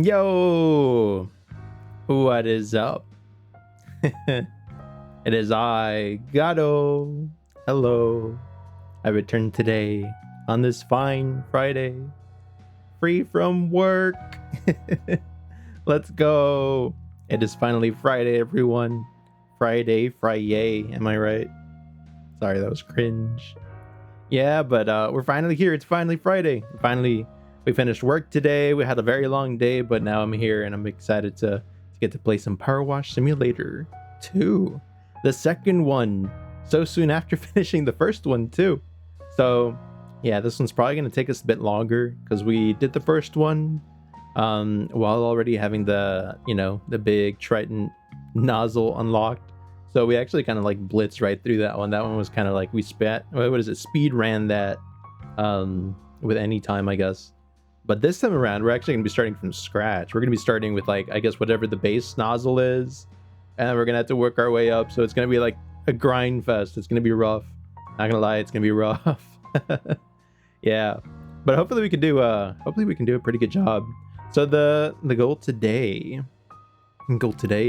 Yo, what is up? It is I, Garo. Hello. I returned today on this fine Friday, free from work. Let's go. It is finally Friday, everyone. Friday, am I right? Sorry, that was cringe. Yeah, but we're finally here. It's finally Friday. We finished work today. We had a very long day, but now I'm here and I'm excited to get to play some PowerWash Simulator 2. The second one, so soon after finishing the first one too. So yeah, this one's probably going to take us a bit longer because we did the first one while already having the big Triton nozzle unlocked. So we actually kind of like blitzed right through that one. That one was kind of like we speed ran that with any time, I guess. But this time around, we're actually going to be starting from scratch. We're going to be starting with like, I guess, whatever the base nozzle is. And then we're going to have to work our way up. So it's going to be like a grind fest. It's going to be rough. Not going to lie, it's going to be rough. Yeah. But hopefully we can do a pretty good job. So the goal today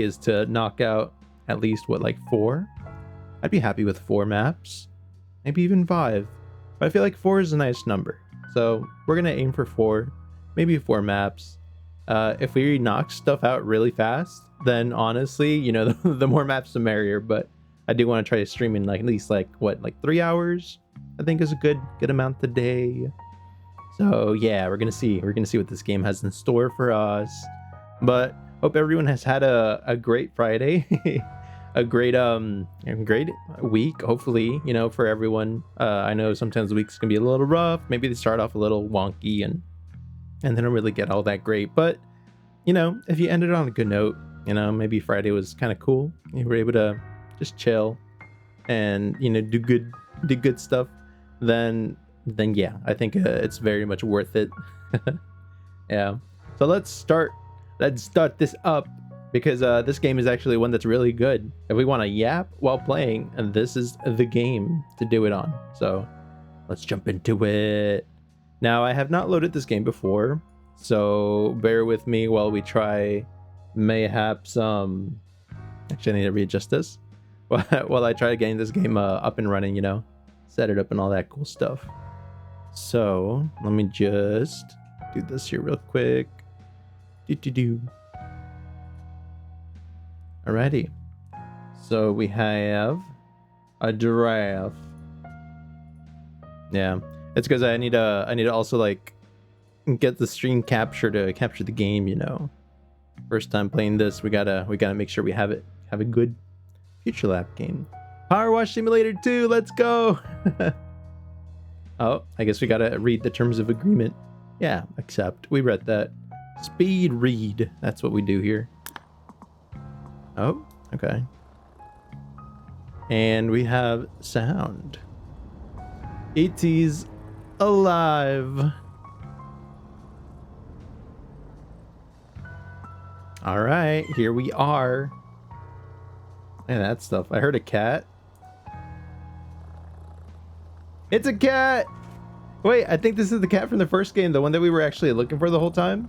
is to knock out at least what, like 4? I'd be happy with 4 maps. Maybe even 5. But I feel like 4 is a nice number. So we're gonna aim for 4, maybe 4 maps. If we knock stuff out really fast, then honestly, the more maps the merrier. But I do want to try to stream in like at least like 3 hours. I think is a good amount today. So yeah, we're gonna see what this game has in store for us. But hope everyone has had a great Friday. a great week, hopefully, for everyone. I know sometimes the weeks can be a little rough. Maybe they start off a little wonky and they don't really get all that great. But if you ended on a good note, maybe Friday was kind of cool. You were able to just chill and do good stuff. Then yeah, I think it's very much worth it. Yeah. So let's start this up. Because this game is actually one that's really good. If we want to yap while playing, and this is the game to do it on. So let's jump into it. Now, I have not loaded this game before, so bear with me while we try mayhaps actually I need to readjust this while I try getting this game up and running, set it up and all that cool stuff. So let me just do this here real quick. Alrighty, so we have a giraffe. Yeah, it's because I need to also like get the stream capture to capture the game. First time playing this, we gotta make sure we have a good future lap game. PowerWash Simulator 2, let's go. Oh, I guess we gotta read the terms of agreement. Yeah, accept. We read that. Speed read. That's what we do here. Oh, okay. And we have sound. E.T.'s alive. All right, here we are. And that stuff. I heard a cat. It's a cat. Wait, I think this is the cat from the first game, the one that we were actually looking for the whole time.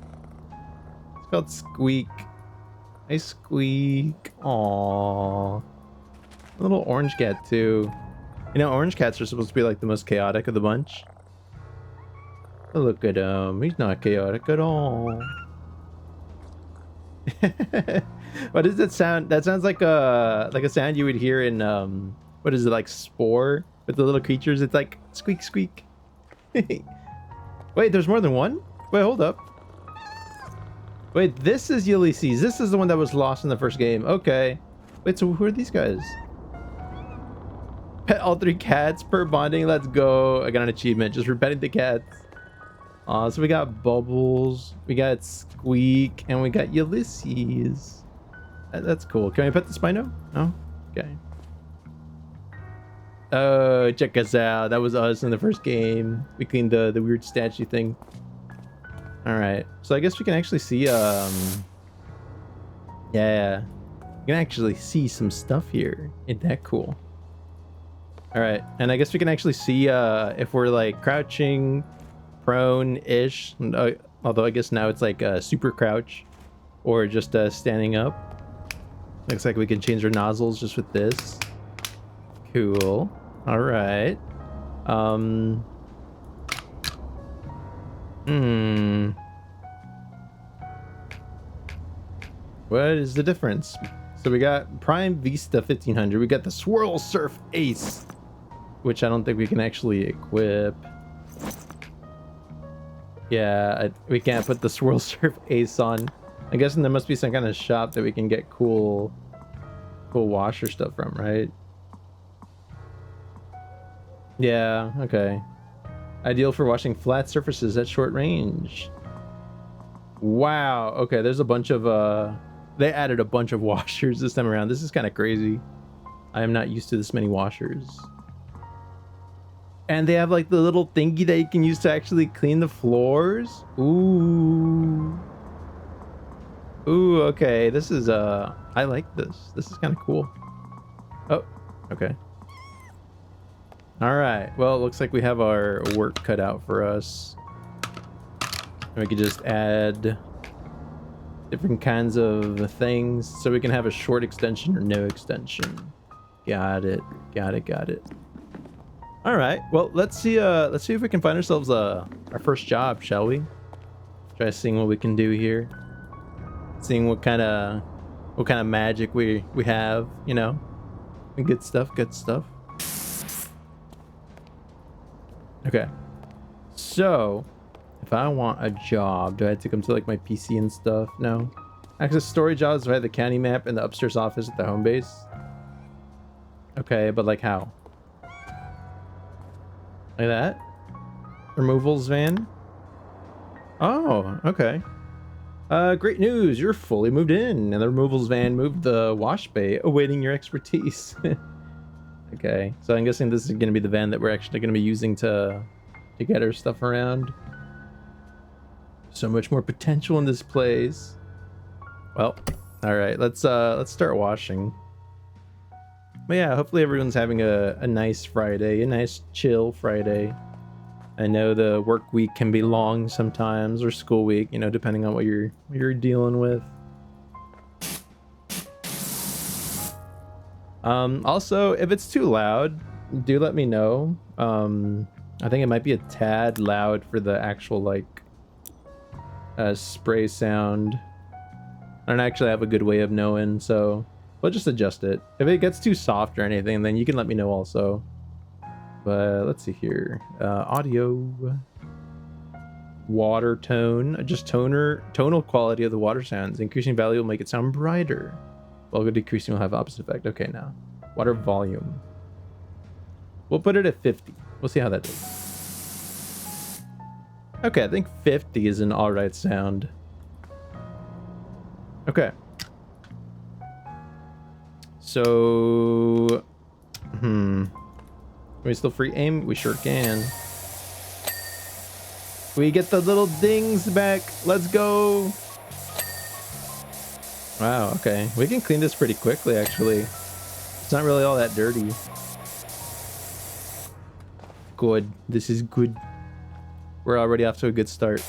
It's called Squeak. Hey, Squeak. Aww. A little orange cat, too. Orange cats are supposed to be like the most chaotic of the bunch. But look at him. He's not chaotic at all. What is that sound? That sounds like a sound you would hear in what is it, like Spore with the little creatures? It's like squeak squeak. Wait, there's more than one? Wait, hold up. Wait, this is Ulysses. This is the one that was lost in the first game. Okay. Wait, so who are these guys? Pet all 3 cats per bonding. Let's go. I got an achievement just for petting the cats. So we got Bubbles, we got Squeak, and we got Ulysses. That's cool. Can I pet the Spino? No? Okay. Oh, check us out. That was us in the first game. We cleaned the weird statue thing. All right, so I guess we can actually see yeah, you can actually see some stuff here. Ain't that cool? All right, and I guess we can actually see if we're like crouching, prone-ish. Although I guess now it's like super crouch or just standing up. Looks like we can change our nozzles just with this. Cool. All right. What is the difference? So we got Prime Vista 1500. We got the Swirl Surf Ace, which I don't think we can actually equip. Yeah, we can't put the Swirl Surf Ace on. I'm guessing there must be some kind of shop that we can get cool washer stuff from, right? Yeah, okay. Ideal for washing flat surfaces at short range. Wow, okay, there's a bunch of they added a bunch of washers this time around. This is kind of crazy. I am not used to this many washers. And they have like the little thingy that you can use to actually clean the floors. Ooh. Ooh, okay. This is I like this. This is kind of cool. Oh, okay. All right. Well, it looks like we have our work cut out for us. And we could just add different kinds of things so we can have a short extension or no extension. Got it. Got it. All right. Well, let's see if we can find ourselves our first job, shall we? Try seeing what we can do here. Seeing what kind of magic we have, you know. Good stuff. Okay. So, if I want a job, do I have to come to like my PC and stuff? No. Access story jobs via the county map and the upstairs office at the home base. Okay, but like how? Like that? Removals van? Oh, okay. Great news, you're fully moved in, and the removals van moved the wash bay, awaiting your expertise. Okay, so I'm guessing this is going to be the van that we're actually going to be using to get our stuff around. So much more potential in this place. Well, all right, let's start washing. But yeah, hopefully everyone's having a nice Friday, a nice chill Friday. I know the work week can be long sometimes, or school week, you know, depending on what you're dealing with. Also, if it's too loud, do let me know. I think it might be a tad loud for the actual like spray sound. I don't actually have a good way of knowing, so we'll just adjust it. If it gets too soft or anything, then you can let me know also. But let's see here. Audio, water tone, just tonal quality of the water sounds. Increasing value will make it sound brighter, while decreasing will have opposite effect. Okay, now water volume. We'll put it at 50. We'll see how that does. Okay, I think 50 is an all right sound. Okay. So, can we still free aim? We sure can. We get the little dings back. Let's go. Wow, okay. We can clean this pretty quickly, actually. It's not really all that dirty. Good. This is good. We're already off to a good start.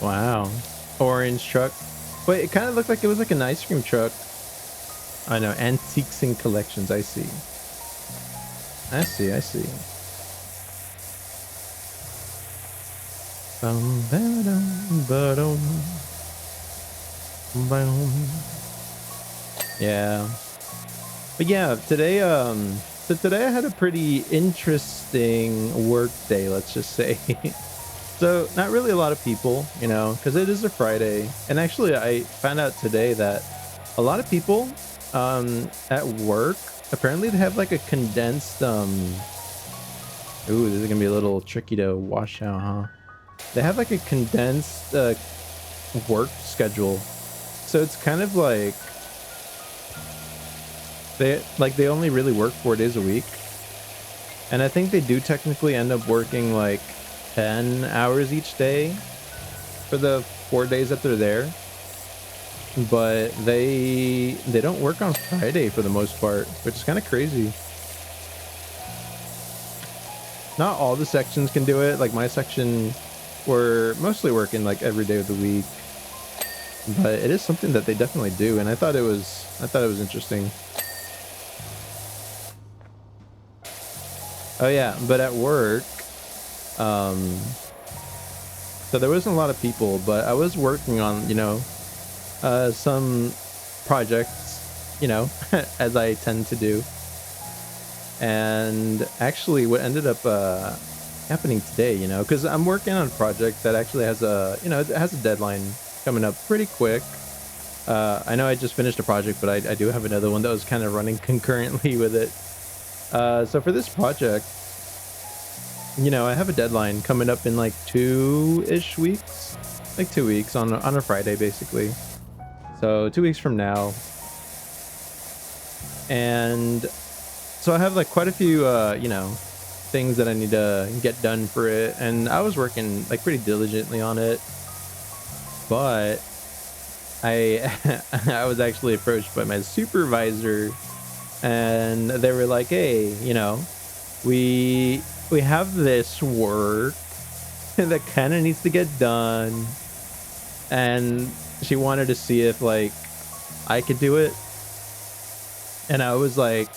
Wow. Orange truck. Wait, it kind of looked like it was like an ice cream truck. I know. Antiques and collections. I see. I see. Yeah. But yeah, today so today I had a pretty interesting work day, let's just say. So not really a lot of people, you know, because it is a Friday. And actually I found out today that a lot of people at work, apparently they have like a condensed ooh, this is gonna be a little tricky to wash out, huh? They have like a condensed work schedule. So it's kind of like they only really work 4 days a week. And I think they do technically end up working like 10 hours each day for the 4 days that they're there. But they don't work on Friday for the most part, which is kind of crazy. not all the sections can do it. Like my section, we're mostly working like every day of the week, but it is something that they definitely do, and I thought it was interesting. Oh yeah, but at work, so there wasn't a lot of people, but I was working on, you know, some projects, you know, as I tend to do. And actually what ended up happening today, you know, because I'm working on a project that actually has a, you know, it has a deadline coming up pretty quick. I know I just finished a project, but I do have another one that was kind of running concurrently with it. So for this project, you know, I have a deadline coming up in like 2-ish weeks, like 2 weeks on a Friday, basically. So 2 weeks from now. And so I have like quite a few, you know, things that I need to get done for it. And I was working like pretty diligently on it, but I was actually approached by my supervisor, and they were like, hey, you know, we have this work that kind of needs to get done, and she wanted to see if like I could do it. And I was like,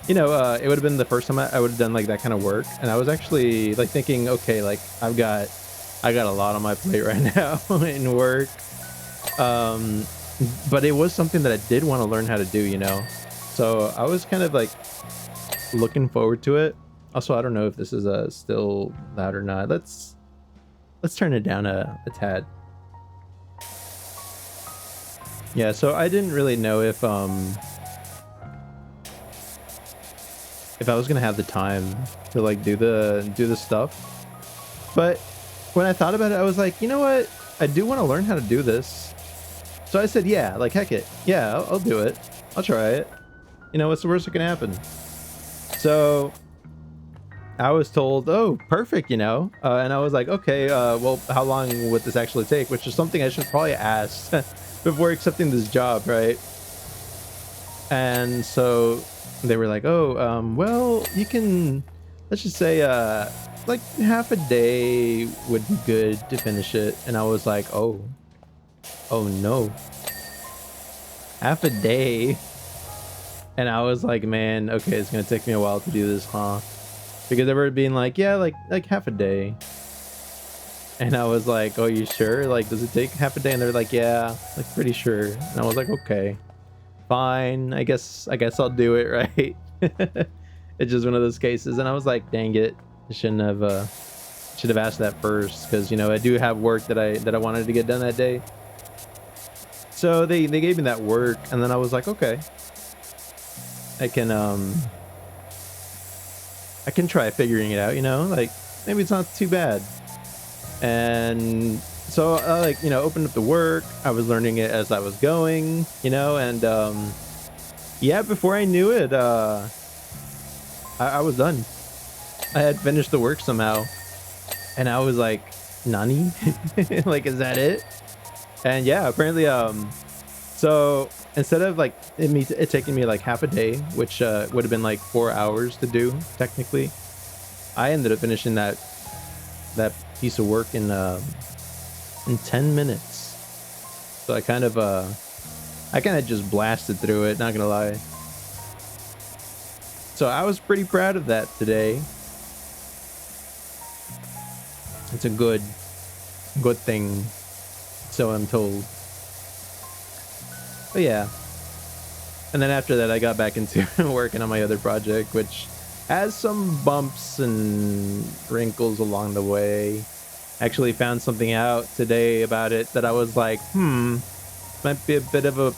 you know, it would have been the first time I would have done like that kind of work, and I was actually like thinking, okay, like I got a lot on my plate right now in work, but it was something that I did want to learn how to do, you know. So I was kind of like looking forward to it. Also, I don't know if this is still loud or not. Let's turn it down a tad. Yeah, so I didn't really know if I was gonna have the time to like do the stuff. But when I thought about it, I was like, you know what? I do want to learn how to do this. So I said, yeah, like heck it. Yeah, I'll do it. I'll try it. You know, what's the worst that can happen? So I was told, oh, perfect, you know? And I was like, okay, well, how long would this actually take? Which is something I should probably ask before accepting this job, right? And so they were like, oh, well, you can, let's just say, like half a day would be good to finish it. And I was like, oh no, half a day. And I was like, man, okay, it's gonna take me a while to do this, huh? Because they were being like, yeah, like half a day. And I was like, oh, you sure? Like, does it take half a day? And they're like, yeah, like pretty sure. And I was like, okay, fine, I guess I'll do it, right? It's just one of those cases. And I was like, dang it, I should have asked that first, because, you know, I do have work that I wanted to get done that day. So they gave me that work, and then I was like, okay, I can try figuring it out, you know, like maybe it's not too bad. And so I, like, you know, opened up the work. I was learning it as I was going, you know, and yeah, before I knew it, I was done. I had finished the work somehow, and I was like, nani? Like, is that it? And yeah, apparently, so instead of like it taking me like half a day, which would have been like 4 hours to do technically, I ended up finishing that piece of work in 10 minutes. So I kind of just blasted through it, not gonna lie. So I was pretty proud of that today. It's a good thing, so I'm told. But yeah. And then after that, I got back into working on my other project, which has some bumps and wrinkles along the way. Actually found something out today about it that I was like, might be a bit of a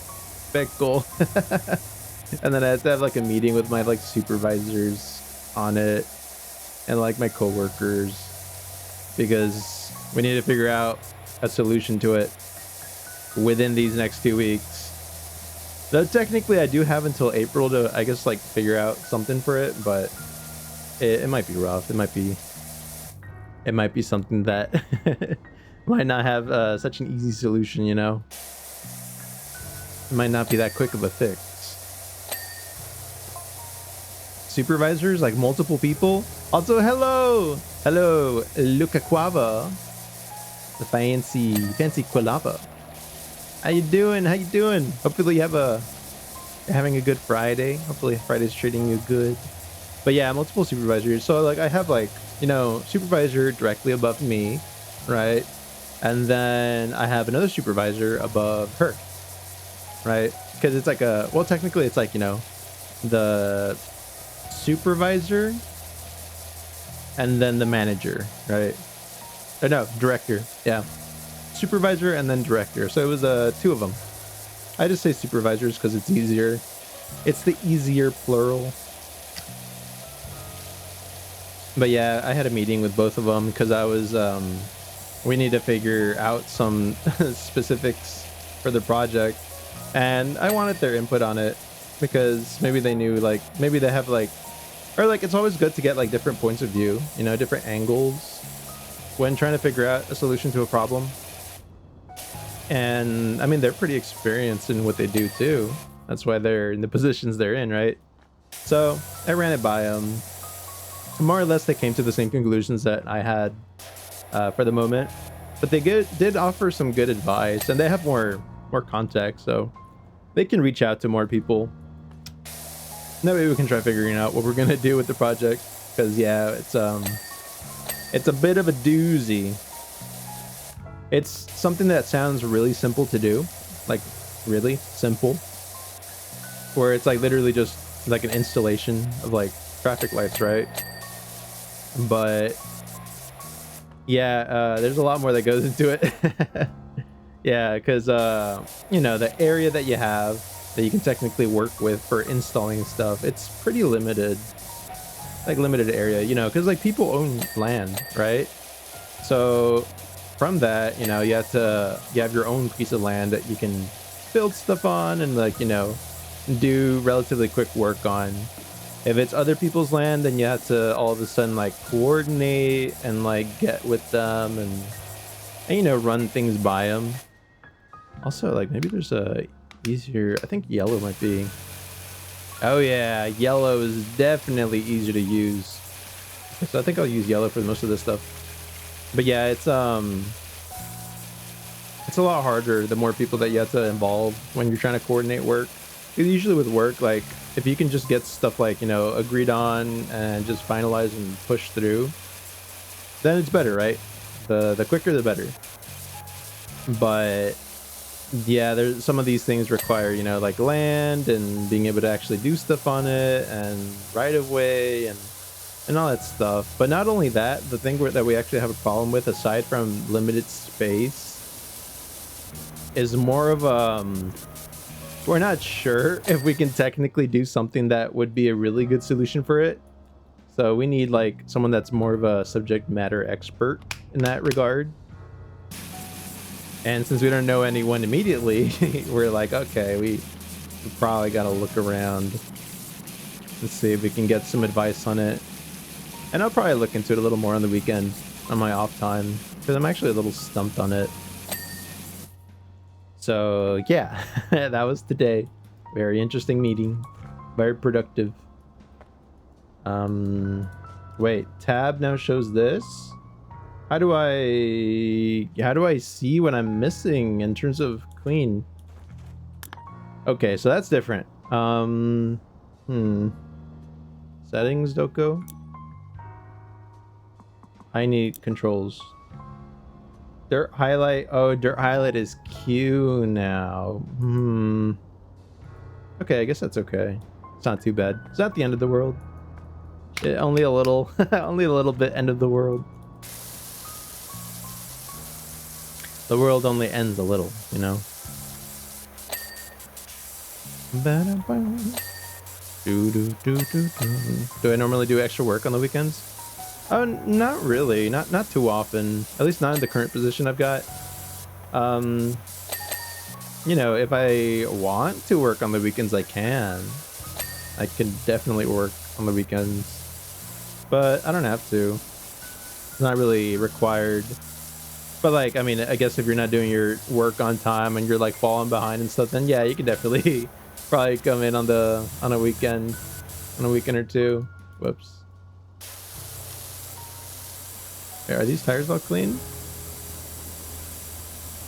pickle. And then I had to have like a meeting with my like supervisors on it, and like my coworkers, because we need to figure out a solution to it within these next 2 weeks. Though technically I do have until April to, I guess, like figure out something for it, but it might be rough. It might be something that might not have such an easy solution, you know? It might not be that quick of a fix. supervisors, like multiple people. Also, hello, Luca Quava, the fancy Quilava. How you doing? Hopefully you have you're having a good Friday. Hopefully Friday's treating you good. But yeah, multiple supervisors. So like I have like, supervisor directly above me, right? And then I have another supervisor above her, right? Because it's like technically it's like, the supervisor and then the manager, right? Or no, director. Yeah. Supervisor and then director. So it was two of them. I just say supervisors because it's easier. It's the easier plural. But yeah, I had a meeting with both of them because I was we need to figure out some specifics for the project, and I wanted their input on it because maybe they knew, like, maybe they have like, or like, it's always good to get like different points of view, different angles when trying to figure out a solution to a problem. And I mean, they're pretty experienced in what they do too. That's why they're in the positions they're in, right? So I ran it by them. More or less, they came to the same conclusions that I had for the moment, but they did offer some good advice, and they have more context, so they can reach out to more people. That way we can try figuring out what we're gonna do with the project, because yeah, it's a bit of a doozy. It's something that sounds really simple to do, like really simple, where it's like literally just like an installation of like traffic lights, right? But yeah, there's a lot more that goes into it. Yeah, because the area that you have that you can technically work with for installing stuff, it's pretty limited, like limited area, because like people own land, right? So from that, you have your own piece of land that you can build stuff on and like, do relatively quick work on. If it's other people's land, then you have to all of a sudden like coordinate and like get with them and run things by them. Also, like maybe there's a easier, I think yellow might be. Oh yeah, yellow is definitely easier to use. So I think I'll use yellow for most of this stuff. But yeah, it's a lot harder the more people that you have to involve when you're trying to coordinate work. Usually with work, like if you can just get stuff like, agreed on and just finalize and push through, then it's better, right? The quicker the better. But yeah, there's some of these things require, like land and being able to actually do stuff on it and right of way and all that stuff. But not only that, the thing that we actually have a problem with, aside from limited space, is more of we're not sure if we can technically do something that would be a really good solution for it. So we need like someone that's more of a subject matter expert in that regard. And since we don't know anyone immediately, we're like, okay, we probably got to look around and see if we can get some advice on it. And I'll probably look into it a little more on the weekend on my off time, because I'm actually a little stumped on it. So yeah, that was today. Very interesting meeting, very productive. Wait, tab now shows this. How do I see what I'm missing in terms of clean? Okay, so that's different. Settings, Doko. I need controls. Dirt highlight. Oh, dirt highlight is Q now. Okay, I guess that's okay. It's not too bad. It's not the end of the world. Only a little, only a little bit end of the world. The world only ends a little, Do I normally do extra work on the weekends? Oh, not really. Not too often. At least not in the current position I've got. If I want to work on the weekends, I can. I can definitely work on the weekends. But I don't have to. It's not really required. But like, I mean, I guess if you're not doing your work on time and you're like falling behind and stuff, then yeah, you can definitely probably come in on a weekend. in a weekend or two. Whoops. Hey, are these tires all clean?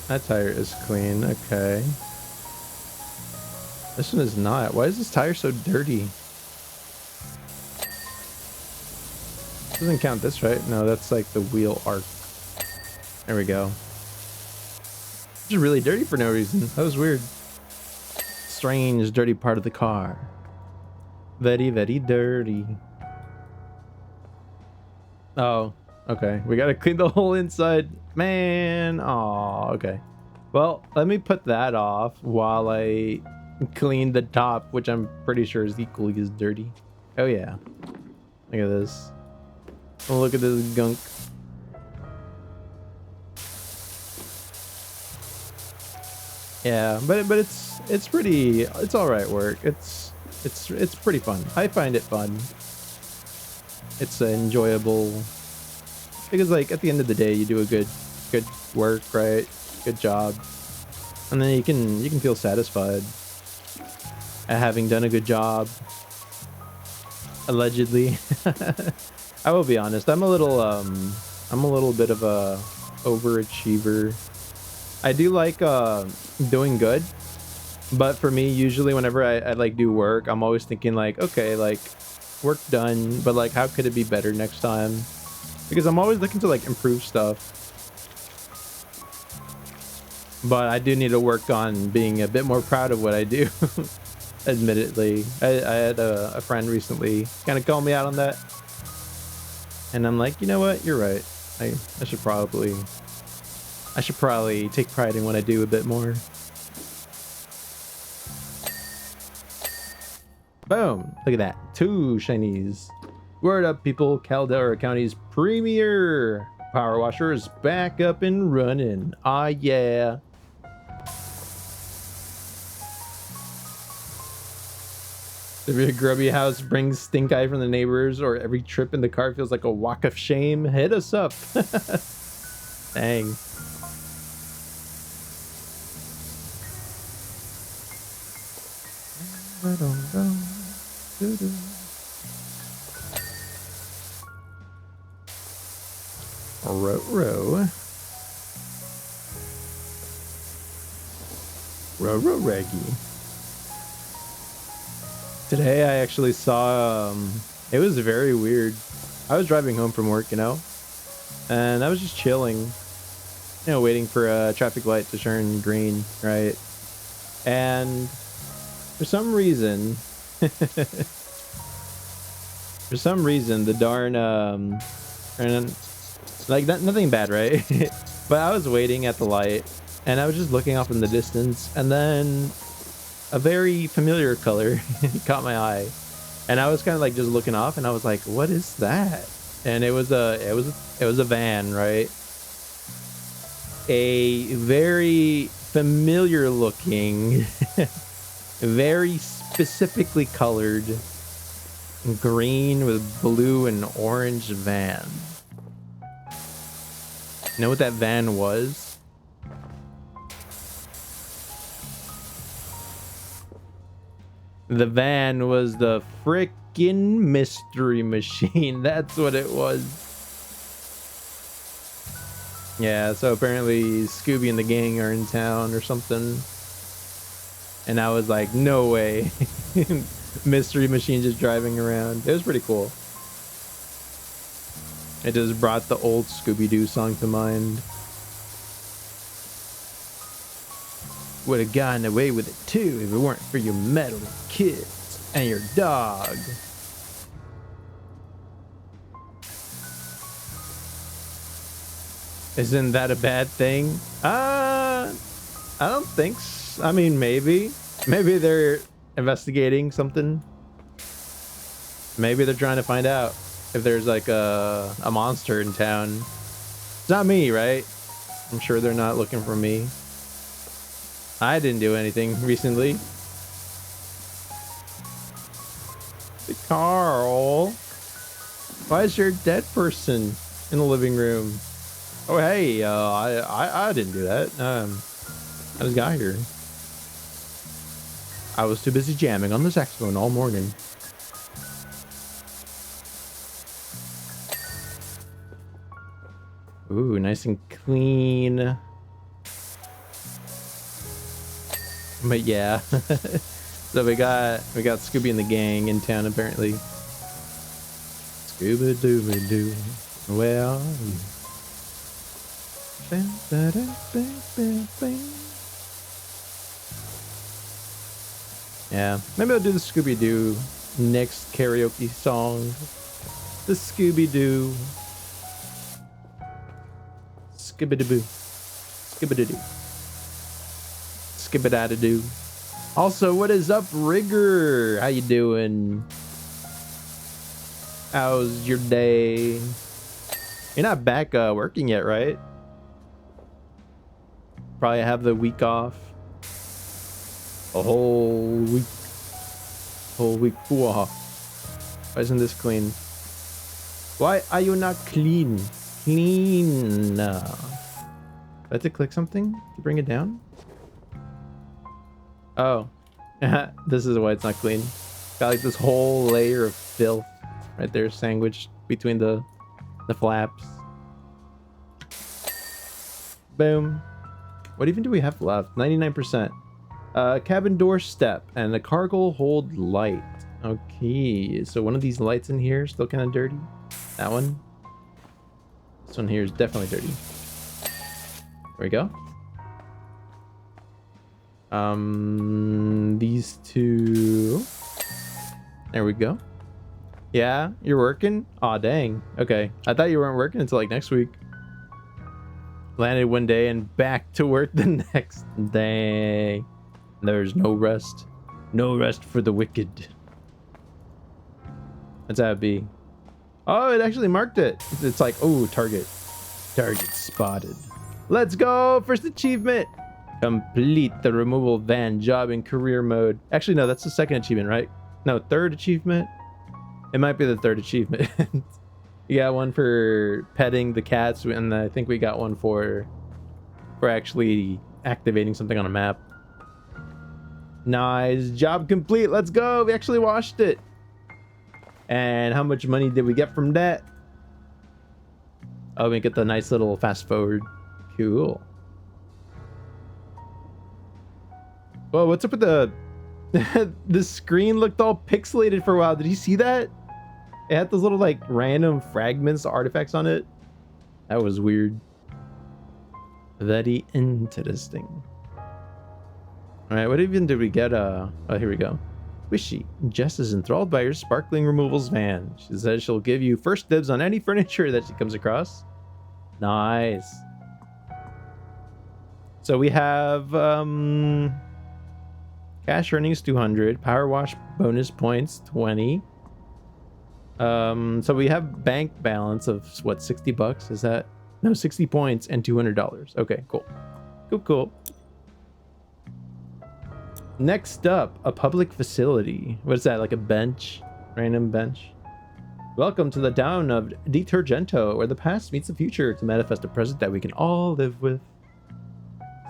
That tire is clean. Okay. This one is not. Why is this tire so dirty? Doesn't count this, right? No, that's like the wheel arc. There we go. It's really dirty for no reason. That was weird. Strange, dirty part of the car. Very, very dirty. Oh, okay. We gotta clean the whole inside. Man. Oh, okay. Well, let me put that off while I clean the top, which I'm pretty sure is equally as dirty. Oh, yeah. Look at this. Oh, look at this gunk. Yeah, but it's pretty, it's all right work. It's pretty fun. I find it fun. It's enjoyable because like at the end of the day you do a good work, right? Good job. And then you can feel satisfied at having done a good job. Allegedly. I will be honest, I'm a little bit of a overachiever. I do like doing good, but for me usually whenever I like do work, I'm always thinking like, okay, like work done, but like how could it be better next time? Because I'm always looking to like improve stuff. But I do need to work on being a bit more proud of what I do. Admittedly, I had a friend recently kind of call me out on that, and I'm like, you know what, you're right. I should probably take pride in what I do a bit more. Boom, look at that, 2 shinies. Word up, people. Caldera County's premier power washer is back up and running. Ah, yeah. If your grubby house brings stink eye from the neighbors, or every trip in the car feels like a walk of shame, hit us up. Dang. Row Reggie. Today I actually saw, it was very weird. I was driving home from work, you know, and I was just chilling, you know, waiting for a traffic light to turn green, right? And for some reason, the darn, and like nothing bad, right? But I was waiting at the light and I was just looking off in the distance, and then a very familiar color caught my eye, and I was kind of like just looking off, and I was like, what is that? And it was a van, right? A very familiar looking very specifically colored green with blue and orange van. You know what that van was? The van was the frickin' mystery machine. That's what it was. Yeah, so apparently Scooby and the gang are in town or something. And I was like, no way. Mystery machine just driving around. It was pretty cool. It just brought the old Scooby-Doo song to mind. Would have gotten away with it too if it weren't for your meddling kids and your dog. Isn't that a bad thing? I don't think so. I mean, maybe they're investigating something. Maybe they're trying to find out if there's like a monster in town. It's not me, right? I'm sure they're not looking for me. I didn't do anything recently. Carl, why is there a dead person in the living room? Oh, hey, I didn't do that. I just got here. I was too busy jamming on the saxophone all morning. Ooh, nice and clean. But yeah. So we got Scooby and the gang in town apparently. Scooby Dooby Doo, where are you? Yeah, maybe I'll do the Scooby Doo next karaoke song. The Scooby Doo. Skibidi-boo. Skibidi-doo. Skibidi-da-doo. Also, what is up, Rigger? How you doing? How's your day? You're not back working yet, right? Probably have the week off. A whole week. Whoa. Why isn't this clean? Why are you not clean? Clean. Do I have to click something to bring it down? Oh. This is why it's not clean. Got like this whole layer of filth right there sandwiched between the flaps. Boom. What even do we have left? 99%. Cabin door step and a cargo hold light. Okay, so one of these lights in here is still kind of dirty. That one. This one here is definitely dirty. There we go. These two. There we go. Yeah, you're working? Aw, dang. Okay, I thought you weren't working until like next week. Landed one day and back to work the next. Dang. There's no rest. No rest for the wicked. What's that be? Oh, it actually marked it. It's like, oh, target. Target spotted. Let's go. First achievement. Complete the removal van job in career mode. Actually, no, that's the second achievement, right? No, third achievement. It might be the third achievement. You got one for petting the cats, and I think we got one for actually activating something on a map. Nice. Job complete. Let's go. We actually washed it. And how much money did we get from that? Oh, we get the nice little fast forward. Cool. Whoa, what's up with the... the screen looked all pixelated for a while. Did you see that? It had those little like random fragments, artifacts on it. That was weird. Very interesting. All right, what even did we get? Oh, here we go. Wishy. Jess is enthralled by your sparkling removals van. She says she'll give you first dibs on any furniture that she comes across. Nice. So we have cash earnings 200, PowerWash bonus points 20. So we have bank balance of what, 60 bucks? Is that? No, 60 points and $200. Okay, cool. Cool. Next up, a public facility. What is that, like a bench? Random bench? Welcome to the town of Detergento, where the past meets the future to manifest a present that we can all live with.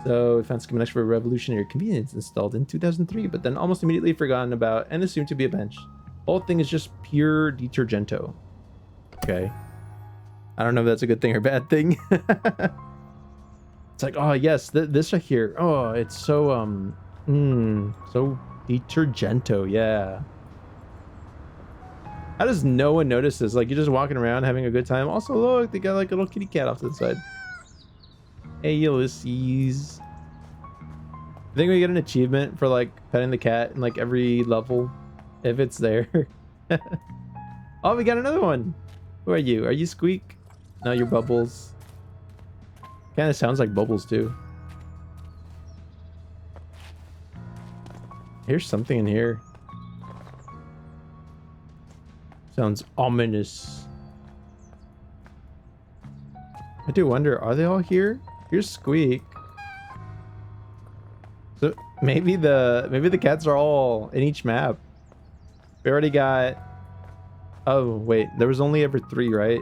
So we found schematics for a revolutionary convenience installed in 2003, but then almost immediately forgotten about and assumed to be a bench. The whole thing is just pure Detergento. Okay. I don't know if that's a good thing or bad thing. It's like, oh yes, this right here. Oh, it's so so Detergento, yeah. How does no one notice this? Like, you're just walking around having a good time. Also, look, they got like a little kitty cat off to the side. Hey, Ulysses. I think we get an achievement for like petting the cat in like every level, if it's there. Oh, we got another one. Who are you? Are you Squeak? No, you're Bubbles. Kind of sounds like Bubbles too. Here's something in here. Sounds ominous. I do wonder, are they all here? Here's Squeak. So maybe the cats are all in each map. We already got... Oh, wait. There was only ever 3, right?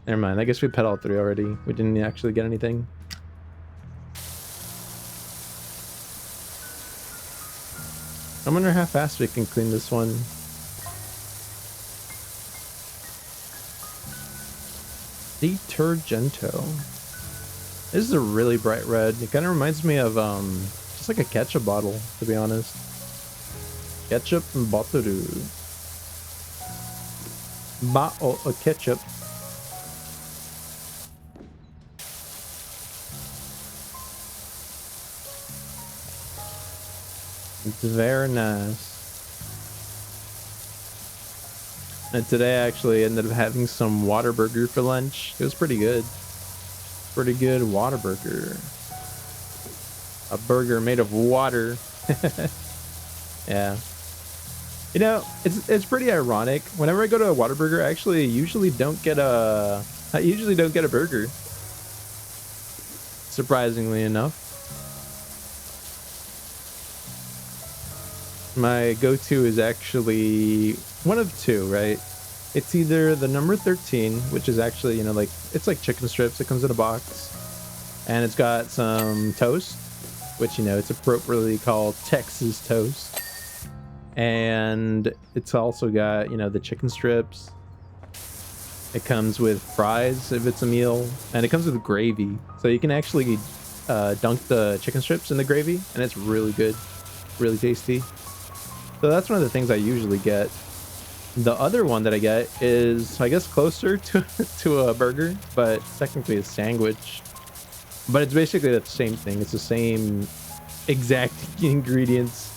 Never mind. I guess we pet all 3 already. We didn't actually get anything. I wonder how fast we can clean this one. Detergento. This is a really bright red. It kind of reminds me of just like a ketchup bottle, to be honest. Ketchup and bottle. Bottle of ketchup. It's very nice. And today I actually ended up having some Whataburger for lunch. It was pretty good. Pretty good Whataburger. A burger made of water. Yeah. You know, it's pretty ironic. Whenever I go to a Whataburger, I usually don't get a burger. Surprisingly enough. My go-to is actually one of two, right? It's either the number 13, which is actually, you know, like, it's like chicken strips. It comes in a box. And it's got some toast, which, you know, it's appropriately called Texas toast. And it's also got, you know, the chicken strips. It comes with fries if it's a meal. And it comes with gravy. So you can actually dunk the chicken strips in the gravy. And it's really good. Really tasty. So that's one of the things I usually get. The other one that I get is, I guess, closer to a burger, but technically a sandwich. But it's basically the same thing. It's the same exact ingredients,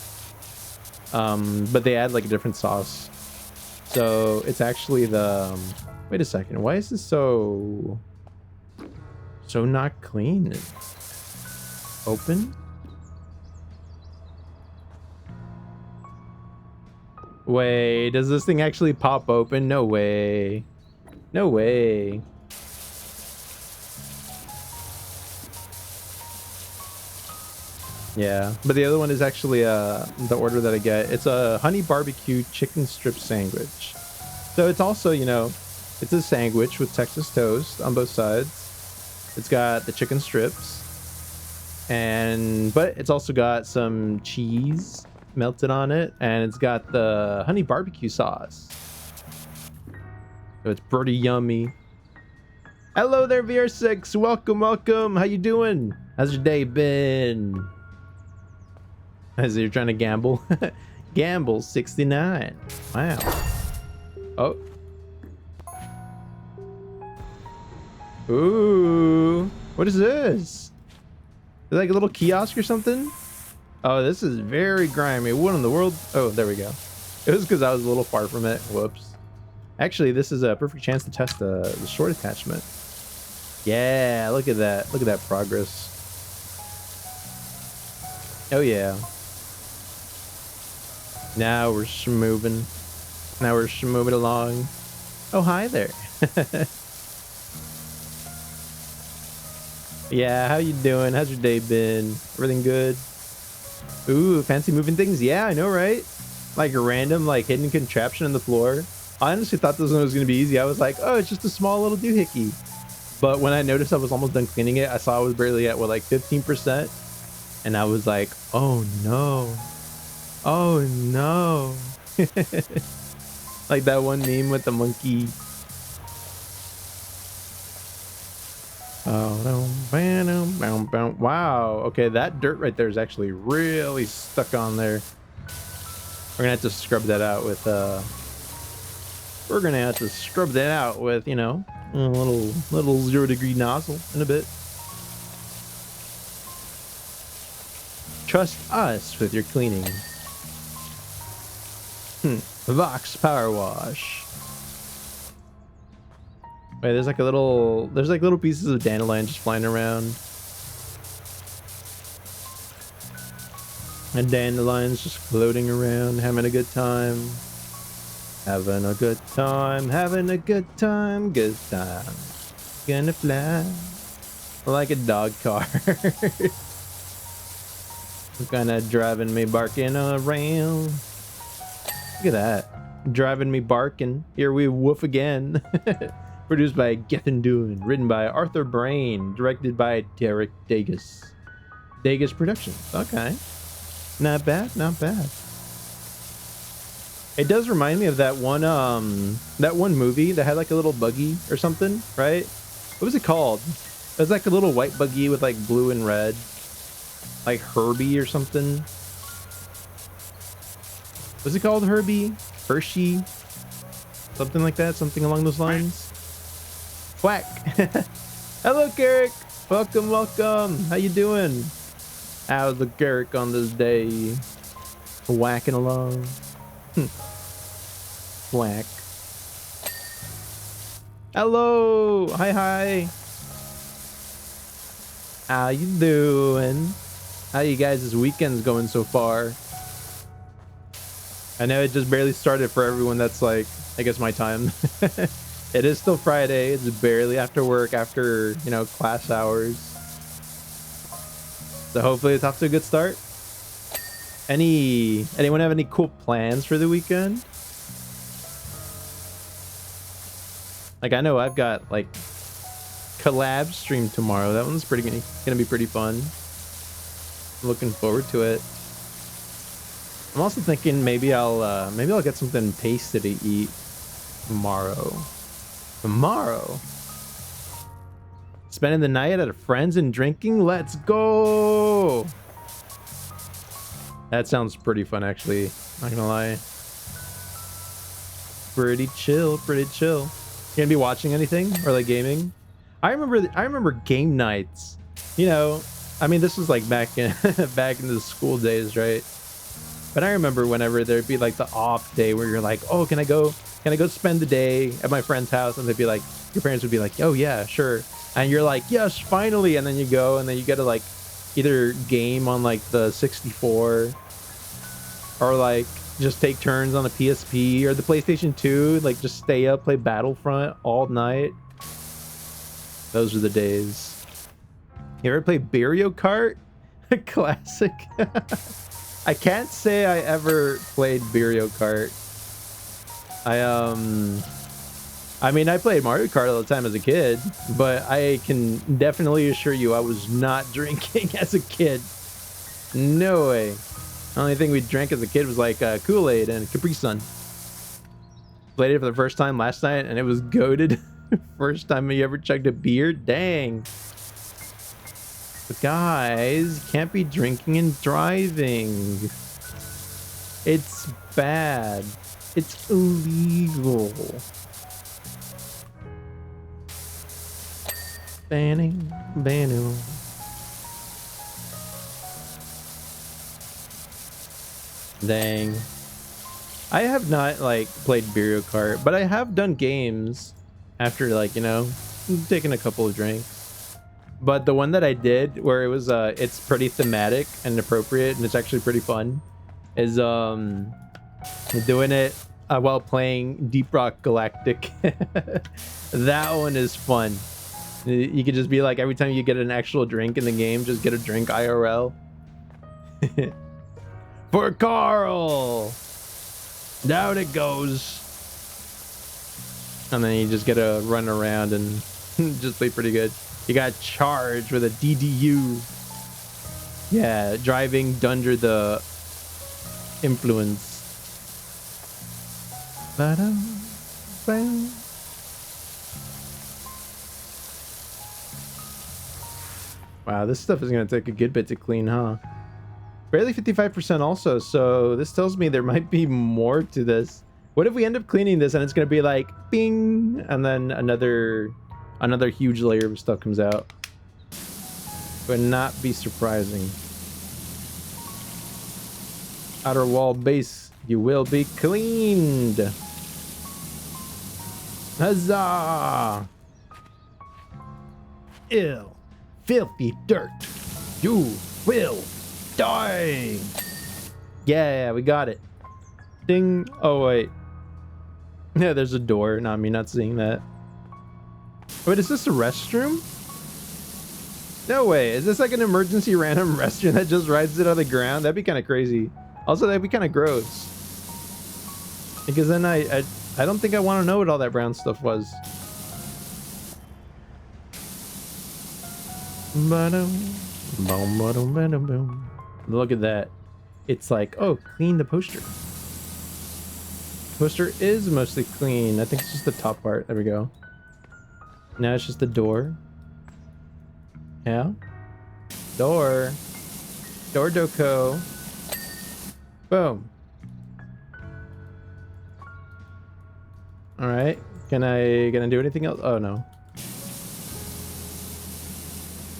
but they add like a different sauce. So it's actually the... wait a second. Why is this so not clean? Open? Wait, does this thing actually pop open? No way. No way. Yeah, but the other one is actually the order that I get. It's a honey barbecue chicken strip sandwich. So it's also, you know, it's a sandwich with Texas toast on both sides. It's got the chicken strips, but it's also got some cheese melted on it, and it's got the honey barbecue sauce. So it's pretty yummy. Hello there, VR6. Welcome. How you doing? How's your day been? As you're trying to gamble. Gamble 69. Wow. Oh. Ooh. What is this? Is it like a little kiosk or something? Oh, this is very grimy. What in the world? Oh, there we go. It was because I was a little far from it. Whoops. Actually, this is a perfect chance to test the short attachment. Yeah, look at that. Look at that progress. Oh, yeah. Now we're moving. Now we're moving along. Oh, hi there. Yeah, how you doing? How's your day been? Everything good? Ooh, fancy moving things. Yeah, I know, right? Like a random, like, hidden contraption on the floor. I honestly thought this one was going to be easy. I was like, oh, it's just a small little doohickey. But when I noticed I was almost done cleaning it, I saw I was barely at, what, like 15%? And I was like, oh, no. Oh, no. Like that one meme with the monkey. Oh, wow. Okay, that dirt right there is actually really stuck on there. We're gonna have to scrub that out with you know, a little 0-degree nozzle in a bit. Trust us with your cleaning. Vox PowerWash. Wait, there's like little pieces of dandelion just flying around. And dandelions just floating around, having a good time. Having a good time, having a good time, good time. Gonna fly like a dog car. Kinda driving me barking around. Look at that. Driving me barking. Here we woof again. Produced by Geffen Dune. Written by Arthur Brain. Directed by Derek Degas. Degas Productions. Okay. Not bad, not bad. It does remind me of that one movie that had like a little buggy or something, right? What was it called? It was like a little white buggy with like blue and red. Like Herbie or something. Was it called Herbie? Hershey? Something like that? Something along those lines? Whack! Hello, Garrick! Welcome, welcome! How you doing? How's the Garrick on this day? Whacking along. Whack. Hello! Hi, hi! How you doing? How you guys' weekend's going so far? I know it just barely started for everyone that's like, I guess my time. It is still Friday. It's barely after work, after, you know, class hours. So hopefully it's off to a good start. Anyone have any cool plans for the weekend? Like, I know I've got like collab stream tomorrow. That one's gonna be pretty fun. Looking forward to it. I'm also thinking maybe I'll get something tasty to eat tomorrow. Spending the night at a friend's and drinking. Let's go. That sounds pretty fun, actually. Not gonna lie. Pretty chill. You gonna be watching anything or like gaming? I remember game nights. You know, I mean, this was like back in the school days, right? But I remember whenever there'd be like the off day where you're like, oh, can I go spend the day at my friend's house? And they'd be like, your parents would be like, oh yeah, sure. And you're like, yes, finally. And then you go and then you get to like either game on like the 64 or like just take turns on the PSP or the PlayStation 2, like just stay up, play Battlefront all night. Those were the days. You ever play Mario Kart? Classic. I can't say I ever played Mario Kart. I mean, I played Mario Kart all the time as a kid, but I can definitely assure you I was not drinking as a kid. No way. The only thing we drank as a kid was like Kool-Aid and Capri Sun. Played it for the first time last night and it was goated. First time you ever chugged a beer? Dang. But guys, you can't be drinking and driving. It's bad. It's illegal. Banning. Dang. I have not like played Mario Kart, but I have done games after like, you know, taking a couple of drinks. But the one that I did where it was it's pretty thematic and appropriate and it's actually pretty fun is doing it while playing Deep Rock Galactic. That one is fun. You could just be like, every time you get an actual drink in the game, just get a drink IRL. For Carl! Down it goes. And then you just get to run around and just play pretty good. You got charged with a DDU. Yeah, driving under the influence. Wow, this stuff is going to take a good bit to clean, huh? Barely 55% also, so this tells me there might be more to this. What if we end up cleaning this and it's going to be like, bing, and then another huge layer of stuff comes out? Would not be surprising. Outer wall base, you will be cleaned. Huzzah! Ew. Filthy dirt. You will die. Yeah, we got it. Ding. Oh, wait. Yeah, there's a door. Not me not seeing that. Wait, is this a restroom? No way. Is this like an emergency random restroom that just rises it out of the ground? That'd be kind of crazy. Also, that'd be kind of gross. Because then I don't think I want to know what all that brown stuff was. Look at that. It's like, oh, clean the poster. Poster is mostly clean. I think it's just the top part. There we go. Now it's just the door. Yeah. Door. Door doko. Boom. All right. Can I do anything else? Oh no.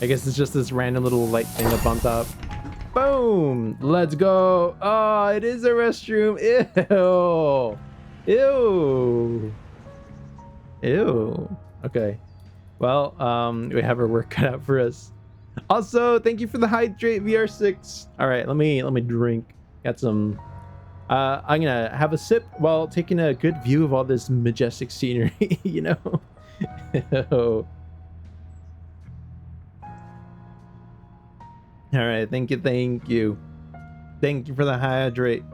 I guess it's just this random little light thing up on top. Boom. Let's go. Oh, it is a restroom. Ew. Ew. Ew. Okay. Well, we have our work cut out for us. Also, thank you for the hydrate VR6. All right, let me drink. Got some. I'm gonna have a sip while taking a good view of all this majestic scenery. You know. Ew. All right, thank you for the hydrate.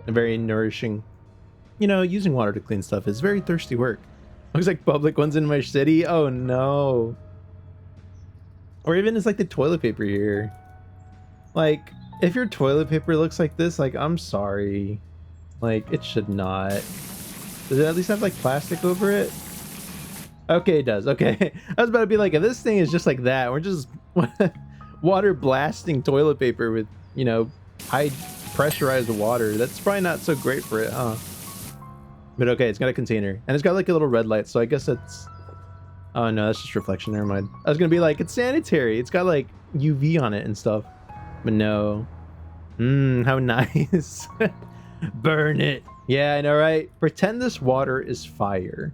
Very nourishing. You know, using water to clean stuff is very thirsty work. Looks like public ones in my city. Oh no. Or even it's like the toilet paper here. Like, if your toilet paper looks like this, like, I'm sorry. Like, it should not. Does it at least have like plastic over it? Okay, it does. Okay. I was about to be like, if this thing is just like that, we're just water blasting toilet paper with, you know, high pressurized water. That's probably not so great for it, huh? But okay, it's got a container. And it's got like a little red light, so I guess it's... Oh no, that's just reflection, never mind. I was gonna be like, it's sanitary. It's got like UV on it and stuff. But no. How nice. Burn it. Yeah, I know, right? Pretend this water is fire,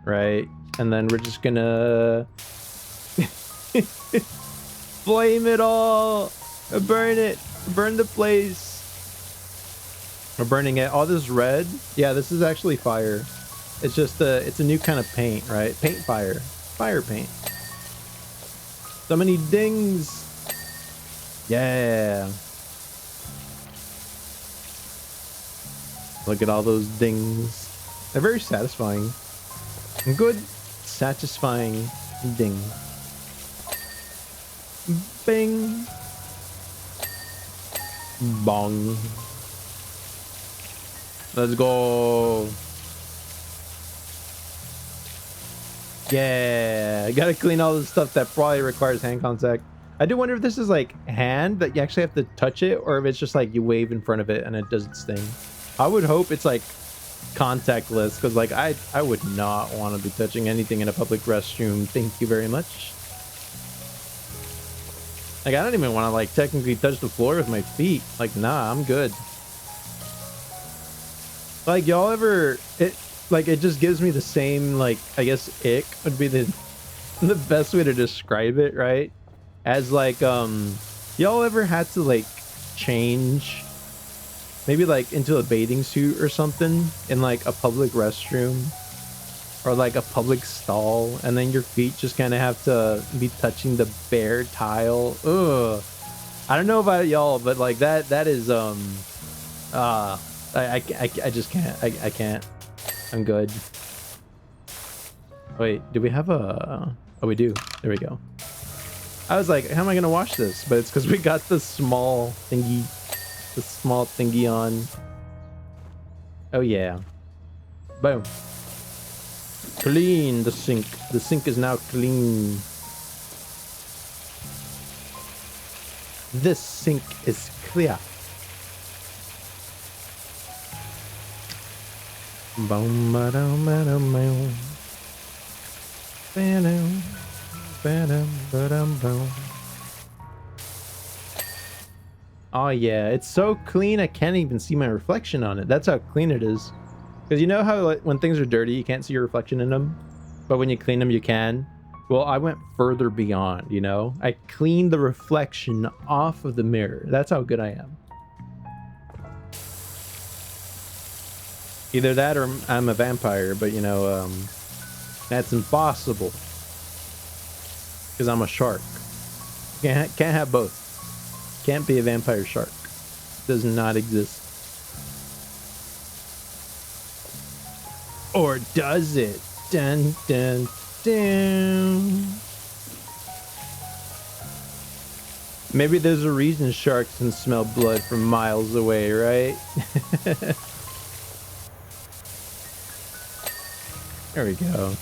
right? And then we're just gonna... Flame it all. Burn it. Burn the place. We're burning it. All this red. Yeah, this is actually fire. It's just it's a new kind of paint, right? Paint fire. Fire paint. So many dings. Yeah. Look at all those dings. They're very satisfying. Good, satisfying ding. Bing. Bong. Let's go. Yeah, I gotta clean all the stuff that probably requires hand contact. I do wonder if this is like hand that you actually have to touch it, or if it's just like you wave in front of it and it does its thing. I would hope it's like contactless, because like I would not want to be touching anything in a public restroom. Thank you very much. Like, I don't even want to like technically touch the floor with my feet. Like, nah, I'm good. Like, y'all ever, it just gives me the same, like, I guess ick would be the best way to describe it, right? As like, y'all ever had to like change maybe like into a bathing suit or something in like a public restroom or like a public stall, and then your feet just kind of have to be touching the bare tile? Ugh. I don't know about y'all, but like that is I just can't. I can't. I'm good. Wait, do we have a... Oh, we do. There we go. I was like, how am I gonna wash this? But it's because we got the small thingy. The small thingy on. Oh yeah. Boom. Clean the sink. The sink is now clean. This sink is clear. Boom, ba-dum, ba-dum, boom. Ba-dum, ba-dum, ba-dum, boom. Oh yeah, it's so clean I can't even see my reflection on it. That's how clean it is. Because you know how like, when things are dirty you can't see your reflection in them, but when you clean them you can? Well, I went further beyond, you know? I cleaned the reflection off of the mirror. That's how good I am. Either that or I'm a vampire, but you know, that's impossible. Because I'm a shark. Can't have both. Can't be a vampire shark. Does not exist. Or does it? Dun dun dun. Maybe there's a reason sharks can smell blood from miles away, right? There we go.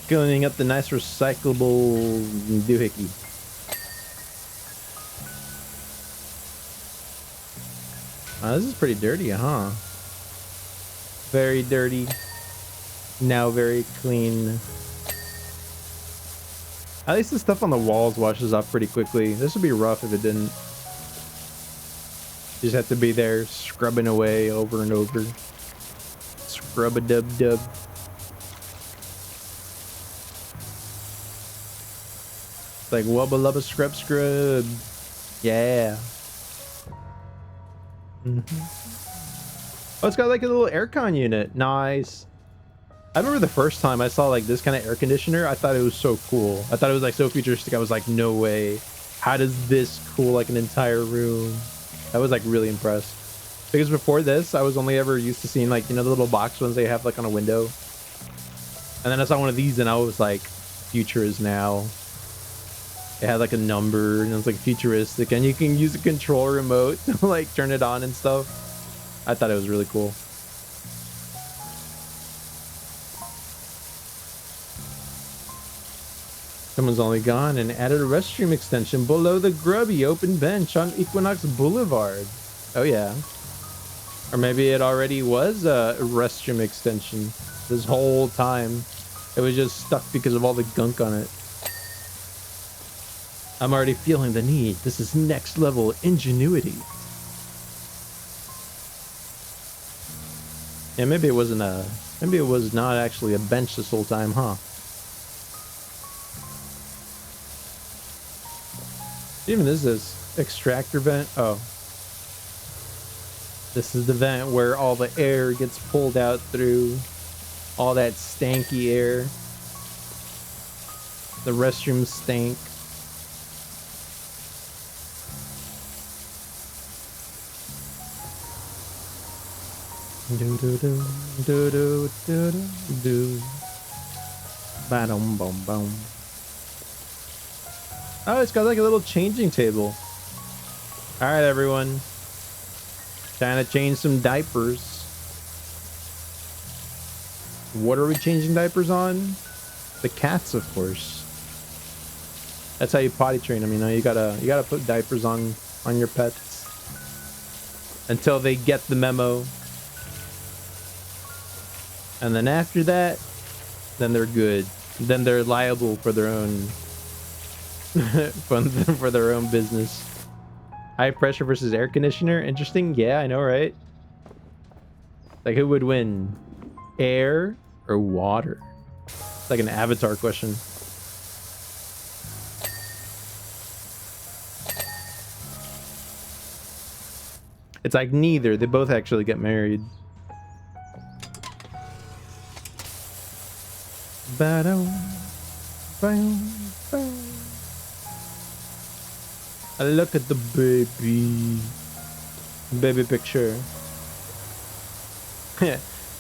cleaning up the nice recyclable doohickey. This is pretty dirty, huh? Very dirty. Now very clean. At least the stuff on the walls washes off pretty quickly. This would be rough if it didn't. You just have to be there scrubbing away over and over. Scrub-a-dub-dub. It's like wubba-lubba scrub scrub. Yeah. Oh, it's got like a little aircon unit. Nice. I remember the first time I saw like this kind of air conditioner, I thought it was so cool. I thought it was like so futuristic. I was like, no way. How does this cool like an entire room? I was like really impressed. Because before this, I was only ever used to seeing like, you know, the little box ones they have like on a window. And then I saw one of these and I was like, future is now. It had like a number and it was like futuristic and you can use a control remote to like turn it on and stuff. I thought it was really cool. Someone's only gone and added a restroom extension below the grubby open bench on Equinox Boulevard. Oh yeah. Or maybe it already was a restroom extension this whole time. It was just stuck because of all the gunk on it. I'm already feeling the need. This is next level ingenuity. Yeah, maybe it wasn't a... Maybe it was not actually a bench this whole time, huh? Even is this extractor vent? Oh. This is the vent where all the air gets pulled out through. All that stanky air. The restroom stank. Do do do do do do do do. Ba-dum bum bum. Oh, it's got like a little changing table. All right, everyone. Trying to change some diapers. What are we changing diapers on? The cats, of course. That's how you potty train them. You know, you gotta put diapers on your pets until they get the memo. And then after that, then they're good. Then they're liable for their own for their own business. High pressure versus air conditioner. Interesting. Yeah, I know, right? Like, who would win? Air or water? It's like an Avatar question. It's like neither. They both actually get married. Look at the baby picture.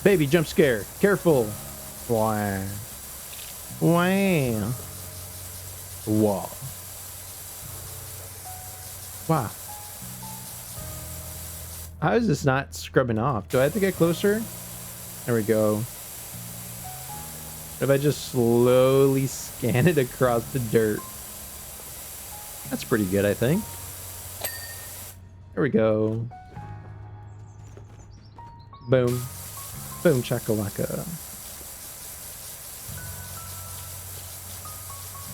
Baby jump scare, careful. Wow. Wow. Wow. Wow. How is this not scrubbing off? Do I have to get closer? There we go. If I just slowly scan it across the dirt. That's pretty good, I think. There we go. Boom. Boom chakalaka.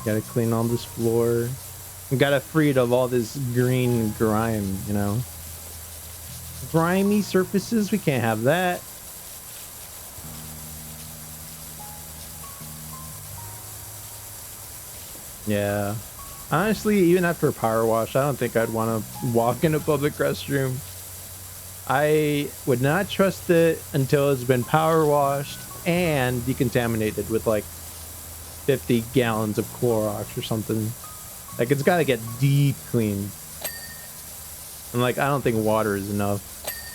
Gotta clean all this floor. Gotta free it of all this green grime, you know. Grimy surfaces, we can't have that. Yeah. Honestly, even after a power wash, I don't think I'd want to walk in a public restroom. I would not trust it until it's been power washed and decontaminated with like 50 gallons of Clorox or something. Like, it's got to get deep cleaned. And like, I don't think water is enough.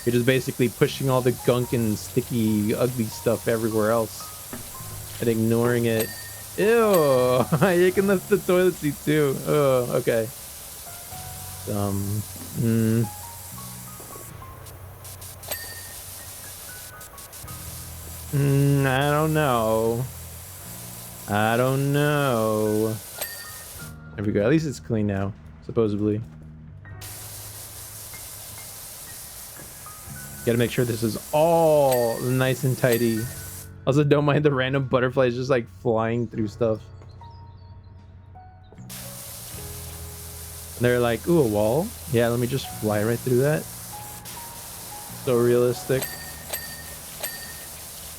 You're just basically pushing all the gunk and sticky, ugly stuff everywhere else and ignoring it. Ew, you can lift the toilet seat too. Oh, okay. I don't know. I don't know. There we go. At least it's clean now, supposedly. Gotta make sure this is all nice and tidy. Also, don't mind the random butterflies just like flying through stuff. They're like, ooh, a wall? Yeah, let me just fly right through that. So realistic.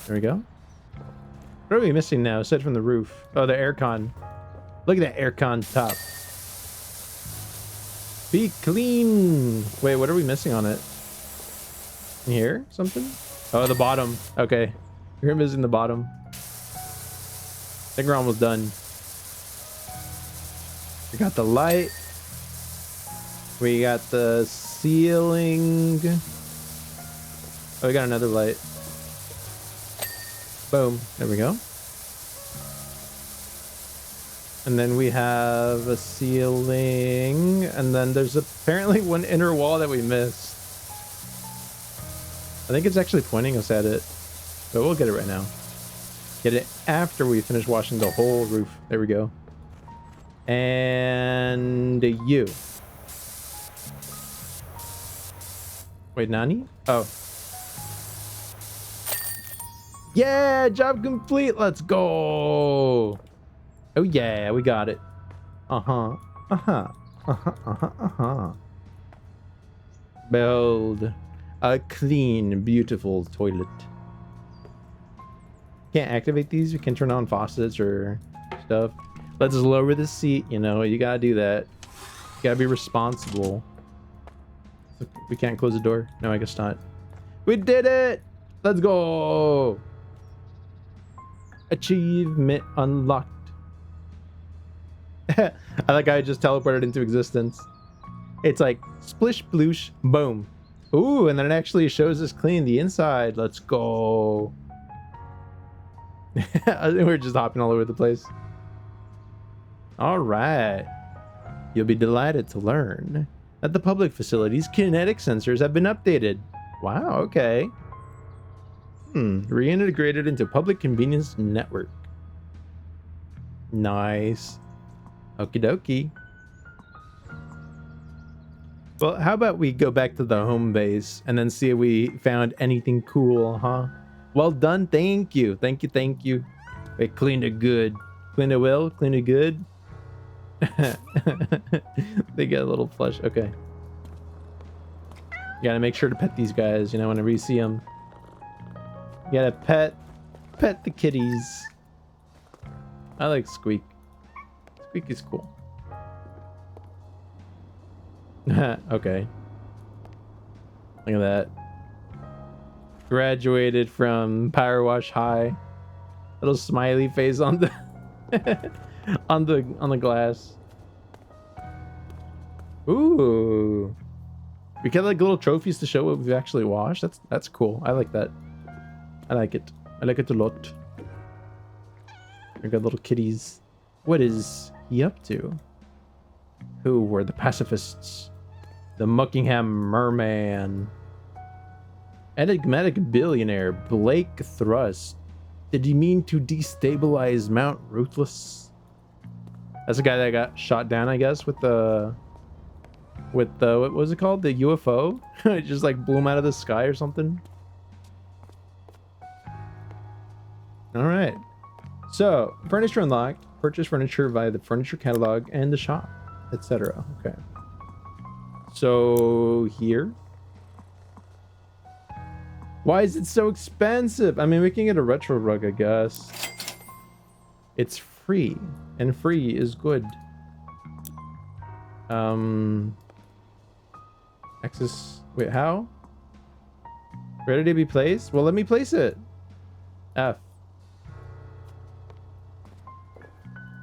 There we go. What are we missing now, aside from the roof? Oh, the aircon. Look at that aircon top. Be clean. Wait, what are we missing on it? In here? Something? Oh, the bottom. Okay. We're missing the bottom. I think we're almost done. We got the light. We got the ceiling. Oh, we got another light. Boom. There we go. And then we have a ceiling. And then there's apparently one inner wall that we missed. I think it's actually pointing us at it. But we'll get it right now. Get it after we finish washing the whole roof. There we go. And you. Wait, Nani? Oh. Yeah, job complete. Let's go. Oh yeah, we got it. Uh-huh. Uh-huh. Uh-huh. Uh-huh. Uh-huh. Build a clean, beautiful toilet. Can't activate these. You can turn on faucets or stuff. Let's lower the seat. You know, you gotta do that. You gotta be responsible. We can't close the door. No, I guess not. We did it. Let's go. Achievement unlocked. I like how I just teleported into existence. It's like splish bloosh boom. Ooh, and then it actually shows us clean the inside. Let's go. We're just hopping all over the place. All right. You'll be delighted to learn that the public facilities' kinetic sensors have been updated. Wow, okay. Reintegrated into public convenience network. Nice. Okie dokie. Well, how about we go back to the home base and then see if we found anything cool, huh? Well done. Thank you. Thank you. Thank you. Wait, cleaned it good. Cleaned it well. Cleaned it good. They get a little flush. Okay. You gotta make sure to pet these guys, you know, whenever you see them. You gotta pet the kitties. I like Squeak. Squeak is cool. Okay. Look at that. Graduated from PowerWash High. Little smiley face on the on the glass. Ooh. We get like little trophies to show what we've actually washed. That's cool. I like that. I like it. I like it a lot. We got little kitties. What is he up to? Who were the pacifists? The Muckingham Merman. Enigmatic billionaire Blake Thrust. Did he mean to destabilize Mount Ruthless? That's the guy that got shot down, I guess, with the what was it called? The UFO? It just like blew him out of the sky or something. All right. So, furniture unlocked. Purchase furniture via the furniture catalog and the shop, etc. Okay. So, here. Why is it so expensive? I mean, we can get a retro rug, I guess. It's free, and free is good. Access. Wait, how? Ready to be placed? Well, let me place it. F.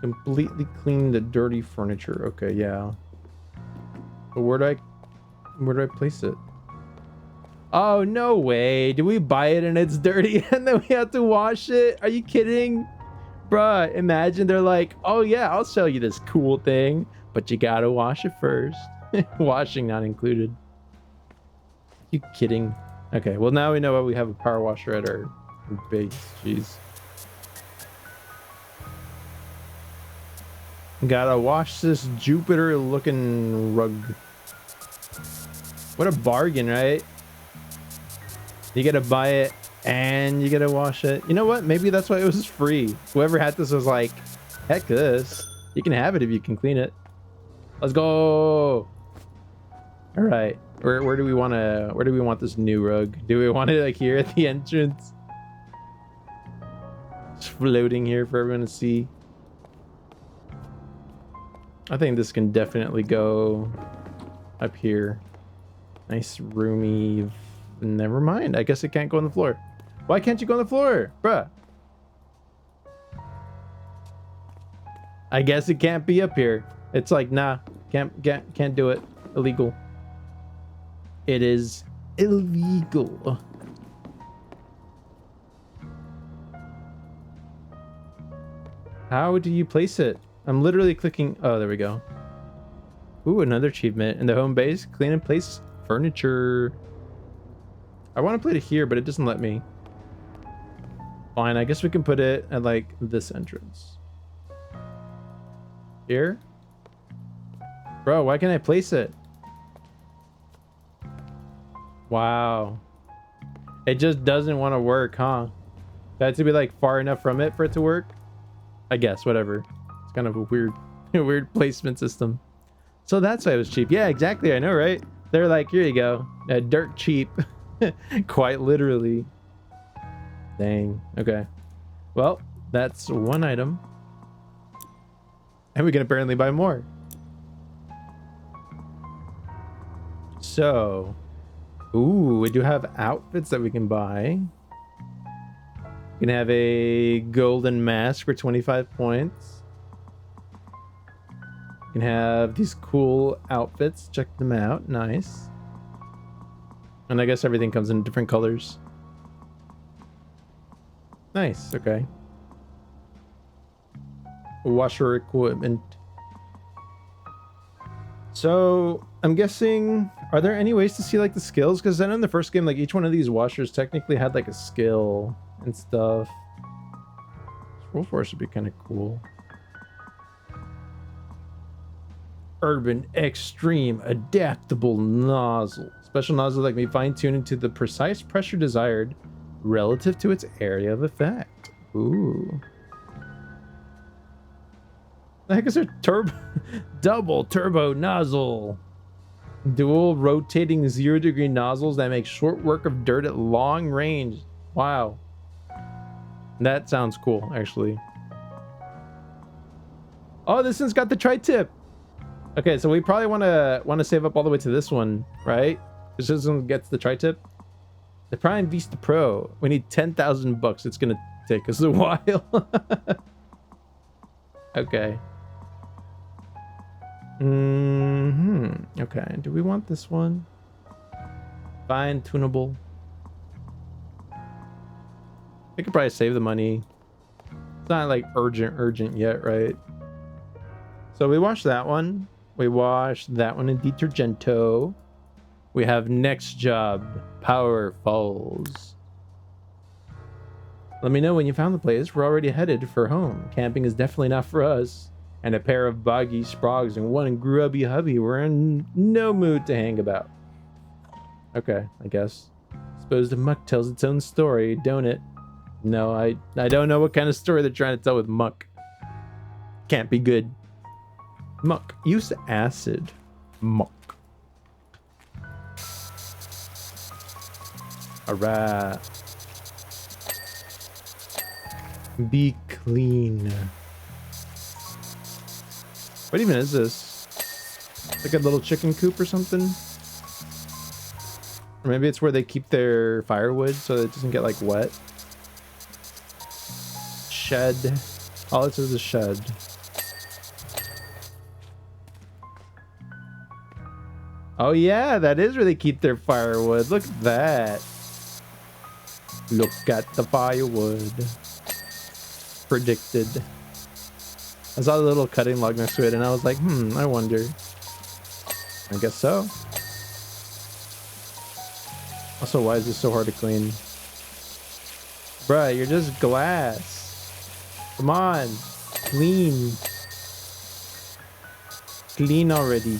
Completely clean the dirty furniture. Okay, yeah. But where do I place it? Oh, no way. Do we buy it and it's dirty and then we have to wash it? Are you kidding? Bruh, imagine they're like, oh yeah, I'll sell you this cool thing, but you gotta wash it first. Washing not included. You kidding? Okay, well now we know why we have a power washer at our base. Jeez. Gotta wash this Jupiter looking rug. What a bargain, right? You gotta buy it and you gotta wash it. You know what? Maybe that's why it was free. Whoever had this was like, heck this. You can have it if you can clean it. Let's go. All right. Where do we want this new rug? Do we want it like here at the entrance? Just floating here for everyone to see. I think this can definitely go up here. Nice roomy. Never mind. I guess it can't go on the floor. Why can't you go on the floor, bruh? I guess it can't be up here. It's like, nah, can't do it. Illegal. It is illegal. How do you place it? I'm literally clicking. Oh, there we go. Ooh, another achievement in the home base. Clean and place furniture. I want to put it here, but it doesn't let me. Fine, I guess we can put it at like this entrance. Here? Bro, why can't I place it? Wow. It just doesn't want to work, huh? That to be like far enough from it for it to work? I guess, whatever. It's kind of a weird, weird placement system. So that's why it was cheap. Yeah, exactly. I know, right? They're like, here you go. Dirt cheap. Quite literally. Dang. Okay. Well, that's one item. And we can apparently buy more. So, ooh, we do have outfits that we can buy. We can have a golden mask for 25 points. We can have these cool outfits. Check them out. Nice. And I guess everything comes in different colors. Nice. Okay. Washer equipment. So I'm guessing, are there any ways to see like the skills? Because I know in the first game, like each one of these washers technically had like a skill and stuff. Roll Force would be kind of cool. Urban Extreme Adaptable Nozzle. Special nozzle that can be fine-tuned into the precise pressure desired relative to its area of effect. Ooh. The heck is a turbo? Double turbo nozzle. Dual rotating 0-degree nozzles that make short work of dirt at long range. Wow. That sounds cool, actually. Oh, this one's got the tri-tip. Okay, so we probably want to save up all the way to this one, right? This one gets the tri-tip. The Prime Vista Pro. We need 10,000 bucks. It's gonna take us a while. Okay. Okay. Do we want this one? Fine tunable. I could probably save the money. It's not like urgent yet, right? So we washed that one. We washed that one in Detergento. We have next job, Power Falls. Let me know when you found the place. We're already headed for home. Camping is definitely not for us. And a pair of boggy sprogs and one grubby hubby. We're in no mood to hang about. Okay, I guess. Suppose the muck tells its own story, don't it? No, I don't know what kind of story they're trying to tell with muck. Can't be good. Muck. Use acid. Muck. Alright. Be clean. What even is this? Like a little chicken coop or something? Or maybe it's where they keep their firewood so it doesn't get like wet. Shed. All it says is shed. Oh yeah, that is where they keep their firewood. Look at that. Look at the firewood. Predicted. I saw the little cutting log next to it and I was like, I wonder. I guess so. Also, why is this so hard to clean? Bruh, you're just glass. Come on. Clean. clean already.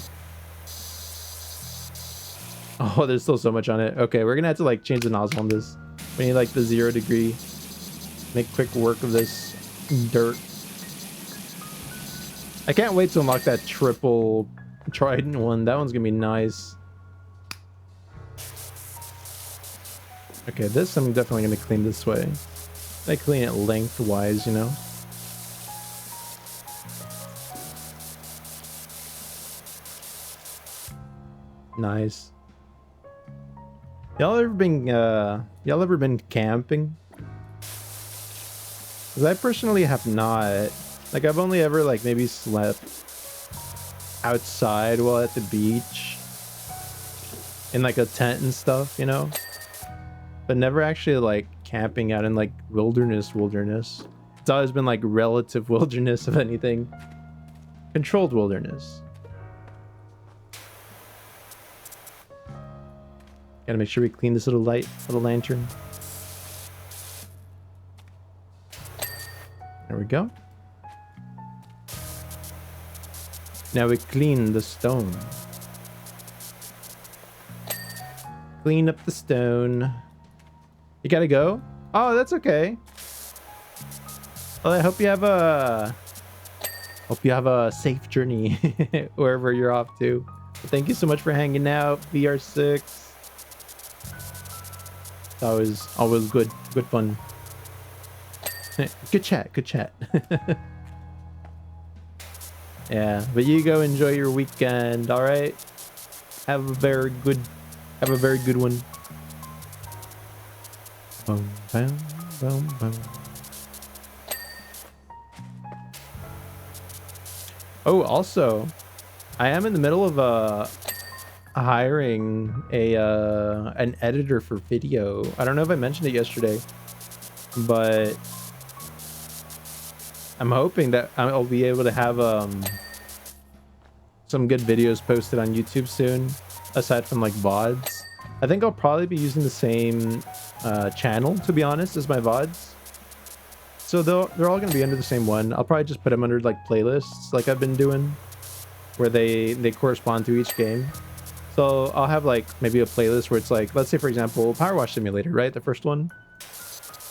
Oh, there's still so much on it. Okay, we're gonna have to like change the nozzle on this. We need like the 0 degree. Make quick work of this dirt. I can't wait to unlock that triple trident one. That one's gonna be nice. Okay, this I'm definitely gonna clean this way. I clean it lengthwise, you know. Nice. Y'all ever been camping? Because I personally have not. Like, I've only ever like maybe slept outside while at the beach in like a tent and stuff, you know, but never actually like camping out in like wilderness. It's always been like relative wilderness, if anything. Controlled wilderness. Gotta make sure we clean this little lantern. There we go. Now we clean the stone. Clean up the stone. You gotta go? Oh, that's okay. Well, I hope you have a safe journey wherever you're off to. But thank you so much for hanging out, VR6. Always good fun. Good chat. Yeah, but you go enjoy your weekend, all right? Have a very good one. Boom, boom, boom, boom. Oh, also, I am in the middle of hiring an editor for video. I don't know if I mentioned it yesterday, but I'm hoping that I'll be able to have some good videos posted on YouTube soon, aside from like VODs. I think I'll probably be using the same channel, to be honest, as my VODs. So they're all going to be under the same one. I'll probably just put them under like playlists like I've been doing, where they correspond to each game. So I'll have like maybe a playlist where it's like, let's say for example, PowerWash Simulator, right? The first one.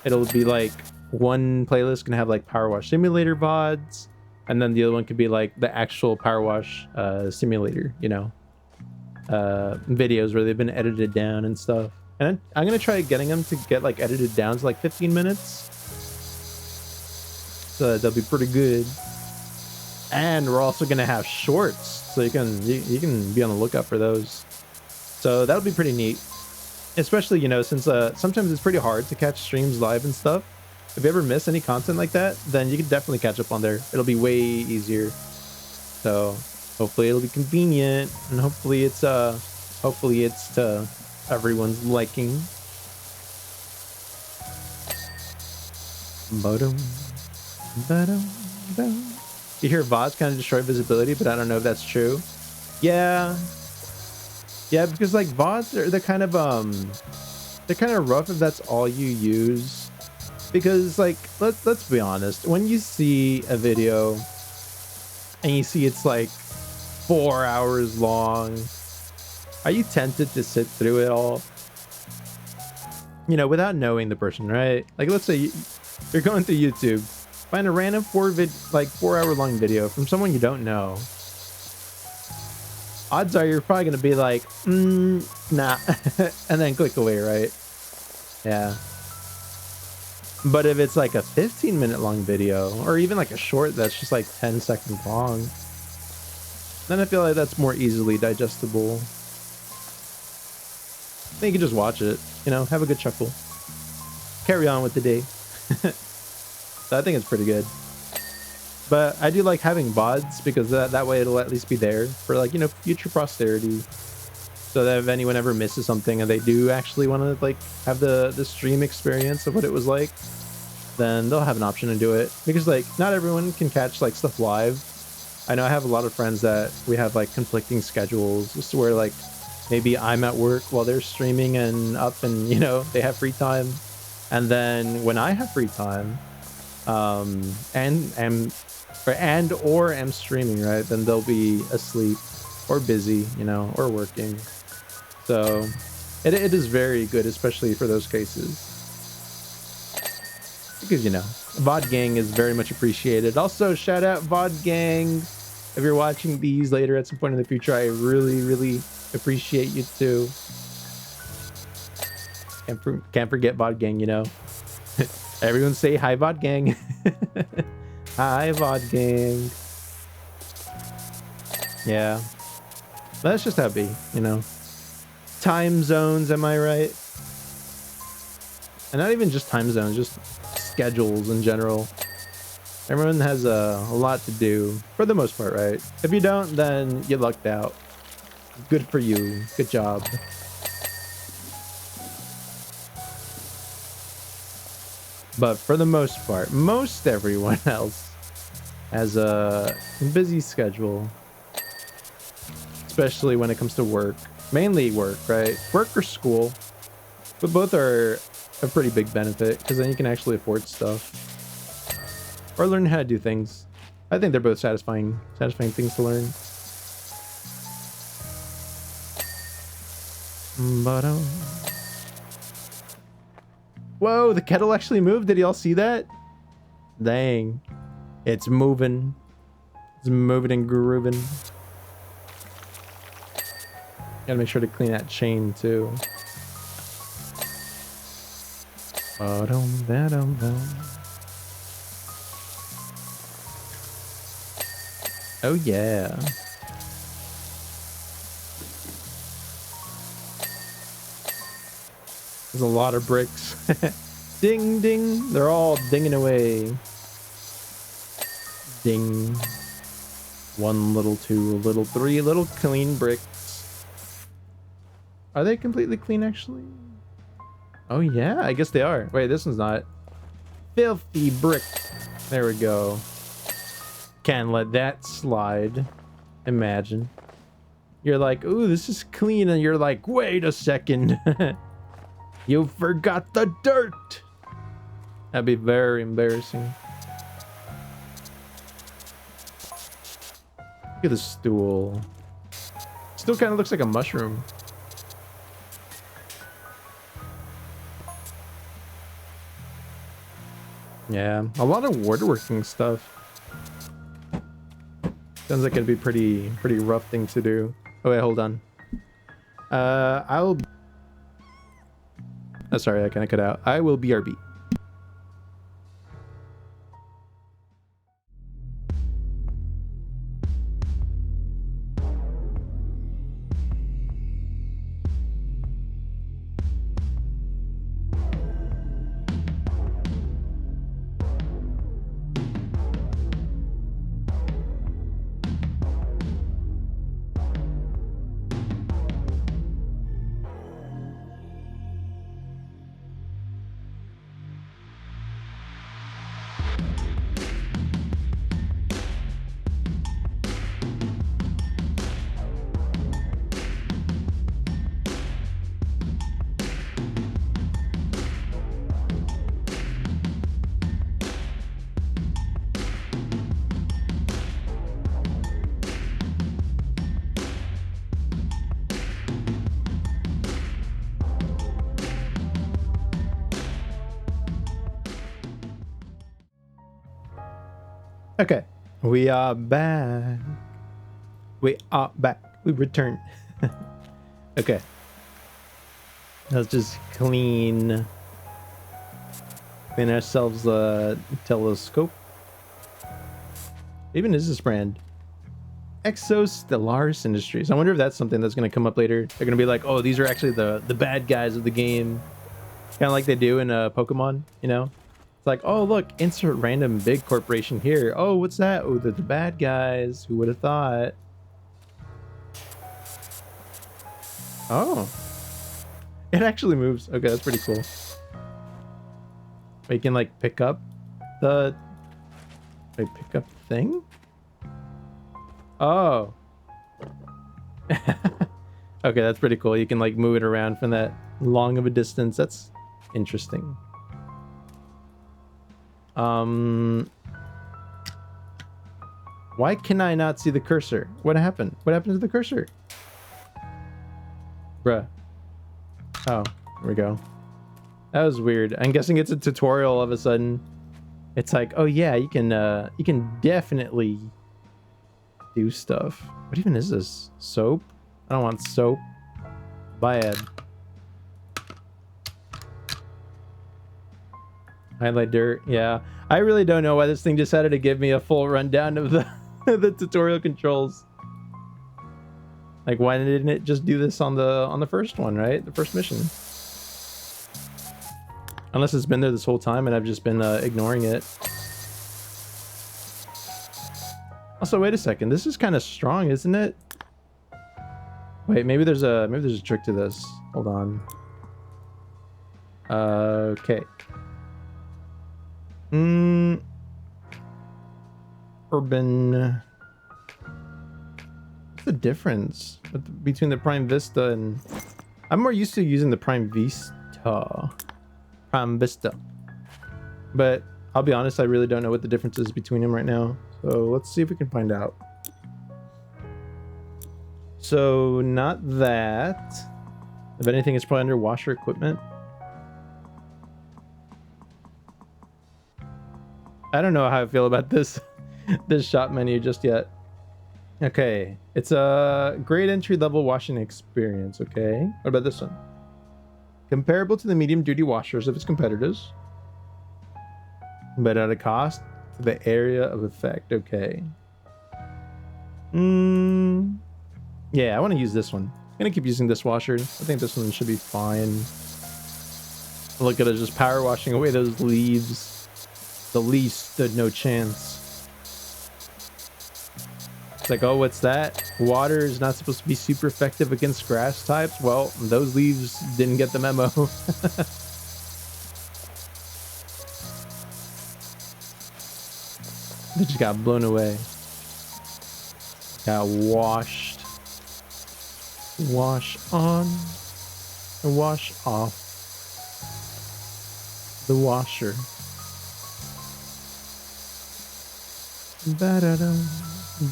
It'll be like one playlist can have like PowerWash Simulator VODs, and then the other one could be like the actual PowerWash Simulator, you know, videos where they've been edited down and stuff. And I'm gonna try getting them to get like edited down to like 15 minutes. So that'll be pretty good. And we're also gonna have shorts, so you can be on the lookout for those. So that'll be pretty neat, especially, you know, since sometimes it's pretty hard to catch streams live and stuff. If you ever miss any content like that, then you can definitely catch up on there. It'll be way easier. So hopefully it'll be convenient, and hopefully it's to everyone's liking. You hear VODs kind of destroy visibility, but I don't know if that's true. Yeah, because like VODs they're kind of rough if that's all you use. Because like let's be honest, when you see a video and you see it's like 4 hours long, are you tempted to sit through it all? You know, without knowing the person, right? Like let's say you're going through YouTube, find a random 4 hour long video from someone you don't know. Odds are you're probably gonna be like, nah, and then click away, right? Yeah. But if it's like a 15-minute long video, or even like a short that's just like 10 seconds long, then I feel like that's more easily digestible. Then you can just watch it, you know, have a good chuckle, carry on with the day. So I think it's pretty good. But I do like having VODs because that way it'll at least be there for like, you know, future posterity. So that if anyone ever misses something and they do actually want to like have the stream experience of what it was like, then they'll have an option to do it. Because like not everyone can catch like stuff live. I know I have a lot of friends that we have like conflicting schedules, just where like maybe I'm at work while they're streaming and up, and you know, they have free time. And then when I have free time, and or am streaming, right? Then they'll be asleep or busy, you know, or working. So it is very good, especially for those cases. Because, you know, VOD gang is very much appreciated. Also, shout out VOD gang. If you're watching these later at some point in the future, I really, really appreciate you too. Can't forget VOD gang, you know. Everyone say hi, VOD gang. Hi, VOD gang. Yeah. But that's just how it be, you know. Time zones, am I right? And not even just time zones, just schedules in general. Everyone has a lot to do, for the most part, right? If you don't, then you lucked out. Good for you. Good job. But for the most part, most everyone else has a busy schedule. Especially when it comes to work. Mainly work, right? Work or school. But both are a pretty big benefit, because then you can actually afford stuff. Or learn how to do things. I think they're both satisfying things to learn. Whoa, the kettle actually moved. Did y'all see that? Dang. It's moving. It's moving and grooving. Gotta make sure to clean that chain too. Oh yeah. There's a lot of bricks. Ding ding. They're all dinging away. Ding. 1, little 2, little 3, little clean bricks. Are they completely clean actually? Oh yeah, I guess they are. Wait, this one's not. Filthy brick. There we go. Can't let that slide. Imagine. You're like, ooh, this is clean, and you're like, wait a second. You forgot the dirt. That'd be very embarrassing. Look at the stool. Still kind of looks like a mushroom. Yeah, a lot of woodworking stuff. Sounds like it'd be pretty rough thing to do. Oh wait, hold on. Oh, sorry, I kind of cut out. I will BRB. Okay, we are back. We are back. We returned. Okay. Let's just clean ourselves a telescope. Even is this brand? Exostellaris Industries. I wonder if that's something that's going to come up later. They're going to be like, oh, these are actually the bad guys of the game. Kind of like they do in Pokemon, you know? Like, oh look, insert random big corporation here. Oh, what's that? Oh, they're the bad guys. Who would have thought? Oh, it actually moves. Okay, that's pretty cool. We can like pick up the thing. Oh. Okay, that's pretty cool. You can like move it around from that long of a distance. That's interesting. Why can I not see the cursor? What happened? What happened to the cursor? Bruh. Oh, there we go. That was weird. I'm guessing it's a tutorial all of a sudden. It's like, oh yeah, you can definitely do stuff. What even is this? Soap? I don't want soap. Bad. Highlight dirt. Yeah. I really don't know why this thing decided to give me a full rundown of the the tutorial controls. Like, why didn't it just do this on the first one, right? The first mission. Unless it's been there this whole time and I've just been ignoring it. Also, wait a second. This is kind of strong, isn't it? Wait, maybe there's a trick to this. Hold on. Okay. Urban. What's the difference between the Prime Vista and... I'm more used to using the Prime Vista. Prime Vista. But I'll be honest, I really don't know what the difference is between them right now. So let's see if we can find out. So not that. If anything, it's probably under washer equipment. I don't know how I feel about this this shop menu just yet. Okay, it's a great entry-level washing experience. Okay, what about this one? Comparable to the medium-duty washers of its competitors, but at a cost to the area of effect. Okay. Yeah, I want to use this one. I'm gonna keep using this washer. I think this one should be fine. Look at it, just power washing away those leaves. The leaves stood no chance. It's like, oh, what's that? Water is not supposed to be super effective against grass types. Well, those leaves didn't get the memo. They just got blown away. Got washed. Wash on and wash off the washer. Ba-da-dum,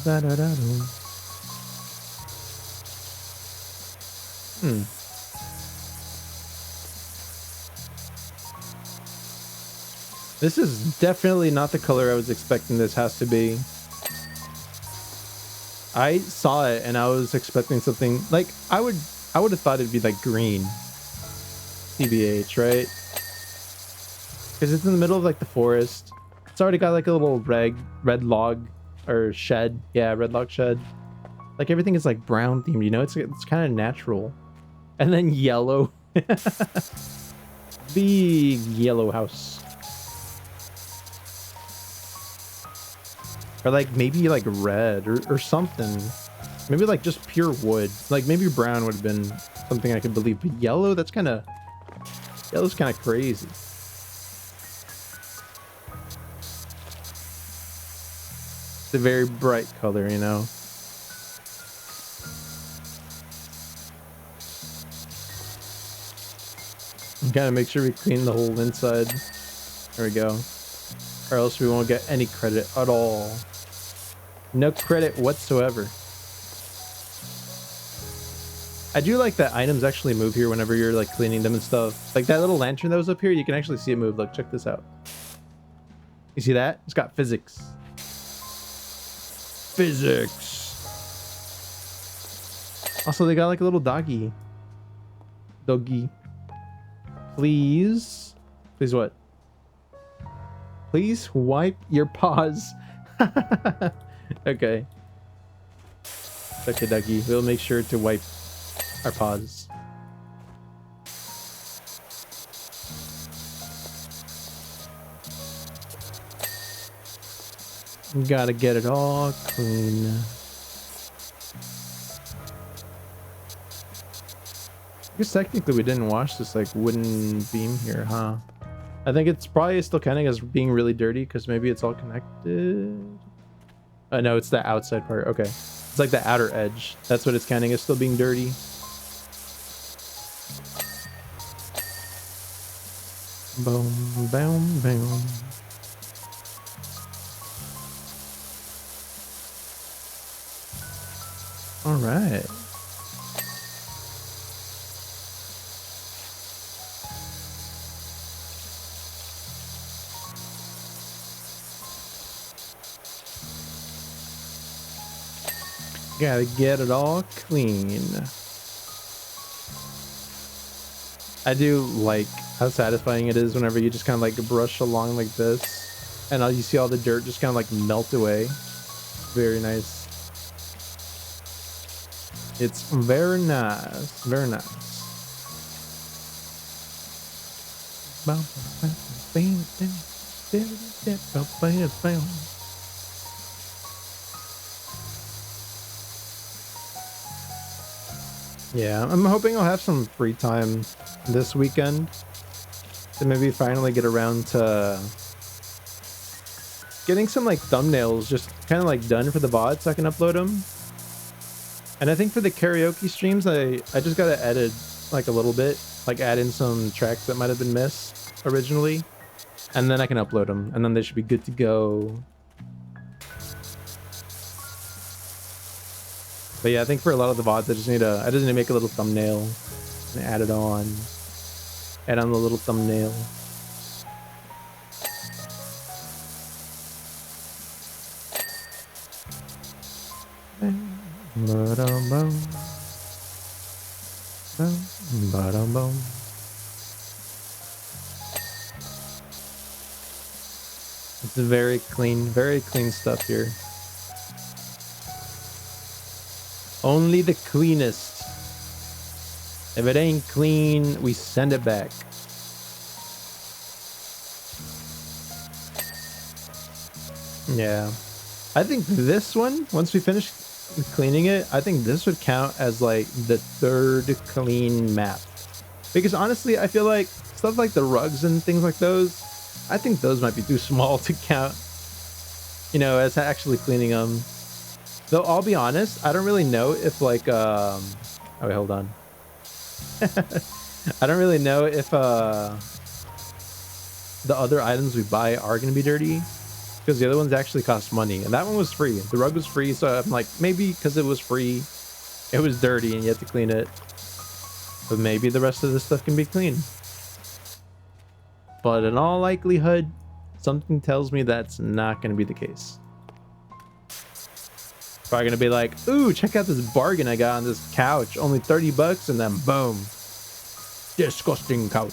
ba-da-da-dum. This is definitely not the color I was expecting this house to be. I saw it and I was expecting something like I would have thought it'd be like green. TBH, right? Because it's in the middle of like the forest. It's already got like a little red log or shed. Yeah, red log shed. Like everything is like brown themed, you know? It's kind of natural. And then yellow. Big yellow house. Or like maybe like red or something. Maybe like just pure wood. Like maybe brown would have been something I could believe. But yellow, yellow's kind of crazy. It's a very bright color, you know. Gotta make sure we clean the whole inside. There we go. Or else we won't get any credit at all. No credit whatsoever. I do like that items actually move here whenever you're like cleaning them and stuff. Like that little lantern that was up here, you can actually see it move. Look, check this out. You see that? It's got physics. Physics. Also, they got like a little doggy. Doggy. Please. Please what? Please wipe your paws. Okay. Okay, Dougie. We'll make sure to wipe our paws. Gotta get it all clean. I guess technically we didn't wash this like wooden beam here, huh? I think it's probably still counting as being really dirty because maybe it's all connected. No, it's the outside part. Okay. It's like the outer edge. That's what it's counting as still being dirty. Boom, boom, boom. All right. Gotta get it all clean. I do like how satisfying it is whenever you just kind of like brush along like this and you see all the dirt just kind of like melt away. Very nice. It's very nice. Very nice. Yeah, I'm hoping I'll have some free time this weekend to maybe finally get around to getting some like thumbnails just kind of like done for the VOD so I can upload them. And I think for the karaoke streams, I just gotta edit like a little bit, like add in some tracks that might have been missed originally, and then I can upload them, and then they should be good to go. But yeah, I think for a lot of the VODs, I just need to make a little thumbnail and add it on. Add on the little thumbnail. It's very clean stuff here. Only the cleanest. If it ain't clean, we send it back. Yeah. I think this one, once we finish cleaning it, I think this would count as like the third clean map. Because honestly, I feel like stuff like the rugs and things like those, I think those might be too small to count, you know, as actually cleaning them. Though I'll be honest, I don't really know if like oh wait, hold on. I don't really know if the other items we buy are gonna be dirty, because the other ones actually cost money, and that one was free. The rug was free, so I'm like, maybe because it was free, it was dirty and you had to clean it. But maybe the rest of this stuff can be clean. But in all likelihood, something tells me that's not gonna be the case. Probably gonna be like, ooh, check out this bargain I got on this couch, only 30 bucks, and then boom, disgusting couch.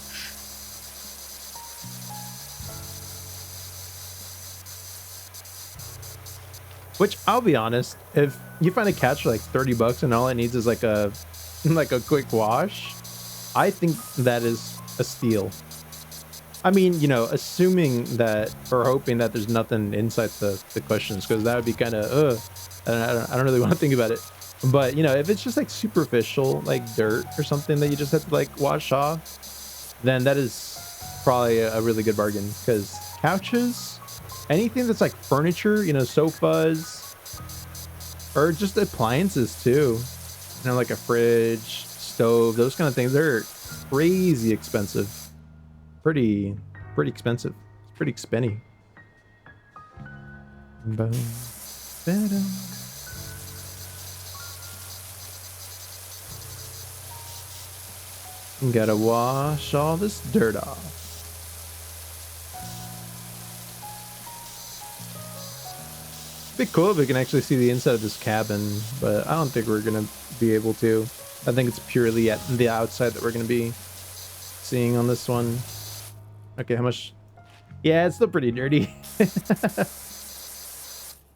Which, I'll be honest, if you find a couch for like 30 bucks and all it needs is like a quick wash, I think that is a steal. I mean, you know, assuming that, or hoping that there's nothing inside the cushions, because that would be kind of I don't really want to think about it. But you know, if it's just like superficial, like dirt or something that you just have to like wash off, then that is probably a really good bargain. Because couches, anything that's like furniture, you know, sofas, or just appliances too, you know, like a fridge, stove, those kind of things, they're crazy expensive. Pretty expensive. It's pretty expensive. Boom. Better. Gotta wash all this dirt off. It'd be cool if we can actually see the inside of this cabin, but I don't think we're gonna be able to. I think it's purely at the outside that we're gonna be seeing on this one. Okay, how much? Yeah, it's still pretty dirty.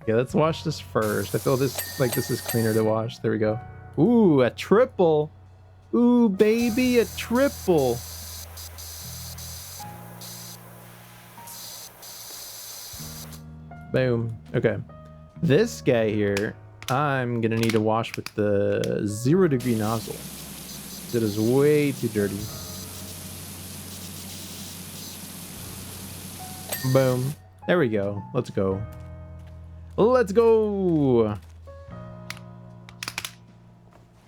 Okay, let's wash this first. I feel this is cleaner to wash. There we go. Ooh, a triple. Ooh, baby, a triple. Boom. Okay. This guy here, I'm gonna need to wash with the 0-degree nozzle. It is way too dirty. Boom. There we go. Let's go. Let's go. All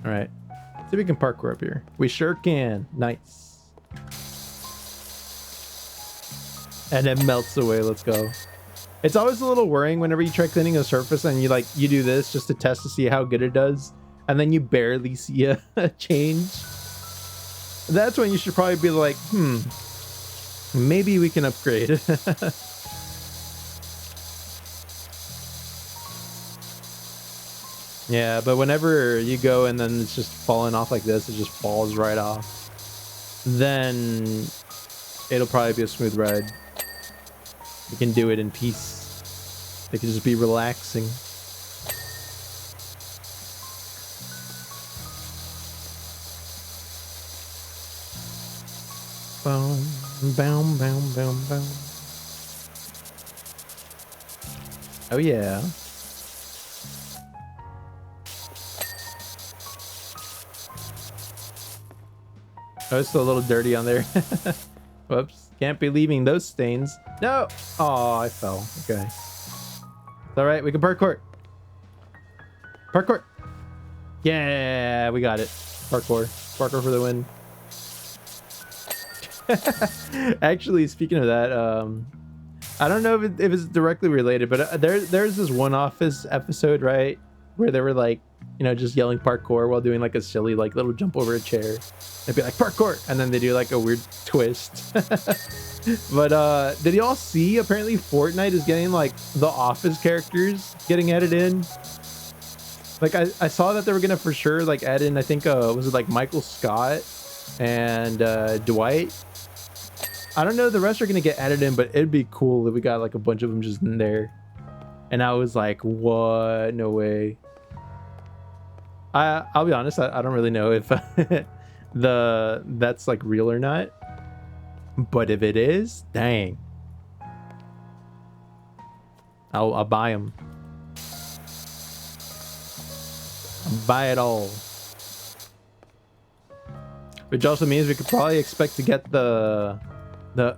right. See if we can parkour up here. We sure can. Nice. And it melts away. Let's go. It's always a little worrying whenever you try cleaning a surface and you do this just to test to see how good it does. and then you barely see a change, that's when you should probably be like, maybe we can upgrade. Yeah, but whenever you go and then it's just falling off like this, it just falls right off, then it'll probably be a smooth ride. You can do it in peace. It can just be relaxing. Boom, boom, boom, boom, boom. Oh yeah. Oh, it's still a little dirty on there. Whoops. Can't be leaving those stains. No! Oh, I fell. Okay. It's alright. We can parkour. Parkour. Yeah, we got it. Parkour. Parkour for the win. Actually, speaking of that, I don't know if it's directly related, but there's this one Office episode, right, where they were like, you know, just yelling parkour while doing like a silly like little jump over a chair. They'd be like parkour, and then they do like a weird twist. But did y'all see? Apparently, Fortnite is getting like the Office characters getting added in. Like I saw that they were gonna for sure like add in. I think was it like Michael Scott and Dwight. I don't know. The rest are gonna get added in, but it'd be cool if we got like a bunch of them just in there. And I was like, what? No way. I'll be honest. I don't really know if that's like real or not. But if it is, dang, I'll buy them. I'll buy it all. Which also means we could probably expect to get the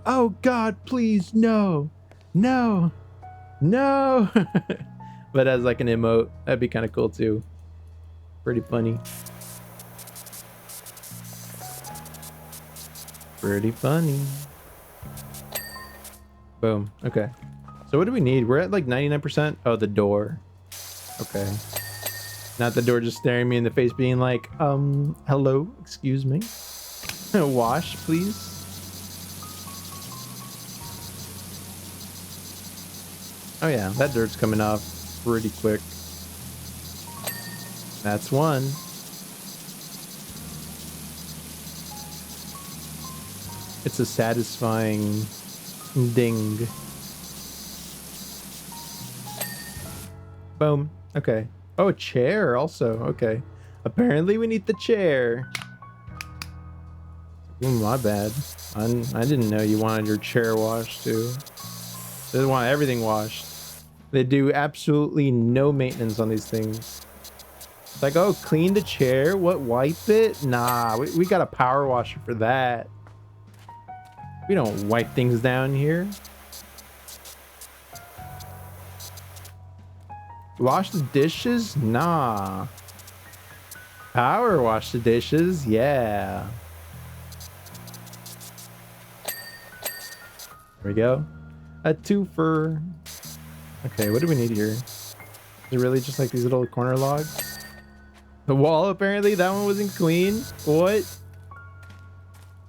oh god, please no, no, no. But as like an emote, that'd be kind of cool too. Pretty funny. Pretty funny. Boom. Okay. So what do we need? We're at like 99%. Oh, the door. Okay. Not the door just staring me in the face being like, hello, excuse me. Wash, please. Oh yeah, that dirt's coming off pretty quick. That's one. It's a satisfying ding. Boom. Okay. Oh, a chair also. Okay. Apparently we need the chair. Ooh, my bad. I didn't know you wanted your chair washed too. They want everything washed. They do absolutely no maintenance on these things. It's like, oh, clean the chair? What, wipe it? Nah, we got a power washer for that. We don't wipe things down here. Wash the dishes? Nah. Power wash the dishes? Yeah. There we go. A twofer. Okay, what do we need here? Is it really just like these little corner logs? The wall, apparently, that one wasn't clean. What?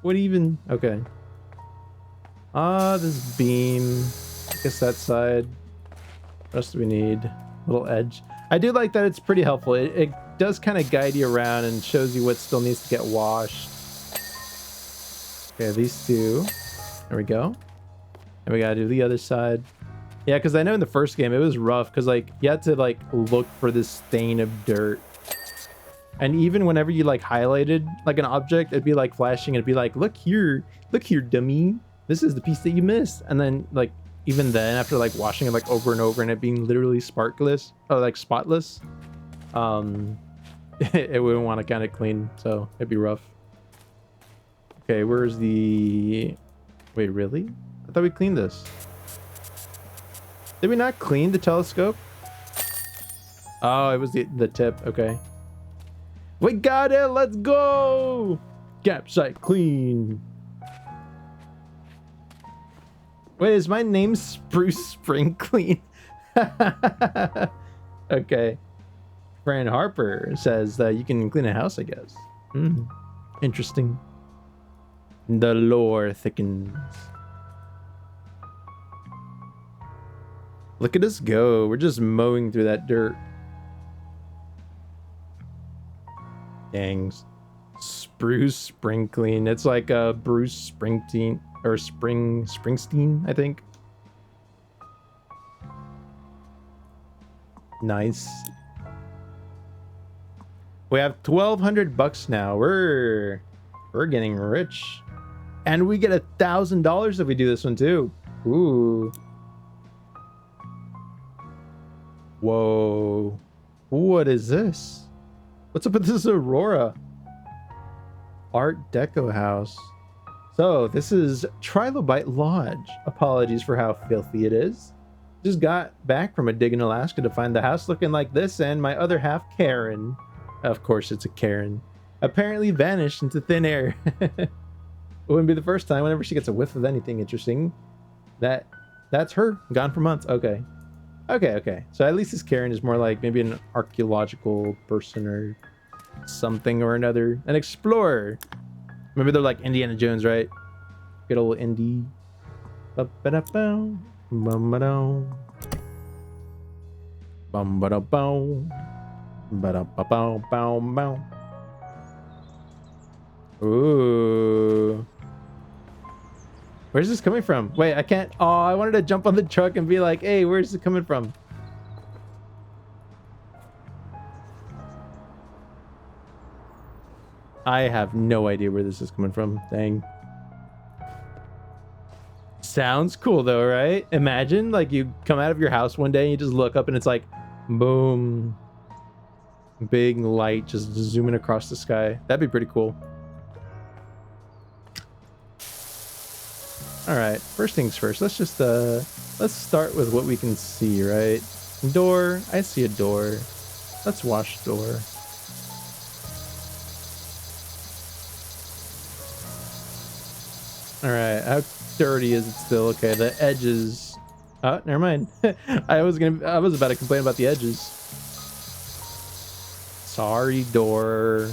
What even? Okay. This beam. I guess that side. What else do we need? Little edge. I do like that it's pretty helpful. It does kind of guide you around and shows you what still needs to get washed. Okay, these two. There we go. And we gotta do the other side. Yeah, because I know in the first game it was rough because like you had to like look for this stain of dirt. And even whenever you like highlighted like an object, it'd be like flashing. It'd be like, look here, dummy. This is the piece that you missed. And then like even then after like washing it like over and over and it being literally sparkless or like spotless, it wouldn't want to kind of clean. So it'd be rough. Okay, where's the... Wait, really? I thought we cleaned this. Did we not clean the telescope? Oh, it was the tip. Okay. We got it. Let's go. Campsite clean. Wait, is my name Spruce Spring Clean? Okay. Fran Harper says that you can clean a house, I guess. Interesting. The lore thickens. Look at us go. We're just mowing through that dirt. Dang. Spruce spring clean. It's like Bruce Springsteen or Springsteen, I think. Nice. We have 1,200 bucks now. We're getting rich, and we get $1,000 if we do this one too. Ooh. Whoa. What is this? What's up with this Aurora? Art Deco house. So this is Trilobite Lodge. Apologies for how filthy it is. Just got back from a dig in Alaska to find the house looking like this, and my other half, Karen. Of course it's a Karen. Apparently vanished into thin air. It wouldn't be the first time. Whenever she gets a whiff of anything interesting, that's her. Gone for months. Okay. So at least this Karen is more like maybe an archaeological person or something or another. An explorer. Maybe they're like Indiana Jones, right? Good old Indy. Ba-ba-da-bow. Bum-ba-dow. Bum-ba-da-bow. Ba-da-ba-bow-bow-bow. Ooh. Where's this coming from? Wait, I can't. Oh, I wanted to jump on the truck and be like, hey, where's it coming from? I have no idea where this is coming from. Dang. Sounds cool though, right? Imagine like you come out of your house one day and you just look up and it's like, boom. Big light just zooming across the sky. That'd be pretty cool. All right, first things first. Let's just let's start with what we can see, right? Door. I see a door. Let's wash door. All right, how dirty is it still? Okay, the edges. Oh, never mind. I was about to complain about the edges. Sorry, door.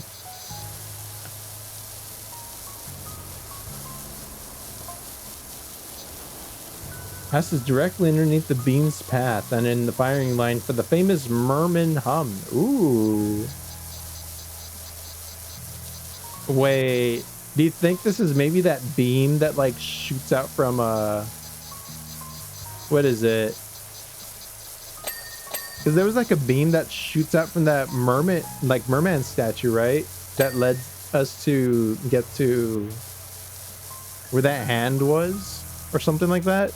House is directly underneath the beam's path and in the firing line for the famous Merman hum. Ooh. Wait, do you think this is maybe that beam that like shoots out from what is it? Because there was like a beam that shoots out from that merman statue, right? That led us to get to where that hand was or something like that.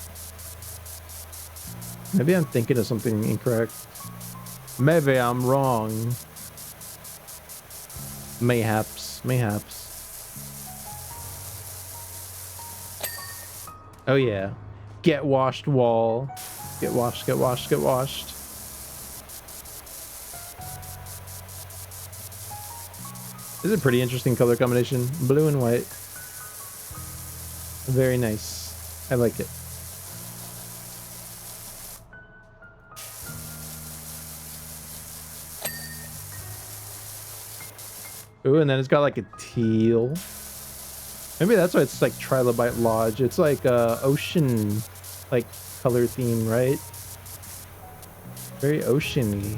Maybe I'm thinking of something incorrect. Maybe I'm wrong. Mayhaps. Oh yeah. Get washed wall. Get washed. This is a pretty interesting color combination. Blue and white. Very nice. I like it. Ooh, and then it's got like a teal. Maybe that's why it's like Trilobite Lodge. It's like ocean like color theme, right? Very oceany.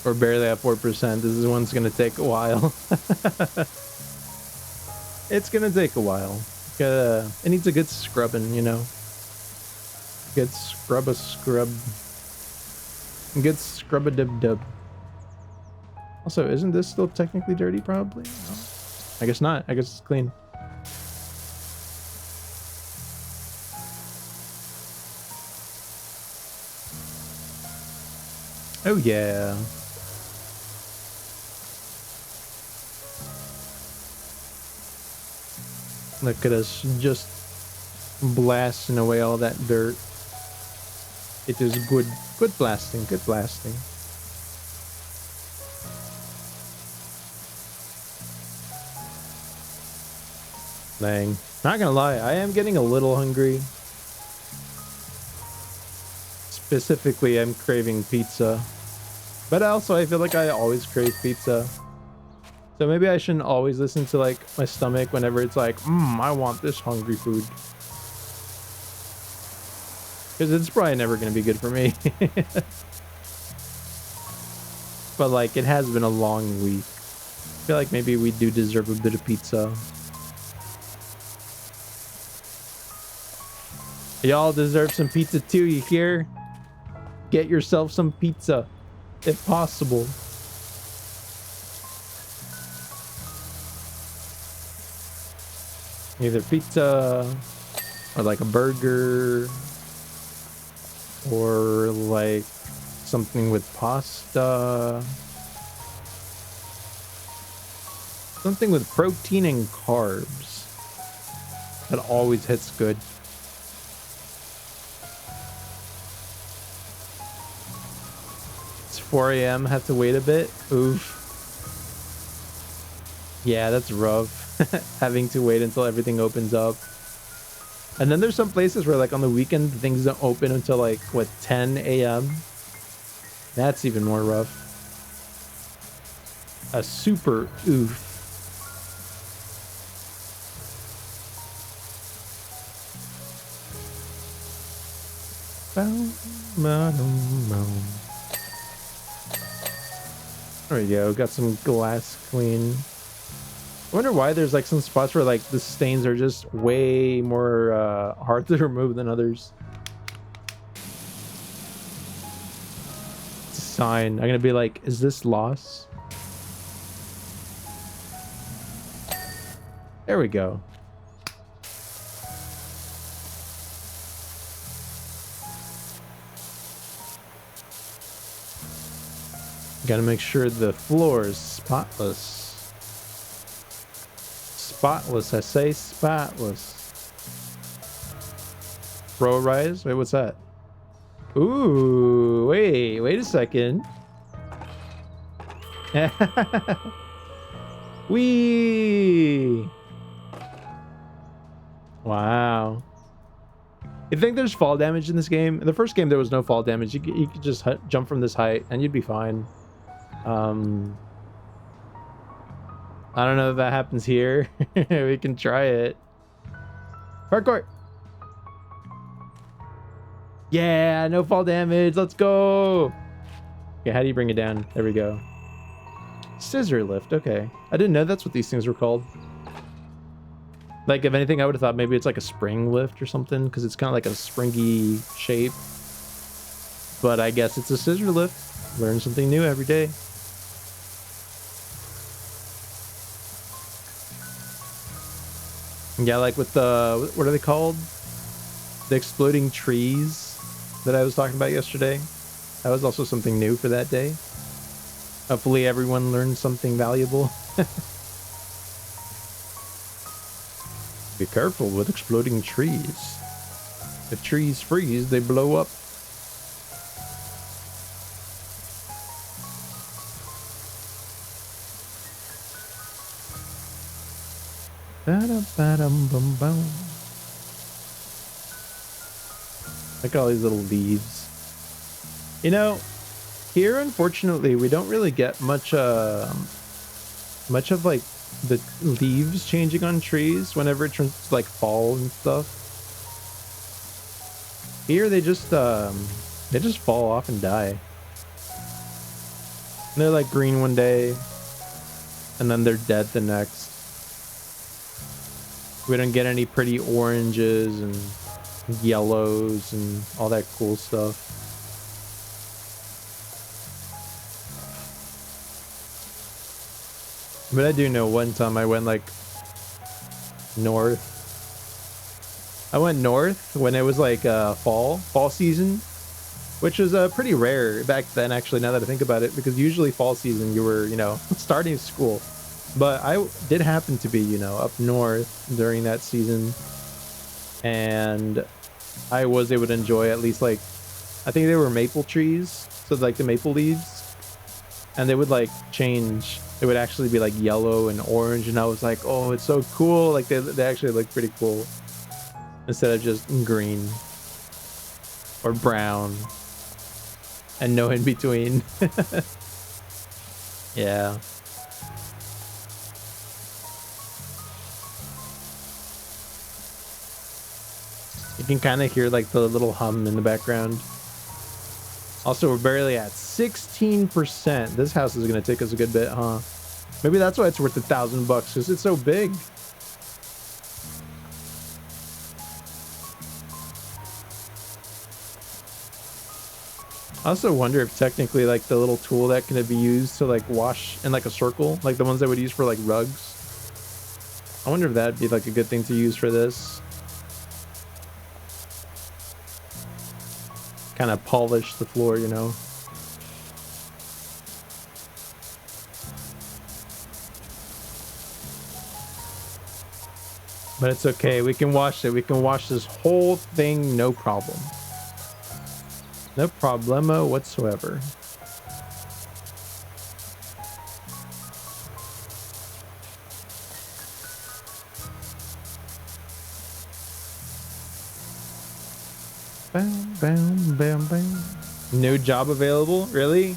We're barely at 4%. This one's gonna take a while. It's gonna take a while. It needs a good scrubbing, you know. Good scrub. Good scrub-a-dub-dub. Also, isn't this still technically dirty? Probably. No. I guess not. I guess it's clean. Oh yeah. Look at us just blasting away all that dirt. It is good blasting. Dang. Not gonna lie, I am getting a little hungry. specifically I'm craving pizza. But also I feel like I always crave pizza. So maybe I shouldn't always listen to like my stomach whenever it's like, I want this hungry food. Because it's probably never going to be good for me. But like, it has been a long week. I feel like maybe we do deserve a bit of pizza. Y'all deserve some pizza too, you hear? Get yourself some pizza, if possible. Either pizza, or like a burger, or like something with pasta. Something with protein and carbs. That always hits good. It's 4 a.m. Have to wait a bit. Oof. Yeah, that's rough. Having to wait until everything opens up. And then there's some places where like on the weekend things don't open until like what, 10 a.m. That's even more rough. A super oof. There we go. Got some glass clean. I wonder why there's like some spots where like the stains are just way more hard to remove than others. It's a sign. I'm gonna be like, is this loss? There we go. Gotta make sure the floor is spotless. Spotless, I say spotless. Row rise? Wait, what's that? Ooh, wait a second. Wee! Wow. You think there's fall damage in this game? In the first game, there was no fall damage. You could just jump from this height and you'd be fine. I don't know if that happens here. We can try it. Parkour. Yeah, no fall damage. Let's go. Okay, how do you bring it down? There we go. Scissor lift. Okay. I didn't know that's what these things were called. Like, if anything, I would have thought maybe it's like a spring lift or something, because it's kind of like a springy shape. But I guess it's a scissor lift. Learn something new every day. Yeah, like with the, what are they called? The exploding trees that I was talking about yesterday. That was also something new for that day. Hopefully everyone learned something valuable. Be careful with exploding trees. If trees freeze, they blow up. Ba-dum-ba-dum-bum-bum. Look at all these little leaves. You know, here unfortunately we don't really get much much of like the leaves changing on trees whenever it turns to like fall and stuff. Here they just fall off and die. And they're like green one day and then they're dead the next. We don't get any pretty oranges and yellows and all that cool stuff. But I do know one time I went like north. I went north when it was like fall season, which was pretty rare back then actually, now that I think about it, because usually fall season you were, you know, starting school. But I did happen to be, you know, up north during that season, and I was able to enjoy at least like, I think they were maple trees, so like the maple leaves, and they would like change. It would actually be like yellow and orange, and I was like, oh, it's so cool. Like they actually look pretty cool instead of just green or brown and no in between. Yeah. You can kind of hear like the little hum in the background. Also, we're barely at 16%. This house is going to take us a good bit, huh? Maybe that's why it's worth $1,000 because it's so big. I also wonder if technically like the little tool that can be used to like wash in like a circle, like the ones that would use for like rugs. I wonder if that'd be like a good thing to use for this. Kind of polish the floor, you know. But it's okay. We can wash it. We can wash this whole thing, no problem. No problemo whatsoever. Bam, bam, bam, bam. No job available? Really?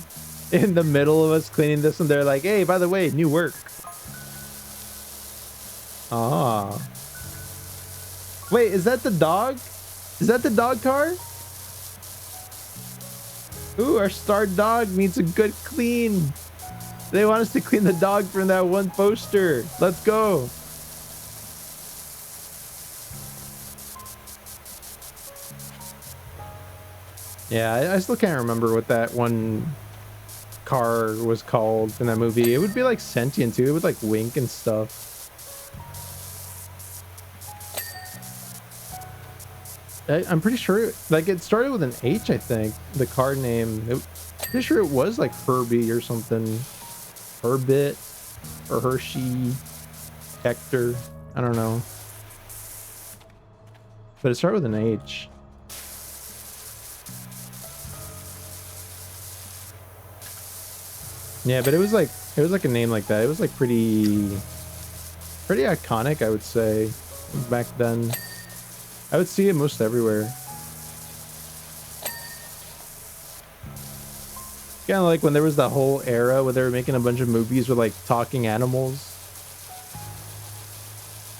In the middle of us cleaning this and they're like, hey, by the way, new work. Ah. Wait, is that the dog? Is that the dog car? Ooh, our star dog needs a good clean. They want us to clean the dog from that one poster. Let's go. Yeah, I still can't remember what that one car was called in that movie. It would be like sentient too. It would like wink and stuff. I'm pretty sure like it started with an H, I think. The car name. Pretty sure it was like Herbie or something. Herbit or Hershey. Hector. I don't know. But it started with an H. Yeah, but it was like a name like that. It was like pretty iconic, I would say, back then. I would see it most everywhere. Kind of like when there was that whole era where they were making a bunch of movies with like talking animals.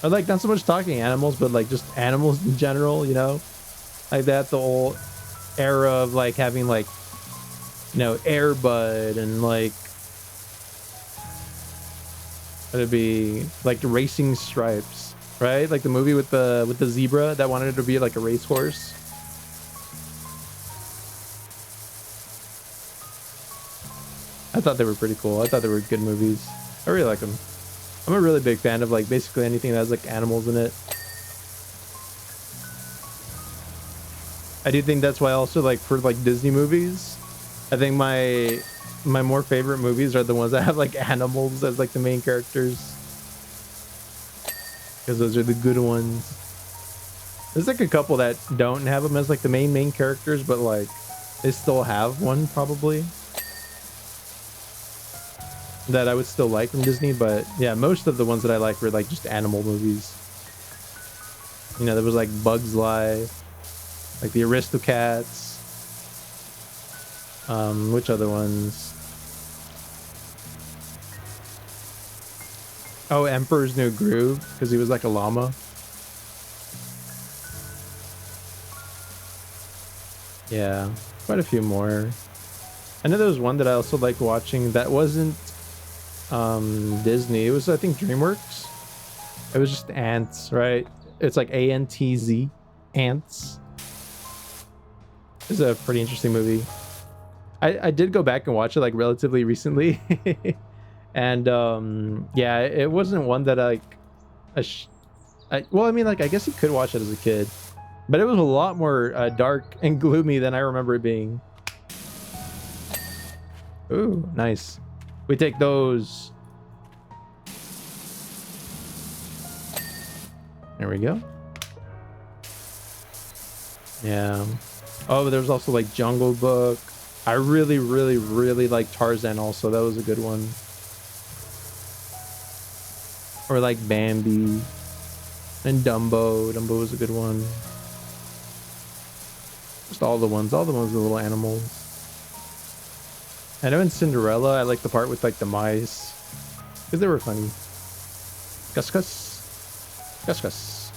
Or like not so much talking animals, but like just animals in general, you know? Like that, the whole era of like having like, you know, Air Bud and like, it'd be like Racing Stripes. Right, like the movie with the zebra that wanted to be like a racehorse. I thought they were pretty cool. I thought they were good movies. I really like them. I'm a really big fan of like basically anything that has like animals in it. I do think that's why also like for like Disney movies, I think my more favorite movies are the ones that have like animals as like the main characters. Because those are the good ones. There's like a couple that don't have them as like the main characters, but like they still have one probably that I would still like from Disney. But yeah, most of the ones that I like were like just animal movies. You know, there was like Bugs Life, like the Aristocats. Which other ones? Oh, Emperor's New Groove, because he was like a llama. Yeah, quite a few more. I know there was one that I also liked watching that wasn't Disney. It was, I think, DreamWorks. It was just ants, right? It's like ANTZ, ants. It's a pretty interesting movie. I did go back and watch it like relatively recently. And yeah, it wasn't one that well, I mean, like I guess you could watch it as a kid, but it was a lot more dark and gloomy than I remember it being. Ooh, nice. We take those. There we go. Yeah. Oh, but there was also like Jungle Book. I really like Tarzan also. That was a good one. Or like Bambi and Dumbo. Dumbo was a good one. Just all the ones with the little animals. I know in Cinderella, I like the part with like the mice because they were funny. Gus Gus. Gus Gus.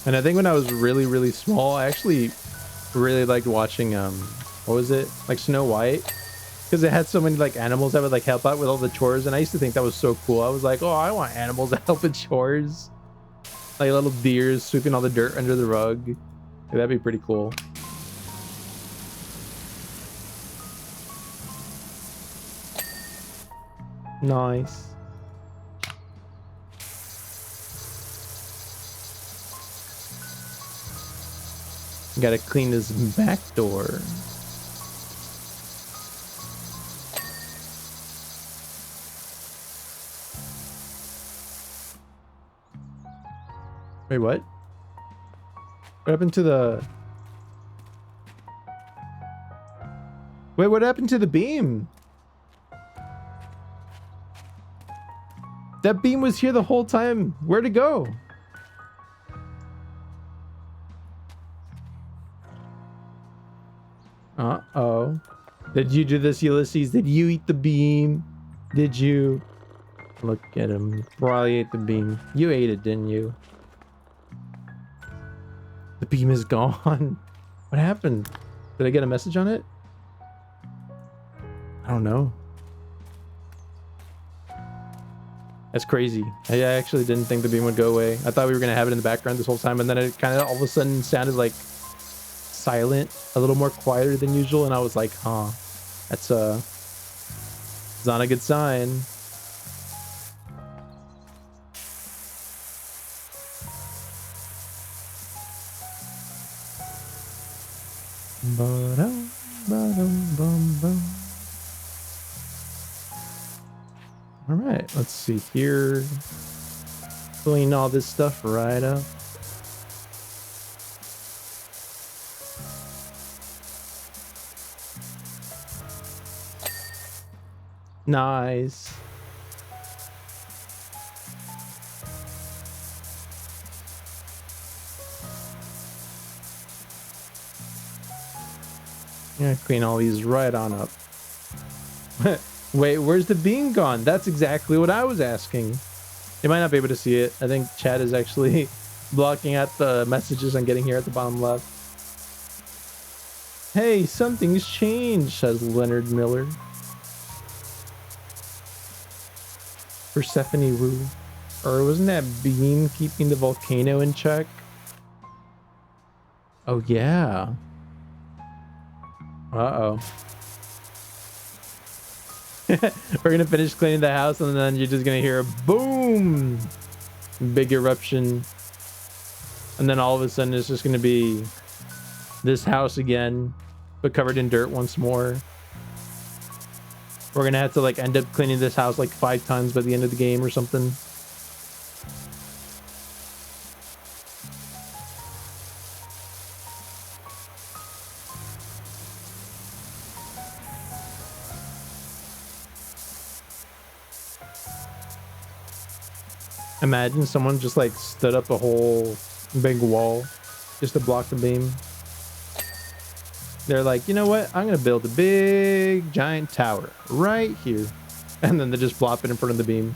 And I think when I was really, really small, I actually really liked watching, what was it? Like Snow White. Because it had so many like animals that would like help out with all the chores. And I used to think that was so cool. I was like, oh, I want animals that help with chores. Like little deers sweeping all the dirt under the rug. Yeah, that'd be pretty cool. Nice. Gotta clean this back door. Wait, what? What happened to the... Wait, what happened to the beam? That beam was here the whole time. Where'd it go? Uh-oh. Did you do this, Ulysses? Did you eat the beam? Did you? Look at him. Probably ate the beam. You ate it, didn't you? The beam is gone. What happened? Did I get a message on it? I don't know. That's crazy. I actually didn't think the beam would go away. I thought we were going to have it in the background this whole time, and then it kind of all of a sudden sounded like silent, a little more quieter than usual, and I was like, huh, that's it's not a good sign. All right, let's see here. Clean all this stuff right up. Nice. Yeah, clean all these right on up. Wait, where's the beam gone? That's exactly what I was asking. You might not be able to see it. I think chat is actually blocking out the messages I'm getting here at the bottom left. Hey, something's changed, says Leonard Miller. Persephone Rue. Or wasn't that beam keeping the volcano in check? Oh, yeah. Uh-oh. We're gonna finish cleaning the house and then you're just gonna hear a boom, big eruption, and then all of a sudden it's just gonna be this house again but covered in dirt once more. We're gonna have to like end up cleaning this house like 5 times by the end of the game or something. Imagine someone just like stood up a whole big wall just to block the beam. They're like, you know what? I'm gonna build a big giant tower right here. And then they just plop it in front of the beam.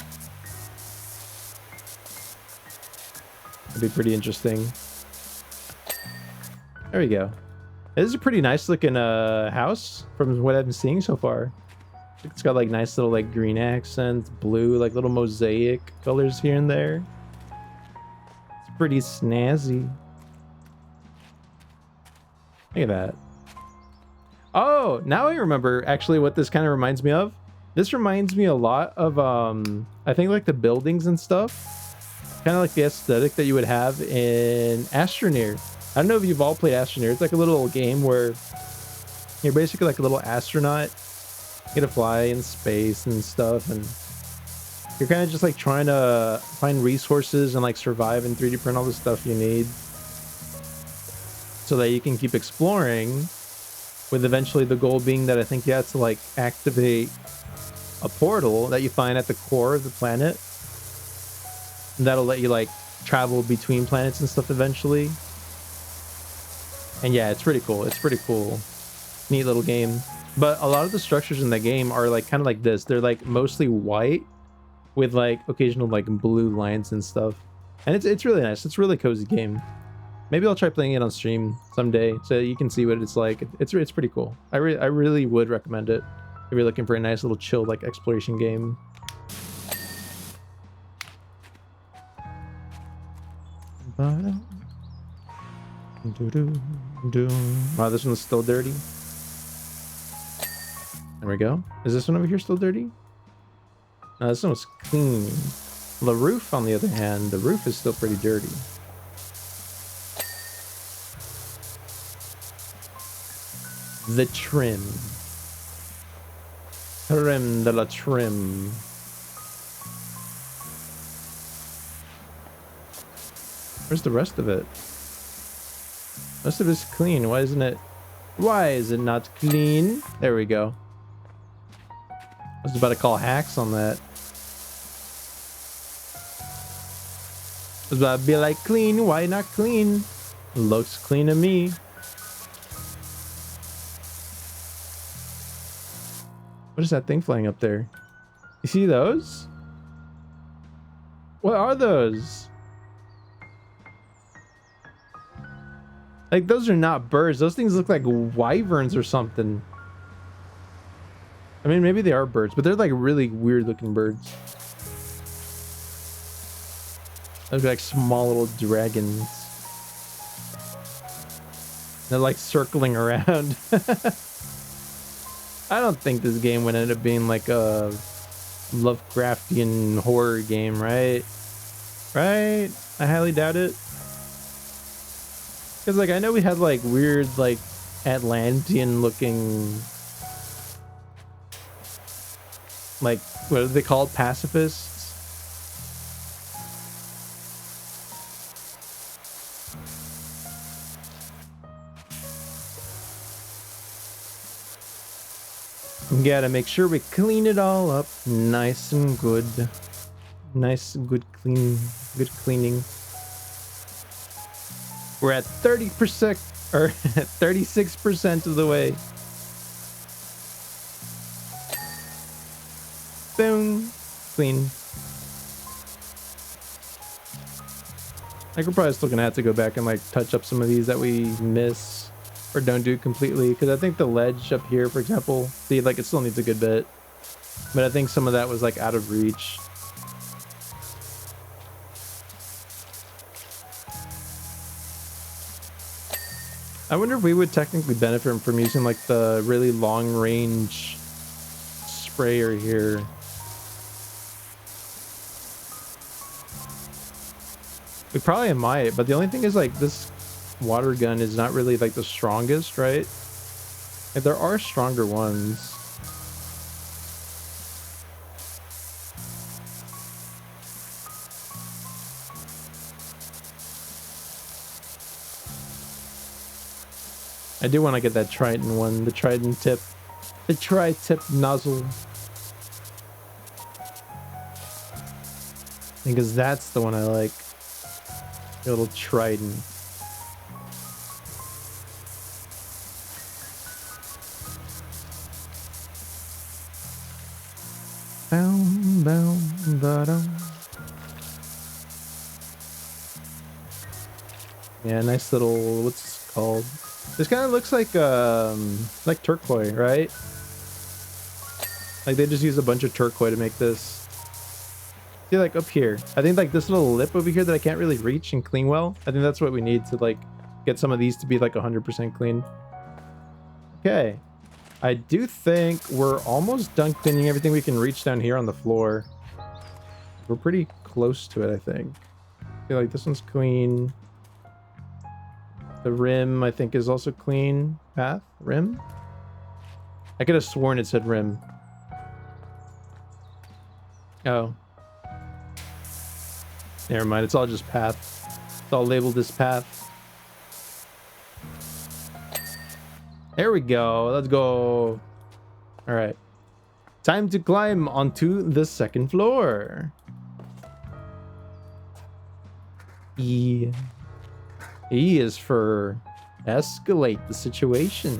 It'd be pretty interesting. There we go. This is a pretty nice looking house from what I've been seeing so far. It's got like nice little like green accents, blue, like little mosaic colors here and there. It's pretty snazzy. Look at that. Oh, now I remember actually what this kind of reminds me of. This reminds me a lot of I think like the buildings and stuff. Kind of like the aesthetic that you would have in Astroneer. I don't know if you've all played Astroneer. It's like a little game where you're basically like a little astronaut. You get to fly in space and stuff, and you're kind of just like trying to find resources and like survive and 3D print all the stuff you need so that you can keep exploring, with eventually the goal being that I think you have to like activate a portal that you find at the core of the planet, and that'll let you like travel between planets and stuff eventually. And yeah, it's pretty cool. It's pretty cool. Neat little game. But a lot of the structures in the game are like kind of like this. They're like mostly white with like occasional like blue lines and stuff. And it's really nice. It's a really cozy game. Maybe I'll try playing it on stream someday so you can see what it's like. It's pretty cool. I really would recommend it if you're looking for a nice little chill like exploration game. Wow, this one's still dirty. There we go. Is this one over here still dirty? No, this one was clean. The roof, on the other hand, the roof is still pretty dirty. The trim. Trim de la trim. Where's the rest of it? Most of it's clean. Why isn't it? Why is it not clean? There we go. I was about to call hacks on that. I was about to be like, clean, why not clean? Looks clean to me. What is that thing flying up there? You see those? What are those? Like, those are not birds. Those things look like wyverns or something. I mean, maybe they are birds, but they're like really weird looking birds. They're like small little dragons. They're like circling around. I don't think this game would end up being like a Lovecraftian horror game, right? Right? I highly doubt it. Because like I know we had like weird like Atlantean looking like what are they called? Pacifists? Gotta make sure we clean it all up nice and good. Nice, good cleaning. We're at 30% or 36% of the way. Boom. Clean. I could probably still gonna have to go back and like touch up some of these that we miss or don't do completely, because I think the ledge up here, for example, see, like it still needs a good bit, but I think some of that was like out of reach. I wonder if we would technically benefit from using like the really long range sprayer here. We probably might, but the only thing is like this water gun is not really like the strongest, right? Like, there are stronger ones. I do want to get that Trident one, the Trident tip, the tri-tip nozzle, because that's the one I like. The little Trident. Boom, boom, ba-dum. Yeah, nice little, what's this called? This kind of looks like turquoise, right? Like they just use a bunch of turquoise to make this. See, like up here, I think like this little lip over here that I can't really reach and clean well. I think that's what we need to like get some of these to be like 100% clean. Okay. I do think we're almost done cleaning everything we can reach down here on the floor. We're pretty close to it, I think. I feel like this one's clean. The rim, I think, is also clean. Path? Rim? I could have sworn it said rim. Oh. Never mind, it's all just path. It's all labeled as path. There we go. Let's go. All right. Time to climb onto the second floor. E. E is for escalate the situation.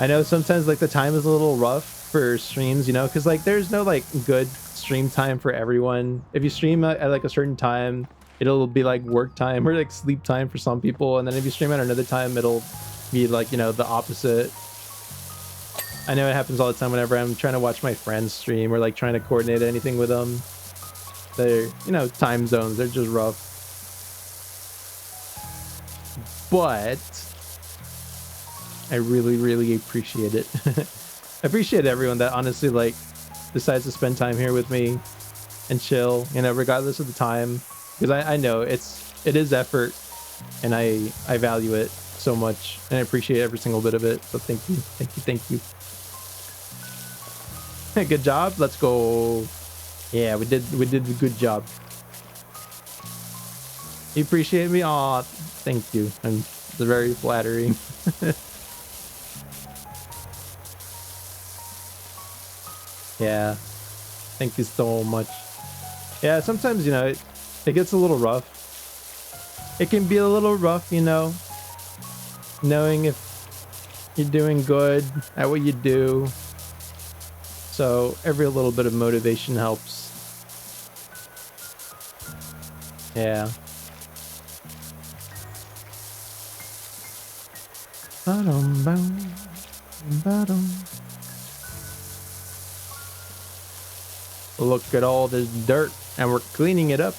I know sometimes like the time is a little rough for streams, you know, because like there's no like good stream time for everyone. If you stream at like a certain time, it'll be like work time or like sleep time for some people, and then if you stream at another time, it'll be like, you know, the opposite. I know it happens all the time whenever I'm trying to watch my friends stream or like trying to coordinate anything with them. They're, you know, time zones, they're just rough. But I really appreciate it. I appreciate everyone that honestly like decides to spend time here with me and chill, you know, regardless of the time, because I know it is effort, and I value it so much, and I appreciate every single bit of it. So thank you. Good job. Let's go. Yeah, we did a good job. You appreciate me? Aw, thank you. And it's very flattering. Yeah, thank you so much. Yeah, sometimes, you know, it gets a little rough. It can be a little rough, you know, knowing if you're doing good at what you do. So every little bit of motivation helps. Yeah. Look at all this dirt, and we're cleaning it up.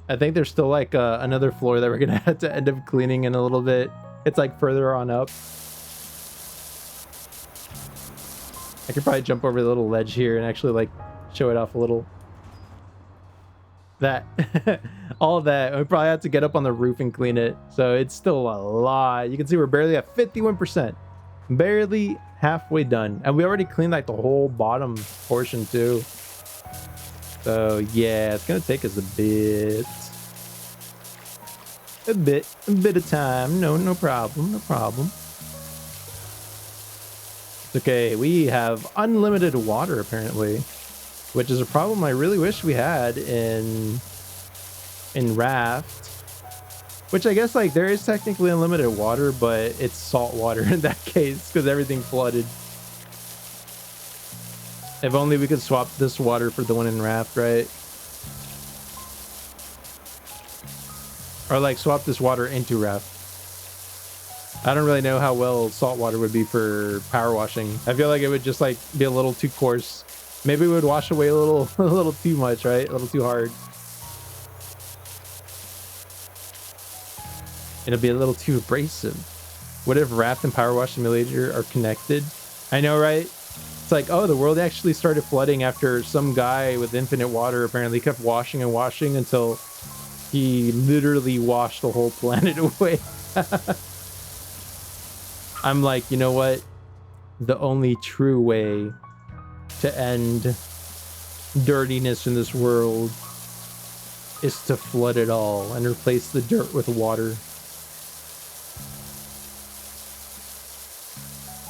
I think there's still like another floor that we're gonna have to end up cleaning in a little bit. It's like further on up. I could probably jump over the little ledge here and actually like show it off a little. That all of that, we probably have to get up on the roof and clean it, so it's still a lot. You can see we're barely at 51%, barely halfway done, and we already cleaned like the whole bottom portion too. So yeah, it's gonna take us a bit of time. No problem. Okay, we have unlimited water apparently, which is a problem I really wish we had in Raft. Which I guess like there is technically unlimited water, but it's salt water in that case because everything flooded. If only we could swap this water for the one in Raft, right? Or like swap this water into Raft. I don't really know how well salt water would be for power washing. I feel like it would just like be a little too coarse. Maybe it would wash away a little too much, right? A little too hard. It'll be a little too abrasive. What if Raft and PowerWash Simulator are connected? I know, right? It's like, oh, the world actually started flooding after some guy with infinite water apparently kept washing and washing until he literally washed the whole planet away. I'm like, you know what? The only true way to end dirtiness in this world is to flood it all and replace the dirt with water.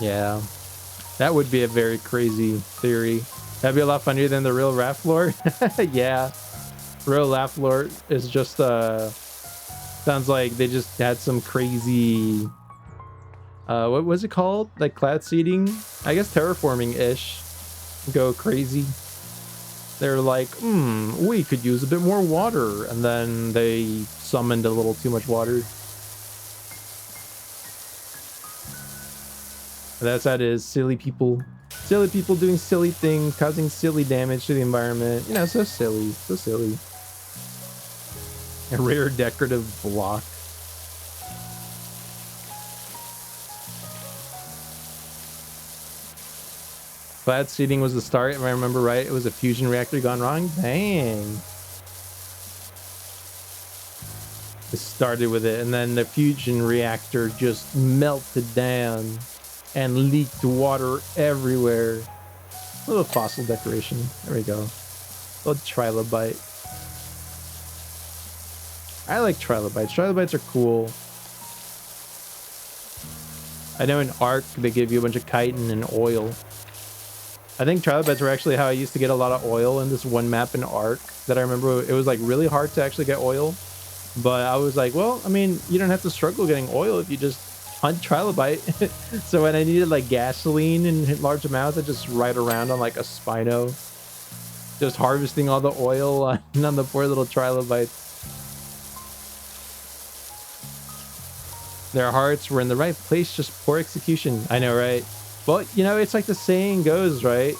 Yeah, that would be a very crazy theory. That'd be a lot funnier than the real Raft lore. Yeah, real Raft lore is just sounds like they just had some crazy what was it called, like cloud seeding, I guess, terraforming ish, go crazy. They're like, we could use a bit more water, and then they summoned a little too much water. That's how it is. Silly people doing silly things, causing silly damage to the environment. You know, so silly. A rare decorative block. Cloud seeding was the start, if I remember right. It was a fusion reactor gone wrong. Dang. It started with it, and then the fusion reactor just melted down and leaked water everywhere. A little fossil decoration. There we go. A little trilobite. I like trilobites. Trilobites are cool. I know in Ark they give you a bunch of chitin and oil. I think trilobites were actually how I used to get a lot of oil in this one map in Ark that I remember. It was like really hard to actually get oil. But I was like, well, I mean, you don't have to struggle getting oil if you just on Trilobite. So when I needed like gasoline in large amounts, I just ride around on like a Spino, just harvesting all the oil on the poor little Trilobites. Their hearts were in the right place, just poor execution. I know, right? Well, you know, it's like the saying goes, right?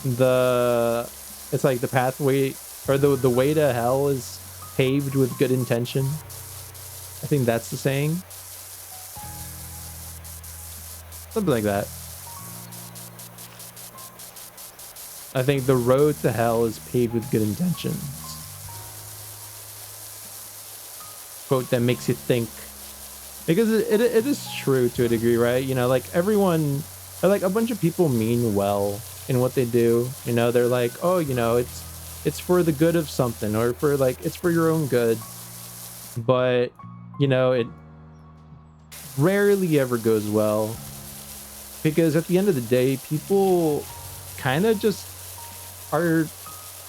It's like the pathway, or the way to hell is paved with good intention. I think that's the saying. Something like that. I think the road to hell is paved with good intentions. Quote that makes you think. Because it is true to a degree, right? You know, like everyone, like a bunch of people mean well in what they do. You know, they're like, oh, you know, it's for the good of something, or for like, it's for your own good. But, you know, it rarely ever goes well. Because at the end of the day, people kind of just are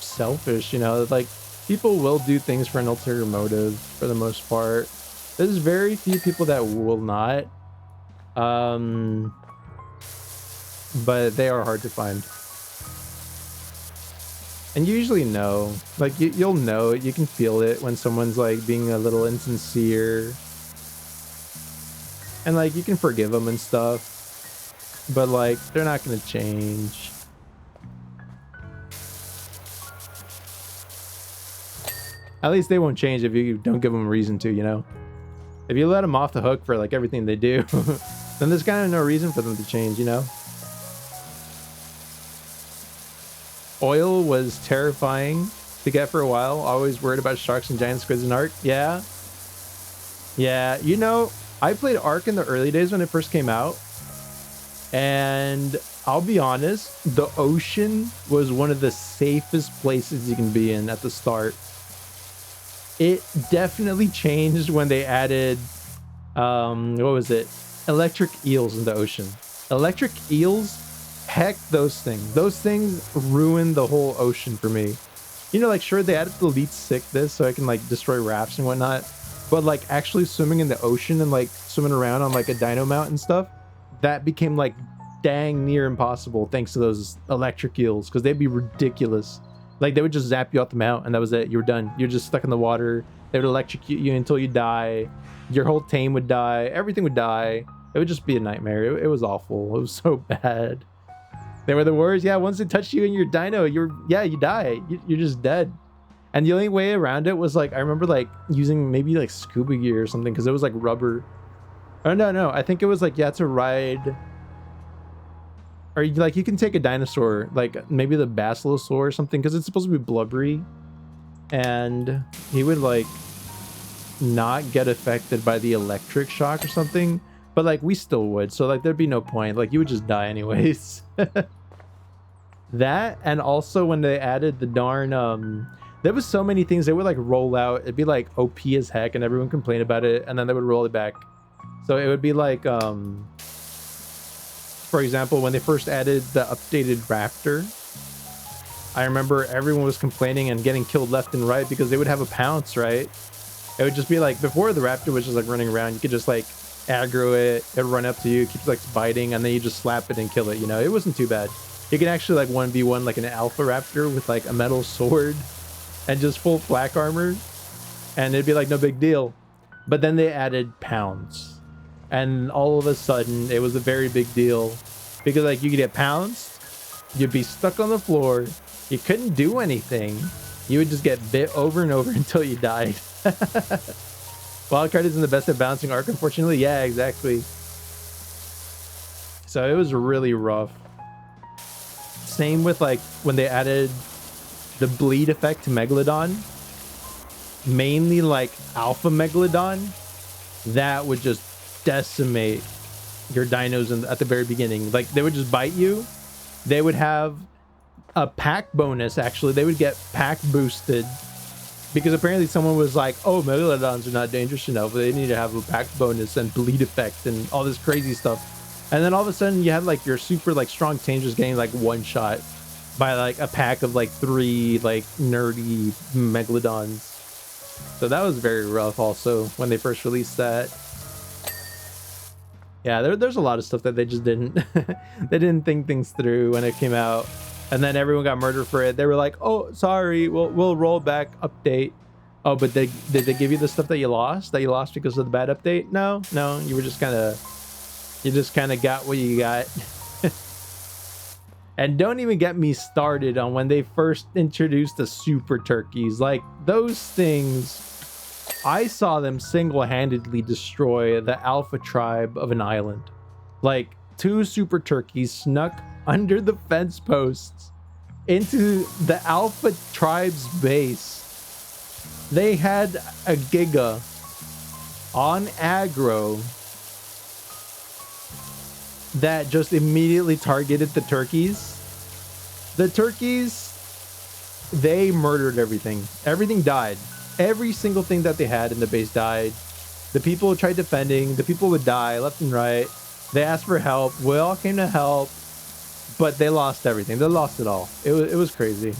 selfish, you know? Like, people will do things for an ulterior motive for the most part. There's very few people that will not. But they are hard to find. And you usually know. Like, you'll know it. You can feel it when someone's, like, being a little insincere. And, like, you can forgive them and stuff. But, like, they're not going to change. At least they won't change if you don't give them a reason to, you know? If you let them off the hook for, like, everything they do, then there's kind of no reason for them to change, you know? Oil was terrifying to get for a while. Always worried about sharks and giant squids in Ark. Yeah. Yeah, you know, I played Ark in the early days when it first came out. And I'll be honest, the ocean was one of the safest places you can be in at the start. It definitely changed when they added, what was it? Electric eels in the ocean. Electric eels, heck, those things. Those things ruined the whole ocean for me. You know, like, sure, they added the elite sickness so I can, like, destroy rafts and whatnot. But, like, actually swimming in the ocean and, like, swimming around on, like, a dino mount and stuff, that became, like, dang near impossible thanks to those electric eels, because they'd be ridiculous. Like, they would just zap you off the mount and that was it. You were done. You're just stuck in the water. They would electrocute you until you die. Your whole tame would die. Everything would die. It would just be a nightmare. It was awful. It was so bad. They were the worst. Yeah, once they touch you in your dino, you die. You're just dead. And the only way around it was, like, I remember, like, using maybe, like, scuba gear or something, because it was, like, rubber. Oh, no. I think it was, like, you had to ride... Or, like, you can take a dinosaur, like, maybe the Basilosaur or something, because it's supposed to be blubbery. And he would, like, not get affected by the electric shock or something. But, like, we still would. So, like, there'd be no point. Like, you would just die anyways. That, and also when they added the darn, there was so many things they would, like, roll out. It'd be, like, OP as heck, and everyone complained about it. And then they would roll it back. So it would be, like, for example, when they first added the updated raptor, I remember everyone was complaining and getting killed left and right because they would have a pounce, right? It would just be like, before the raptor was just like running around, you could just like aggro it, it would run up to you, keep like biting, and then you just slap it and kill it, you know? It wasn't too bad. You can actually like 1v1 like an alpha raptor with like a metal sword and just full flak armor, and it'd be like no big deal. But then they added pounds. And all of a sudden, it was a very big deal because, like, you could get pounced, you'd be stuck on the floor, you couldn't do anything, you would just get bit over and over until you died. Wildcard isn't the best at bouncing Ark, unfortunately. Yeah, exactly. So it was really rough. Same with, like, when they added the bleed effect to Megalodon, mainly, like, Alpha Megalodon, that would just decimate your dinos at the very beginning. Like, they would just bite you. They would have a pack bonus, actually. They would get pack boosted because apparently someone was like, oh, megalodons are not dangerous enough, they need to have a pack bonus and bleed effect and all this crazy stuff. And then all of a sudden you had like your super like strong tames just getting like one shot by like a pack of like 3 like nerdy megalodons. So that was very rough also when they first released that. Yeah, there's a lot of stuff that they just didn't they didn't think things through when it came out, and then everyone got murdered for it. They were like, "Oh, sorry, we'll roll back update." Oh, but did they give you the stuff that you lost? That you lost because of the bad update? No, no, you were just kind of got what you got. And don't even get me started on when they first introduced the super turkeys. Like, those things, I saw them single-handedly destroy the alpha tribe of an island. Like, 2 super turkeys snuck under the fence posts into the alpha tribe's base. They had a giga on aggro that just immediately targeted the turkeys. The turkeys, they murdered everything. Everything died. Every single thing that they had in the base died. The people tried defending. The people would die left and right. They asked for help. We all came to help, but they lost everything. They lost it all. It was crazy.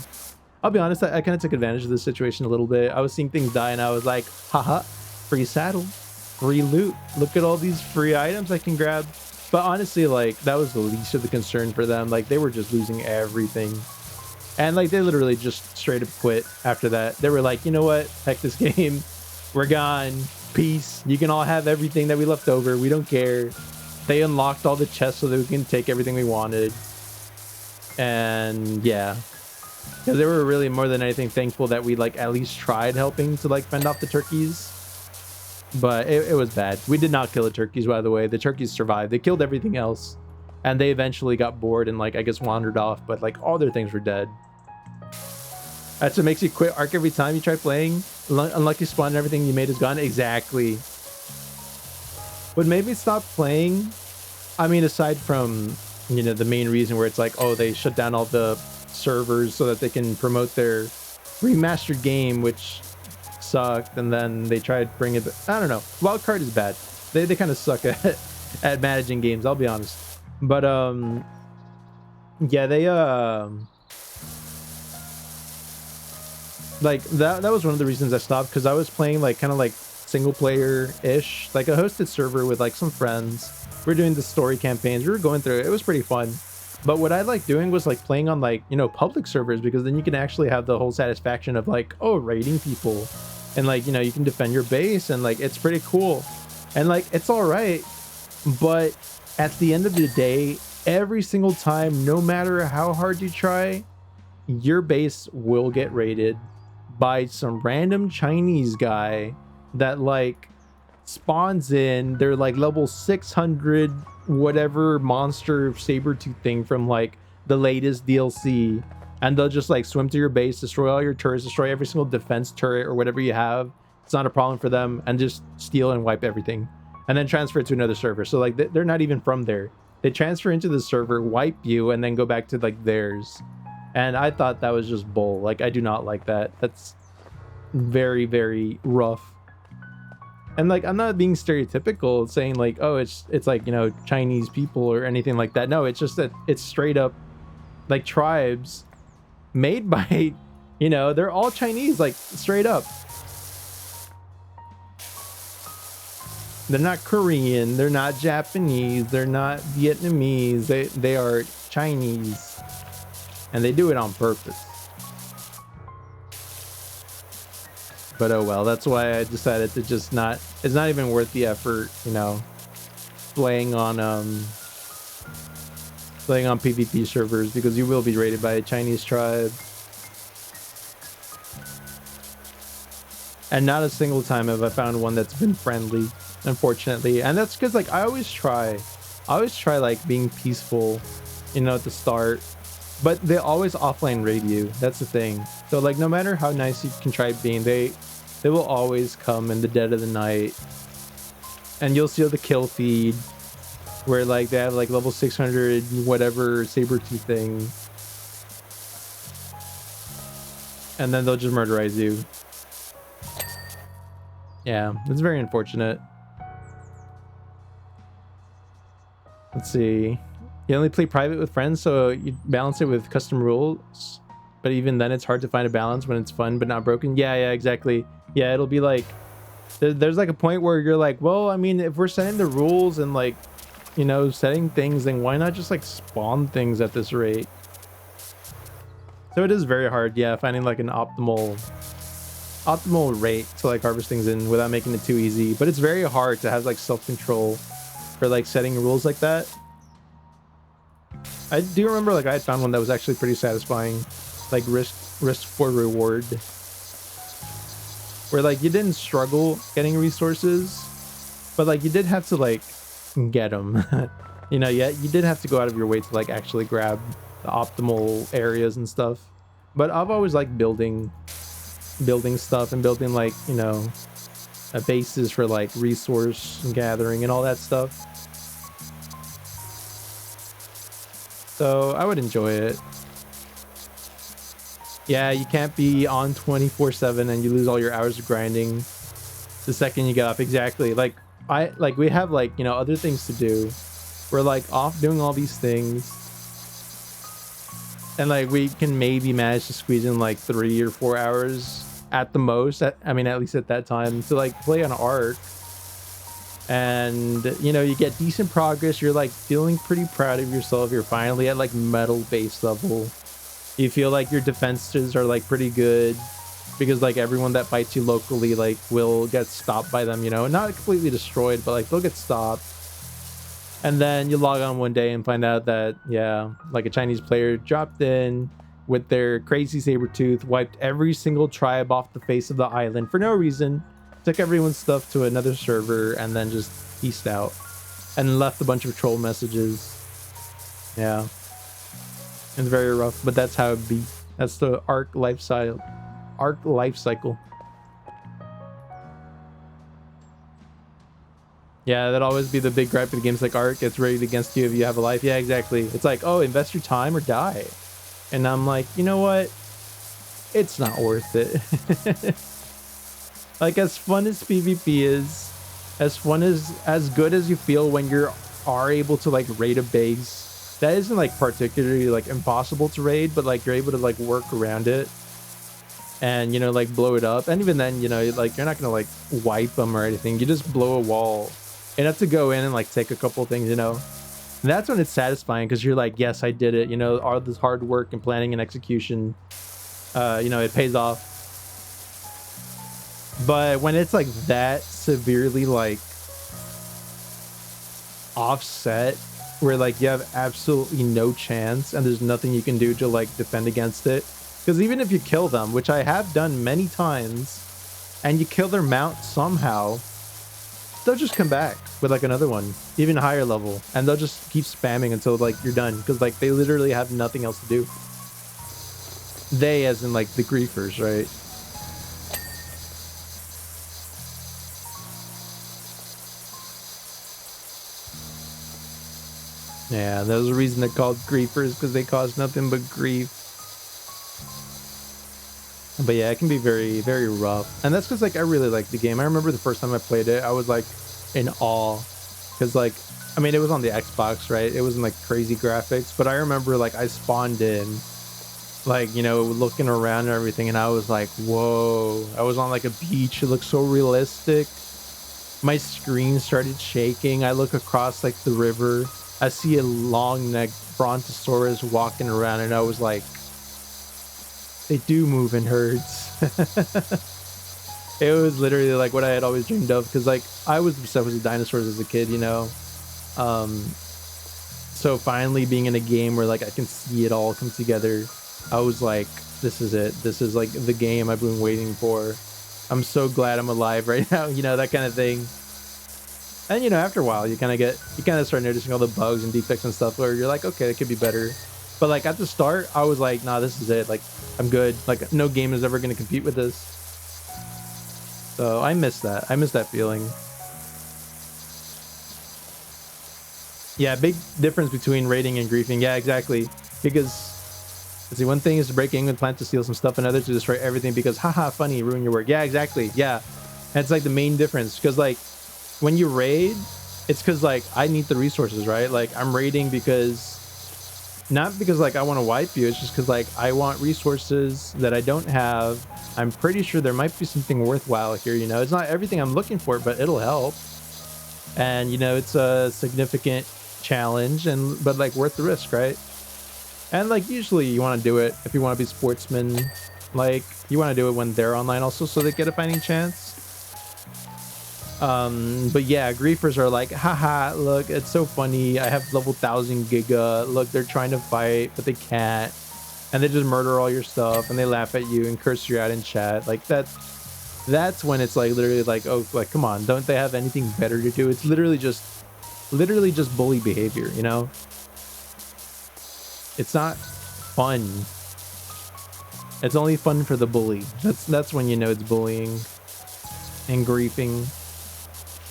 I'll be honest, I kind of took advantage of this situation a little bit. I was seeing things die and I was like, haha, free saddle, free loot. Look at all these free items I can grab. But honestly, like, that was the least of the concern for them. Like, they were just losing everything. And, like, they literally just straight up quit after that. They were like, you know what? Heck this game. We're gone. Peace. You can all have everything that we left over. We don't care. They unlocked all the chests so that we can take everything we wanted. And, yeah. Because they were really, more than anything, thankful that we, like, at least tried helping to, like, fend off the turkeys. But it was bad. We did not kill the turkeys, by the way. The turkeys survived. They killed everything else. And they eventually got bored and, like, I guess wandered off. But, like, all their things were dead. That's what makes you quit Ark every time you try playing. Unlucky spawn and everything you made is gone. Exactly. What made me stop playing, I mean, aside from, you know, the main reason where it's like, oh, they shut down all the servers so that they can promote their remastered game, which sucked, and then they tried to bring it. I don't know. Wildcard is bad. They kind of suck at managing games. I'll be honest. But yeah, they like that was one of the reasons I stopped, because I was playing like kind of like single player ish, like a hosted server with like some friends. We're doing the story campaigns. We were going through it. It was pretty fun. But what I like doing was like playing on like, you know, public servers, because then you can actually have the whole satisfaction of like, oh, raiding people. And like, you know, you can defend your base, and like, it's pretty cool. And like, it's all right. But at the end of the day, every single time, no matter how hard you try, your base will get raided by some random Chinese guy that like spawns in. They're like level 600 whatever monster saber-tooth thing from like the latest DLC, and they'll just like swim to your base, destroy all your turrets, destroy every single defense turret or whatever you have. It's not a problem for them, and just steal and wipe everything and then transfer it to another server. So like they're not even from there. They transfer into the server, wipe you, and then go back to like theirs. And I thought that was just bull. Like, I do not like that. That's very, very rough. And like, I'm not being stereotypical saying like, oh, it's like, you know, Chinese people or anything like that. No, it's just that it's straight up like tribes made by, you know, they're all Chinese, like straight up. They're not Korean, they're not Japanese, they're not Vietnamese, they are Chinese. And they do it on purpose. But oh well, that's why I decided to just not, it's not even worth the effort, you know, playing on PvP servers, because you will be raided by a Chinese tribe. And not a single time have I found one that's been friendly, unfortunately. And that's because like I always try like being peaceful, you know, at the start. But they always offline raid you. That's the thing. So like, no matter how nice you can try being, they will always come in the dead of the night, and you'll see the kill feed where like they have like level 600 whatever saber-tooth thing, and then they'll just murderize you. Yeah, it's very unfortunate. Let's see. You only play private with friends, so you balance it with custom rules. But even then, it's hard to find a balance when it's fun but not broken. Yeah, exactly. Yeah, it'll be like, there's like a point where you're like, well, I mean, if we're setting the rules and like you know, setting things, then why not just like spawn things at this rate? So it is very hard, yeah, finding like an optimal rate to like harvest things in without making it too easy. But it's very hard to have like self-control for like setting rules like that. I do remember like I had found one that was actually pretty satisfying, like risk for reward, where like you didn't struggle getting resources, but like you did have to like get them. You know, yeah, you did have to go out of your way to like actually grab the optimal areas and stuff. But I've always liked building stuff and building like, you know, a basis for like resource gathering and all that stuff. So I would enjoy it. Yeah, you can't be on 24/7 and you lose all your hours of grinding the second you get off. Exactly. Like we have like, you know, other things to do. We're like off doing all these things, and like we can maybe manage to squeeze in like 3 or 4 hours at the most. I mean, at least at that time, to like play on Ark. And you know, you get decent progress. You're like feeling pretty proud of yourself. You're finally at like metal base level. You feel like your defenses are like pretty good, because like everyone that fights you locally like will get stopped by them, you know, not completely destroyed, but like they'll get stopped. And then you log on one day and find out that, yeah, like a Chinese player dropped in with their crazy saber tooth, wiped every single tribe off the face of the island for no reason, took everyone's stuff to another server, and then just peaced out and left a bunch of troll messages. Yeah, it's very rough, but that's how it be. That's the Ark life cycle. Yeah, that'd always be the big gripe of the games like Ark. It's rated against you if you have a life. Yeah, exactly. It's like, oh, invest your time or die. And I'm like, you know what? It's not worth it. Like, as fun as PvP is, as good as you feel when you are able to like raid a base, that isn't like particularly like impossible to raid, but like you're able to like work around it and, you know, like blow it up. And even then, you know, like you're not gonna like wipe them or anything. You just blow a wall and have to go in and like take a couple things, you know. And that's when it's satisfying, because you're like, yes, I did it, you know. All this hard work and planning and execution, you know, it pays off. But when it's like that severely like offset, where like you have absolutely no chance and there's nothing you can do to like defend against it, because even if you kill them, which I have done many times, and you kill their mount somehow, they'll just come back with like another one, even higher level, and they'll just keep spamming until like you're done, because like they literally have nothing else to do. They, as in like the griefers, right? Yeah, there's a reason they're called griefers, because they cause nothing but grief. But yeah, it can be very, very rough. And that's because like I really like the game. I remember the first time I played it, I was like in awe, because like, I mean, it was on the Xbox, right? It wasn't like crazy graphics, but I remember like I spawned in, like, you know, looking around and everything, and I was like, whoa. I was on like a beach. It looked so realistic. My screen started shaking. I look across like the river. I see a long-necked brontosaurus walking around, and I was like, they do move in herds. It was literally like what I had always dreamed of, because like I was obsessed with the dinosaurs as a kid, you know. So finally being in a game where like I can see it all come together, I was like, this is it. This is like the game I've been waiting for. I'm so glad I'm alive right now, you know, that kind of thing. And you know, after a while you kind of start noticing all the bugs and defects and stuff where you're like, okay, it could be better. But like at the start I was like, nah, this is it. Like, I'm good. Like, no game is ever going to compete with this. So I miss that. I miss that feeling. Yeah, big difference between raiding and griefing. Yeah, exactly. Because, let's see, one thing is to break in with plan to steal some stuff, another to destroy everything because, haha, funny, ruin your work. Yeah, exactly. Yeah. And it's like the main difference. Because like, when you raid, it's because like, I need the resources, right? Like, I'm raiding because, not because like I want to wipe you, it's just because like I want resources that I don't have. I'm pretty sure there might be something worthwhile here, you know. It's not everything I'm looking for, but it'll help. And you know, it's a significant challenge, but like worth the risk, right? And like usually you want to do it if you want to be sportsman, like you want to do it when they're online also, so they get a fighting chance. But yeah, griefers are like, haha, look, it's so funny, I have level 1000 giga, look, they're trying to fight but they can't, and they just murder all your stuff and they laugh at you and curse you out in chat. Like that's when it's like literally like, oh, like come on, don't they have anything better to do? It's literally just bully behavior, you know? It's not fun. It's only fun for the bully. That's when you know it's bullying and griefing.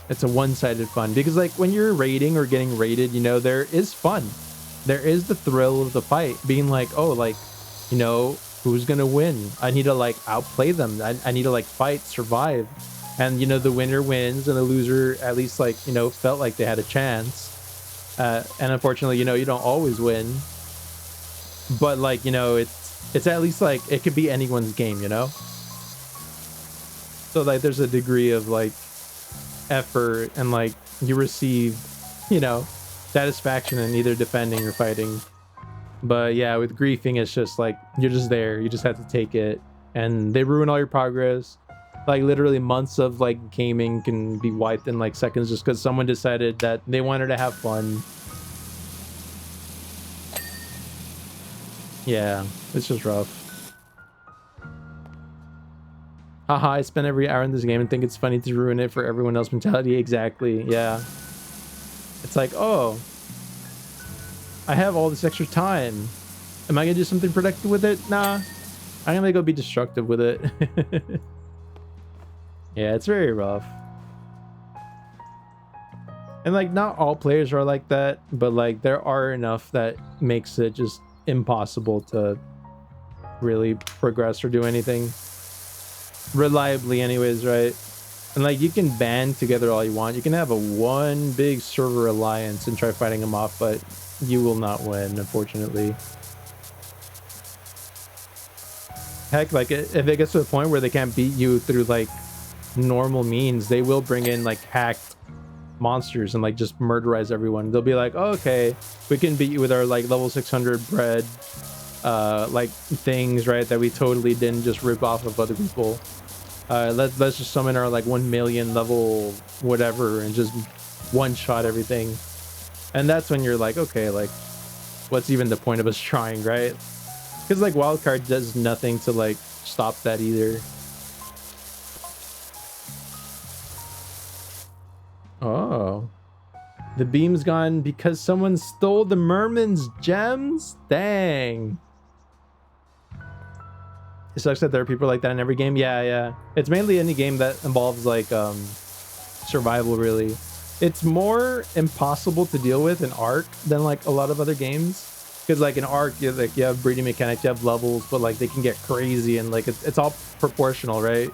It's a one-sided fun, because like when you're raiding or getting raided, you know, there is fun. There is the thrill of the fight, being like, oh, like, you know, who's gonna win? I need to like outplay them. I need to like fight, survive. And you know, the winner wins and the loser at least like, you know, felt like they had a chance. And unfortunately, you know, you don't always win. But like, you know, it's at least like it could be anyone's game, you know? So like there's a degree of like effort, and like you receive, you know, satisfaction in either defending or fighting. But yeah, with griefing, it's just like you're just there, you just have to take it, and they ruin all your progress. Like literally months of like gaming can be wiped in like seconds just because someone decided that they wanted to have fun. Yeah, it's just rough. Haha, I spend every hour in this game and think it's funny to ruin it for everyone else mentality. Exactly, yeah. It's like, oh, I have all this extra time. Am I gonna do something productive with it? Nah, I'm gonna go be destructive with it. Yeah, it's very rough. And like not all players are like that, but like there are enough that makes it just impossible to really progress or do anything reliably anyways, right? And like you can band together all you want, you can have a one big server alliance and try fighting them off, but you will not win, unfortunately. Heck, like if it gets to a point where they can't beat you through like normal means, they will bring in like hacked monsters and like just murderize everyone. They'll be like, oh, okay, we can beat you with our like level 600 bread like things, right, that we totally didn't just rip off of other people. Let's just summon our like 1 million level whatever and just one shot everything. And that's when you're like, okay, like what's even the point of us trying, right? Because like wildcard does nothing to like stop that either. Oh, the beam's gone because someone stole the merman's gems? Dang. It sucks that there are people like that in every game. Yeah. It's mainly any game that involves like survival, really. It's more impossible to deal with in Ark than like a lot of other games. Because like in Ark, you have breeding mechanics, you have levels, but like they can get crazy and like it's all proportional, right?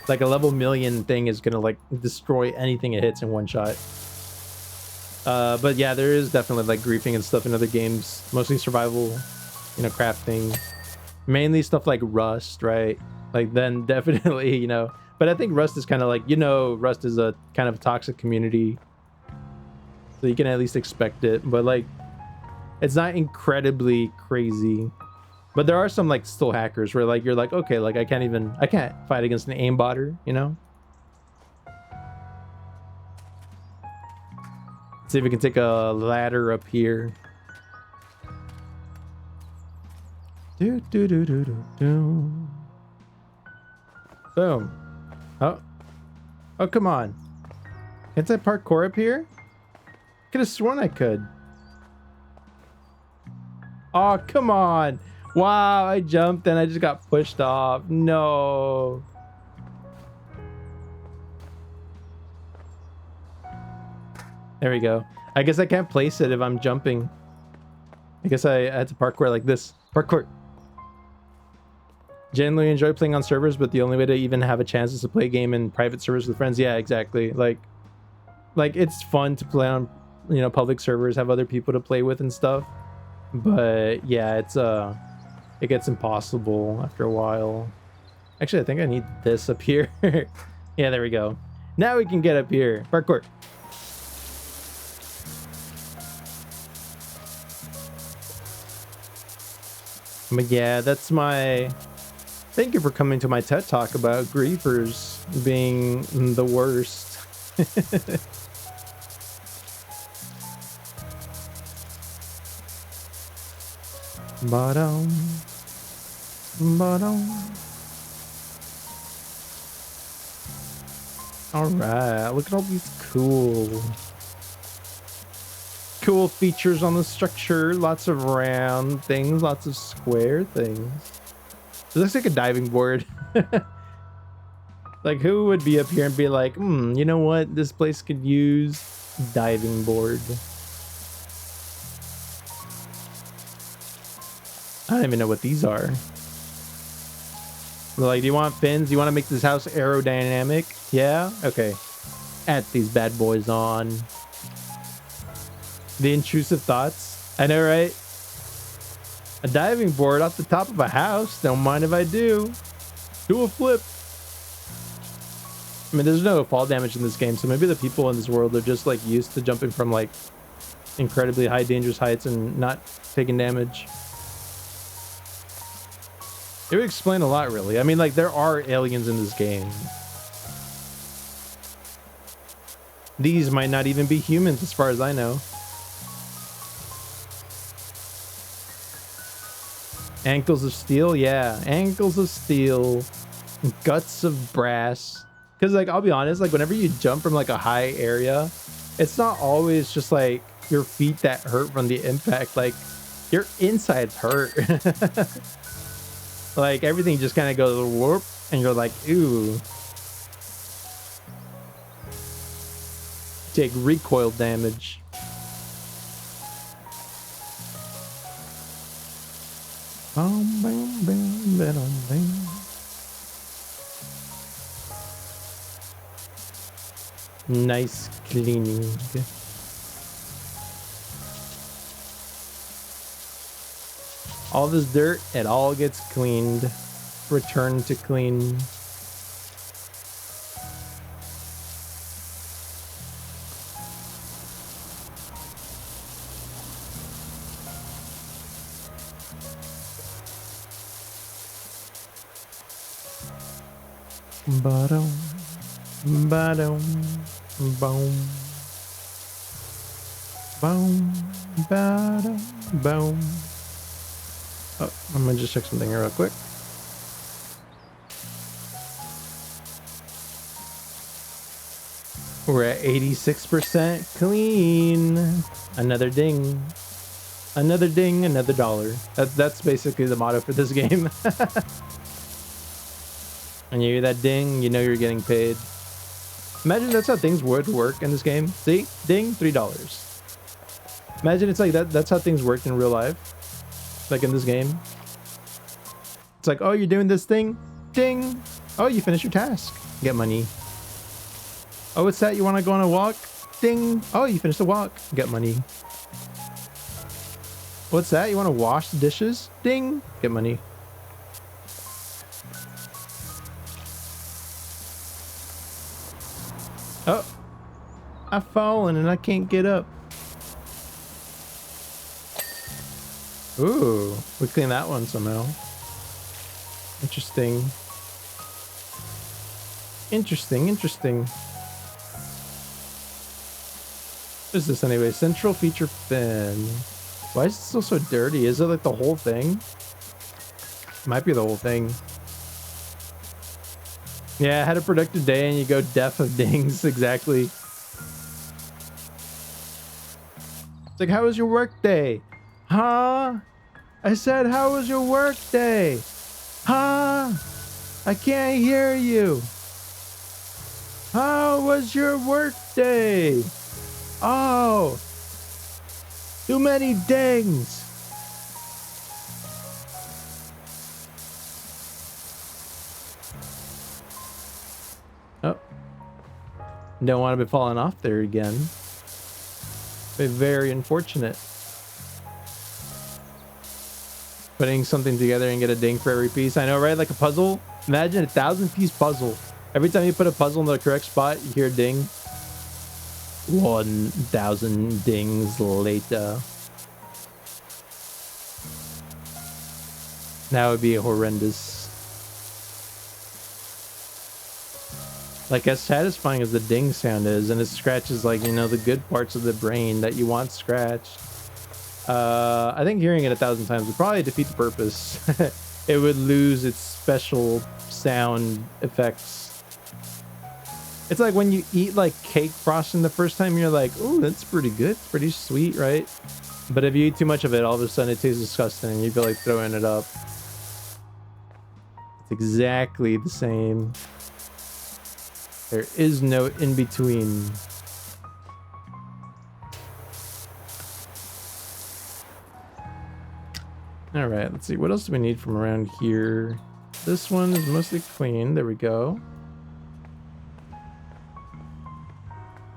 Like a level 1,000,000 thing is gonna like destroy anything it hits in one shot. But yeah, there is definitely like griefing and stuff in other games, mostly survival, you know, crafting, mainly stuff like Rust, right? Like then definitely, you know, but I think Rust is kind of like, you know, Rust is a kind of toxic community, so you can at least expect it, but like it's not incredibly crazy. But there are some like still hackers where like you're like, okay, like I can't fight against an aimbotter, you know? Let's see if we can take a ladder up here. Do. Boom. Oh, come on. Can't I parkour up here? Could have sworn I could. Oh, come on. Wow, I jumped and I just got pushed off. No. There we go. I guess I can't place it if I'm jumping. I guess I had to parkour like this. Parkour. Genuinely enjoy playing on servers, but the only way to even have a chance is to play a game in private servers with friends. Yeah, exactly. Like it's fun to play on, you know, public servers, have other people to play with and stuff. But yeah, it gets impossible after a while. Actually, I think I need this up here. Yeah, there we go. Now we can get up here. Parkour. But yeah, that's my... Thank you for coming to my TED Talk about griefers being the worst. Ba-dum. Ba-dum. Alright, look at all these cool features on the structure. Lots of round things, lots of square things. It looks like a diving board. Like, who would be up here and be like, you know what? This place could use diving board. I don't even know what these are. Like, do you want fins? Do you want to make this house aerodynamic? Yeah? Okay. Add these bad boys on. The intrusive thoughts. I know, right? A diving board off the top of a house. Don't mind if I do. Do a flip. I mean, there's no fall damage in this game, so maybe the people in this world are just, like, used to jumping from, like, incredibly high dangerous heights and not taking damage. It would explain a lot, really. I mean, like, there are aliens in this game. These might not even be humans, as far as I know. Ankles of steel? Yeah, ankles of steel. Guts of brass. Because, like, I'll be honest, like, whenever you jump from, like, a high area, it's not always just, like, your feet that hurt from the impact. Like, your insides hurt. Like, everything just kind of goes warp, and you're like, ooh. Take recoil damage. Nice cleaning. All this dirt, it all gets cleaned. Return to clean. Ba-dum, ba-dum, boom. Boom, ba-dum, boom. Oh, I'm gonna just check something here real quick. We're at 86% clean. Another ding. Another ding, another dollar. That's basically the motto for this game. And you hear that ding, you know you're getting paid. Imagine that's how things would work in this game. See? Ding, $3. Imagine it's like that. That's how things worked in real life. Like in this game. It's like, oh, you're doing this thing? Ding! Oh, you finished your task. Get money. Oh, what's that? You want to go on a walk? Ding! Oh, you finished the walk. Get money. What's that? You want to wash the dishes? Ding! Get money. Oh! I've fallen and I can't get up. Ooh, we cleaned that one somehow. Interesting. Interesting, interesting. What is this anyway? Central feature fin. Why is it still so dirty? Is it like the whole thing? Might be the whole thing. Yeah, I had a productive day and you go deaf of dings. Exactly. It's like, how was your work day? Huh? I said, how was your work day? Huh? I can't hear you. How was your work day? Oh, too many dings. Oh, don't want to be falling off there again. Be very unfortunate. Putting something together and get a ding for every piece. I know, right? Like a puzzle. Imagine a 1,000-piece puzzle. Every time you put a puzzle in the correct spot, you hear a ding. 1,000 dings later. That would be horrendous. Like, as satisfying as the ding sound is, and it scratches, like, you know, the good parts of the brain that you want scratched. I think hearing it 1,000 times would probably defeat the purpose. It would lose its special sound effects. It's like when you eat, like, cake frosting the first time, you're like, ooh, that's pretty good. It's pretty sweet, right? But if you eat too much of it, all of a sudden it tastes disgusting and you feel like throwing it up. It's exactly the same. There is no in between. All right, let's see. What else do we need from around here? This one is mostly clean. There we go.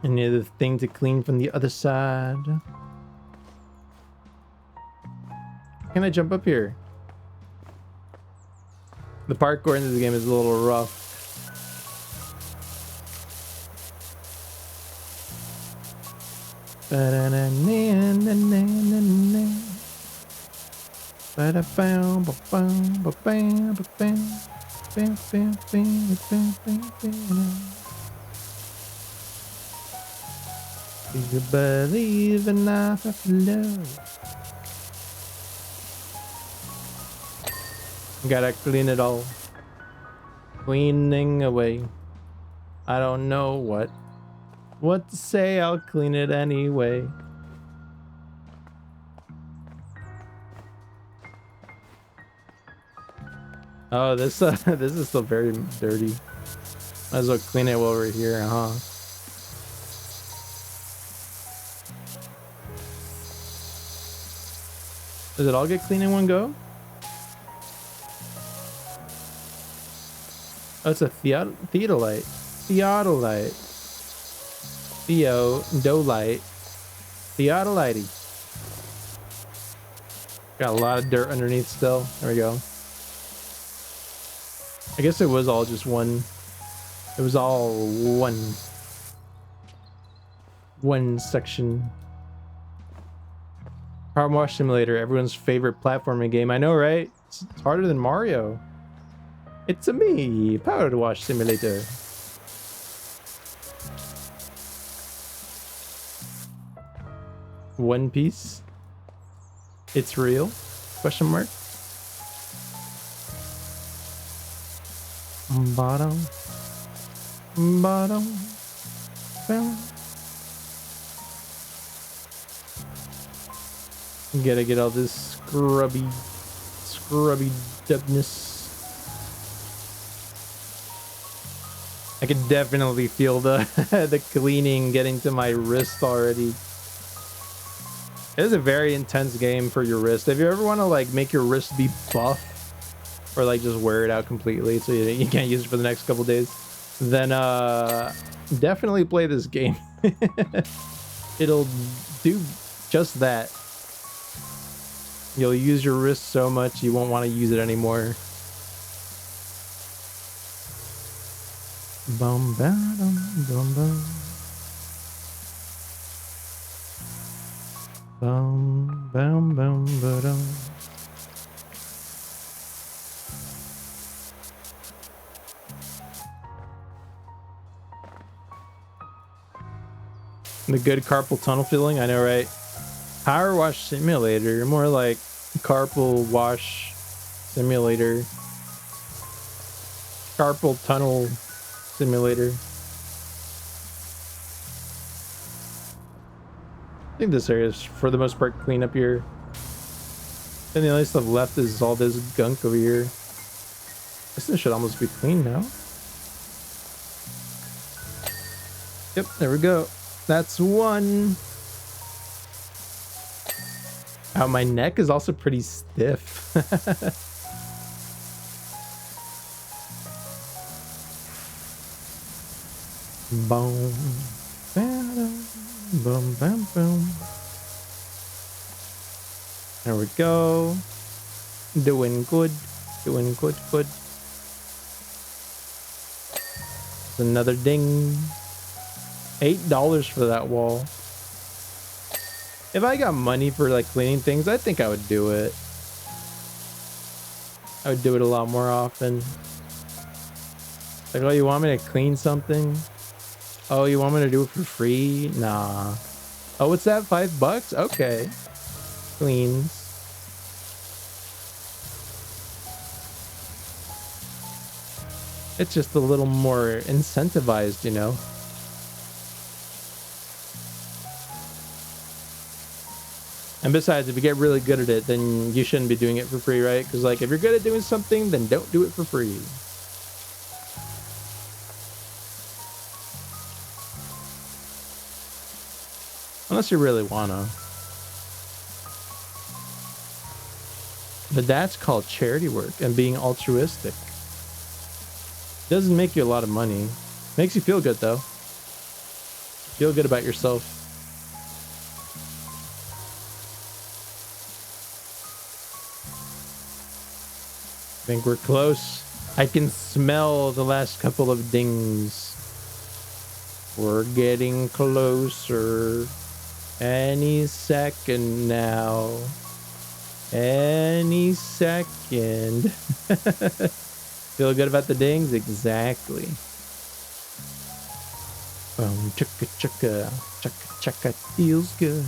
Any other thing to clean from the other side? Can I jump up here? The parkour in this game is a little rough. Do you believe in life after love? Gotta clean it all. Cleaning away. I don't know what to say. I'll clean it anyway. Oh, this this is still very dirty. Might as well clean it while we're here, huh? Does it all get clean in one go? Oh, it's a theodolite. Theodolite. Theodolite. Theodolite. Got a lot of dirt underneath still. There we go. I guess it was all just one. It was all one section. PowerWash Simulator, everyone's favorite platforming game. I know, right? It's harder than Mario. It's a me, PowerWash Simulator. One Piece. It's real? Question mark. Bottom. Bottom. Bottom. Gotta get all this scrubby dubness. I can definitely feel the the cleaning getting to my wrist already. It is a very intense game for your wrist. If you ever want to like make your wrist be buff or like just wear it out completely so you can't use it for the next couple days, then definitely play this game. It'll do just that. You'll use your wrist so much you won't want to use it anymore. Bum ba dum bum bum. Bum bum bum ba dum. The good carpal tunnel feeling, I know, right? PowerWash Simulator, more like carpal wash simulator. Carpal tunnel simulator. I think this area is for the most part clean up here. And the only stuff left is all this gunk over here. This thing should almost be clean now. Yep, there we go. That's one. Oh, my neck is also pretty stiff. Boom. Boom, bam, boom. There we go. Doing good. Doing good, good. Another ding. $8 for that wall. If I got money for like cleaning things, I think I would do it. I would do it a lot more often. Like, oh, you want me to clean something? Oh, you want me to do it for free? Nah. Oh, what's that? $5? Okay. Cleans. It's just a little more incentivized, you know? And besides, if you get really good at it, then you shouldn't be doing it for free, right? Because, like, if you're good at doing something, then don't do it for free. Unless you really wanna. But that's called charity work and being altruistic. Doesn't make you a lot of money. Makes you feel good, though. Feel good about yourself. I think we're close. I can smell the last couple of dings. We're getting closer. Any second now. Any second. Feel good about the dings? Exactly. Chugga chugga. Chugga chugga. Feels good.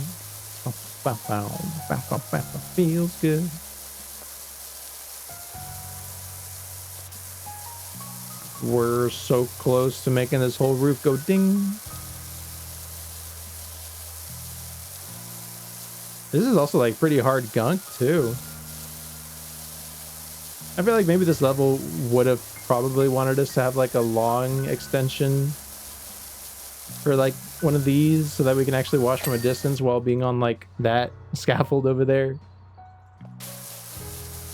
Bow, bow, bow, bow, bow, bow. Feels good. We're so close to making this whole roof go ding. This is also like pretty hard gunk too. I feel like maybe this level would have probably wanted us to have like a long extension for like one of these so that we can actually watch from a distance while being on like that scaffold over there.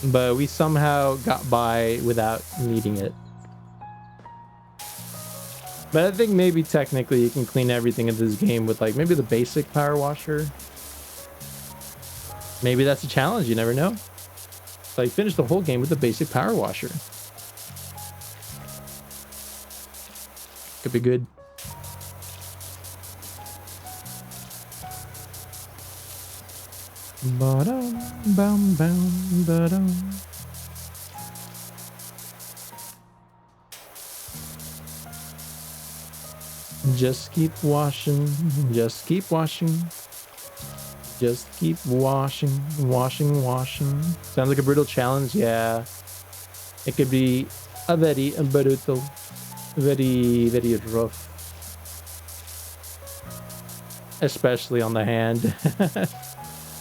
But we somehow got by without needing it. But I think maybe technically you can clean everything in this game with like maybe the basic power washer. Maybe that's a challenge, you never know. Like finish the whole game with the basic power washer. Could be good. Ba-dum, bum, bum, ba-dum. Just keep washing, just keep washing. Just keep washing, washing, washing. Sounds like a brutal challenge, yeah. It could be a very brutal, very, very rough. Especially on the hand.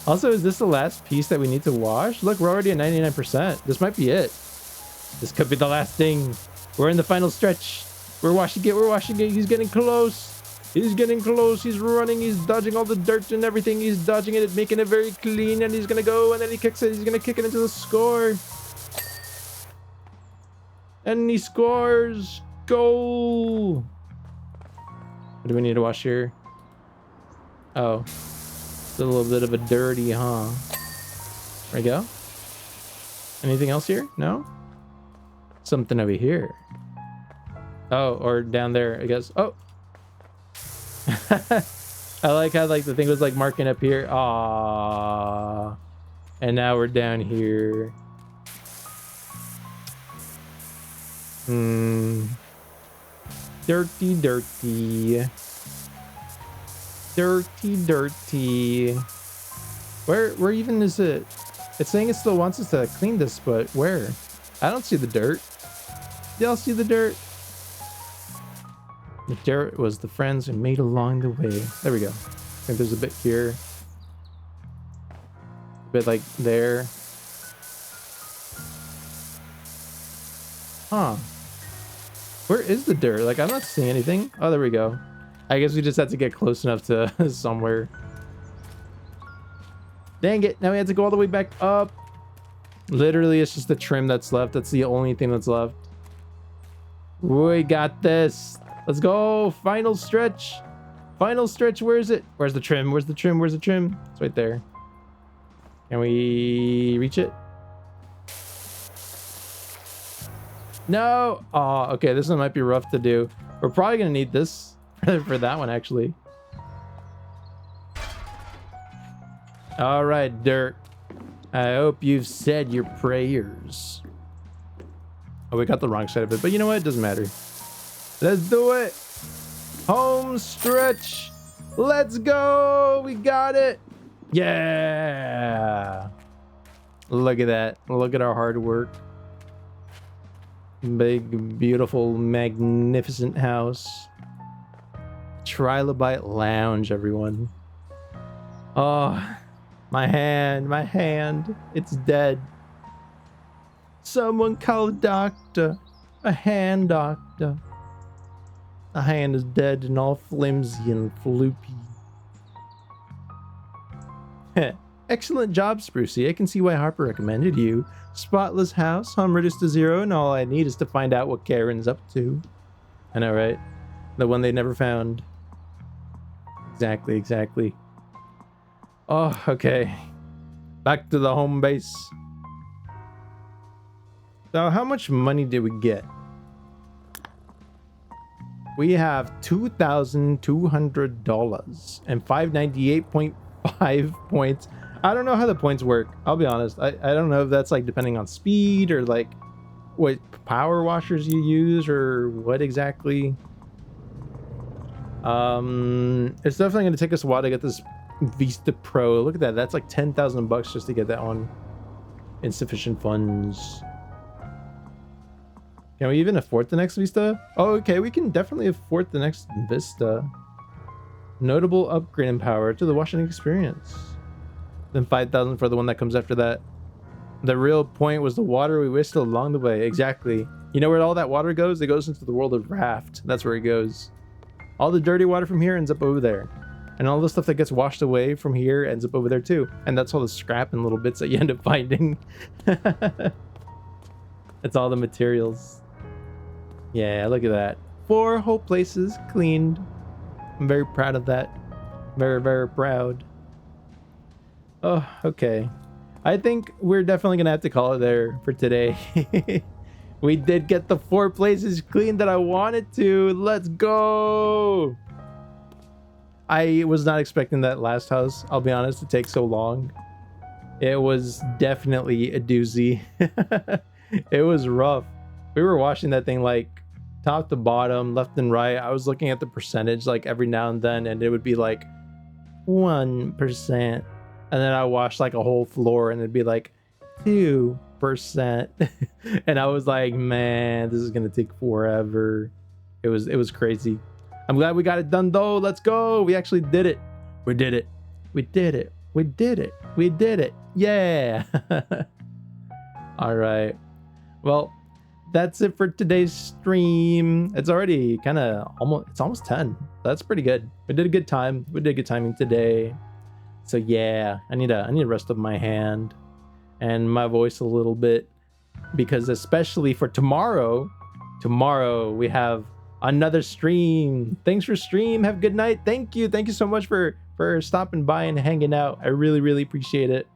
Also, is this the last piece that we need to wash? Look, we're already at 99%. This might be it. This could be the last thing. We're in the final stretch. We're washing it, we're washing it. He's getting close. He's getting close. He's running. He's dodging all the dirt and everything. He's dodging it, making it very clean. And he's going to go. And then he kicks it. He's going to kick it into the score. And he scores. Goal. What do we need to wash here? Oh. It's a little bit of a dirty, huh? There we go. Anything else here? No? Something over here. Oh, or down there, I guess. Oh. I like how like the thing was like marking up here. Ah, and now we're down here. Dirty, dirty, dirty, dirty. Where even is it? It's saying it still wants us to clean this, but where? I don't see the dirt. Y'all see the dirt? The dirt was the friends we made along the way. There we go. I think there's a bit here. A bit like there. Huh. Where is the dirt? Like, I'm not seeing anything. Oh, there we go. I guess we just had to get close enough to somewhere. Dang it. Now we have to go all the way back up. Literally, it's just the trim that's left. That's the only thing that's left. We got this. Let's go. Final stretch. Final stretch. Where is it? Where's the trim? Where's the trim? Where's the trim? It's right there. Can we reach it? No. Oh, okay. This one might be rough to do. We're probably going to need this for that one, actually. All right, dirt. I hope you've said your prayers. Oh, we got the wrong side of it, but you know what? It doesn't matter. Let's do it. Home stretch. Let's go. We got it. Yeah. Look at that. Look at our hard work. Big, beautiful, magnificent house. Trilobite Lounge, everyone. Oh, my hand. It's dead. Someone call a doctor. A hand doctor. The hand is dead and all flimsy and floopy. Excellent job, Sprucey. I can see why Harper recommended you. Spotless house, home reduced to 0, and all I need is to find out what Karen's up to. I know, right? The one they never found. Exactly. Oh, okay. Back to the home base. So how much money did we get? We have $2,200 and 598.5 points. I don't know how the points work. I'll be honest. I don't know if that's like depending on speed or like what power washers you use or what exactly. It's definitely going to take us a while to get this Vista Pro. Look at that. That's like 10,000 bucks just to get that one. Insufficient funds. Can we even afford the next Vista? Oh, okay. We can definitely afford the next Vista. Notable upgrade in power to the Washington experience. Then 5,000 for the one that comes after that. The real point was the water we wasted along the way. Exactly. You know where all that water goes? It goes into the world of Raft. That's where it goes. All the dirty water from here ends up over there. And all the stuff that gets washed away from here ends up over there too. And that's all the scrap and little bits that you end up finding. It's all the materials. Yeah, look at that. 4 whole places cleaned. I'm very proud of that. Very, very proud. Oh, okay. I think we're definitely gonna have to call it there for today. We did get the 4 places clean that I wanted to. Let's go. I was not expecting that last house, I'll be honest, to take so long. It was definitely a doozy. It was rough. We were washing that thing like top to bottom, left and right. I was looking at the percentage like every now and then, and it would be like 1%. And then I washed like a whole floor and it'd be like 2%. And I was like, man, this is gonna take forever. It was crazy. I'm glad we got it done though. Let's go. We actually did it. We did it. We did it. We did it. We did it. Yeah. All right. Well, that's it for today's stream. It's already kind of almost 10. That's pretty good. We did a good time. We did good timing today. So yeah, I need to rest up my hand and my voice a little bit, because especially for tomorrow we have another stream. Thanks for stream. Have a good night. Thank you so much for stopping by and hanging out. I really appreciate it.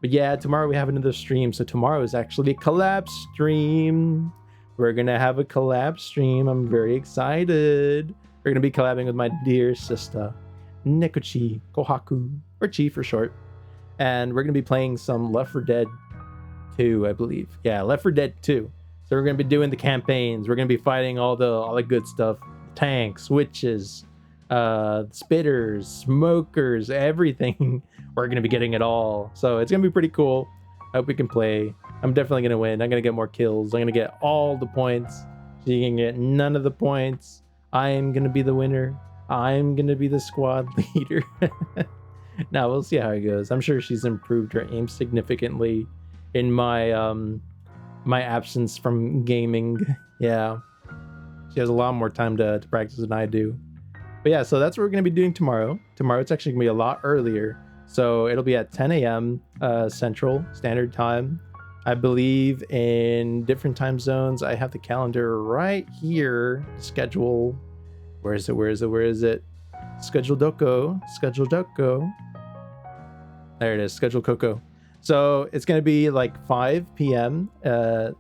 But yeah, tomorrow we have another stream. So tomorrow is actually a collab stream. We're gonna have a collab stream. I'm very excited. We're gonna be collabing with my dear sister Nekochi Kohaku, or Chi for short, and we're gonna be playing some Left 4 Dead 2, I believe. Yeah, Left 4 Dead 2. So we're gonna be doing the campaigns. We're gonna be fighting all the good stuff: tanks, witches, spitters, smokers, everything. We're gonna be getting it all. So it's gonna be pretty cool. I hope we can play. I'm definitely gonna win. I'm gonna get more kills. I'm gonna get all the points. She can get none of the points. I am gonna be the winner. I'm gonna be the squad leader. Now we'll see how it goes. I'm sure she's improved her aim significantly in my my absence from gaming. Yeah, she has a lot more time to practice than I do. But yeah, so that's what we're gonna be doing tomorrow. Tomorrow it's actually gonna be a lot earlier, so it'll be at 10 a.m. Central Standard Time. I believe in different time zones. I have the calendar right here. Schedule. Where is it? Schedule Doko. There it is. Schedule Coco. So it's going to be like 5 p.m.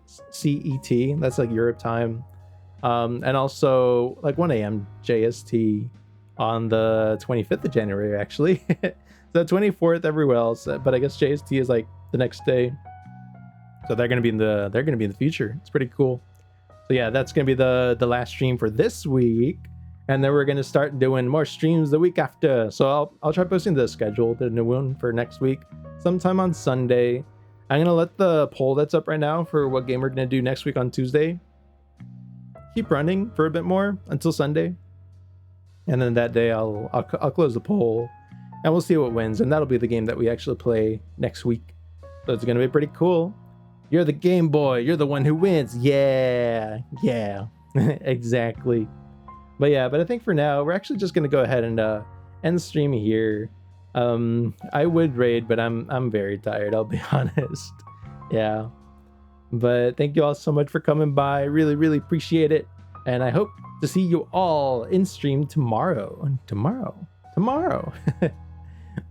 CET. That's like Europe time. And also like 1 a.m. JST on the 25th of January, actually. The 24th everywhere else. But I guess JST is like the next day. So they're gonna be in the future. It's pretty cool. So yeah, that's gonna be the last stream for this week, and then we're gonna start doing more streams the week after. So I'll try posting the schedule, the new one for next week, sometime on Sunday. I'm gonna let the poll that's up right now for what game we're gonna do next week on Tuesday keep running for a bit more until Sunday, and then that day I'll close the poll, and we'll see what wins, and that'll be the game that we actually play next week. So it's gonna be pretty cool. You're the Game Boy. You're the one who wins. Yeah, exactly. But I think for now we're actually just gonna go ahead and end the stream here. I would raid, but I'm very tired. I'll be honest. Yeah. But thank you all so much for coming by. Really appreciate it. And I hope to see you all in stream tomorrow.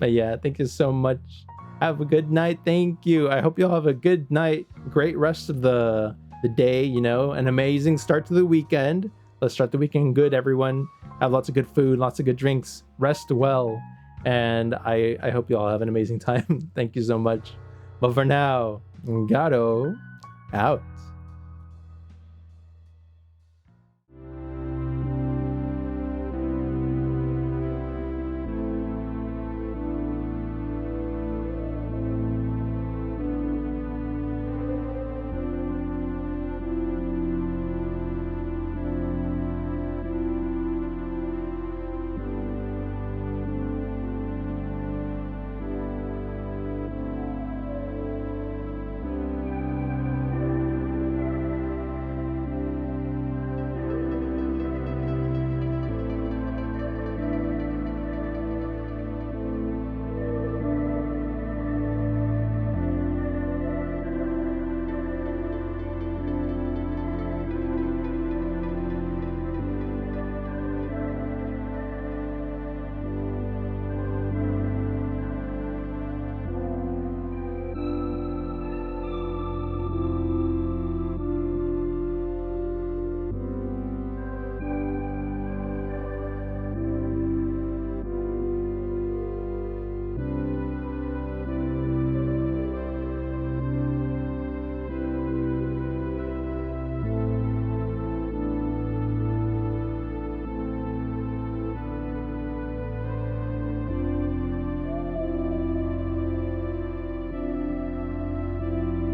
But yeah, thank you so much. Have a good night. Thank you. I hope you all have a good night. Great rest of the day, an amazing start to the weekend. Let's start the weekend good, everyone. Have lots of good food, lots of good drinks. Rest well. And I hope you all have an amazing time. Thank you so much. But for now, Garo out.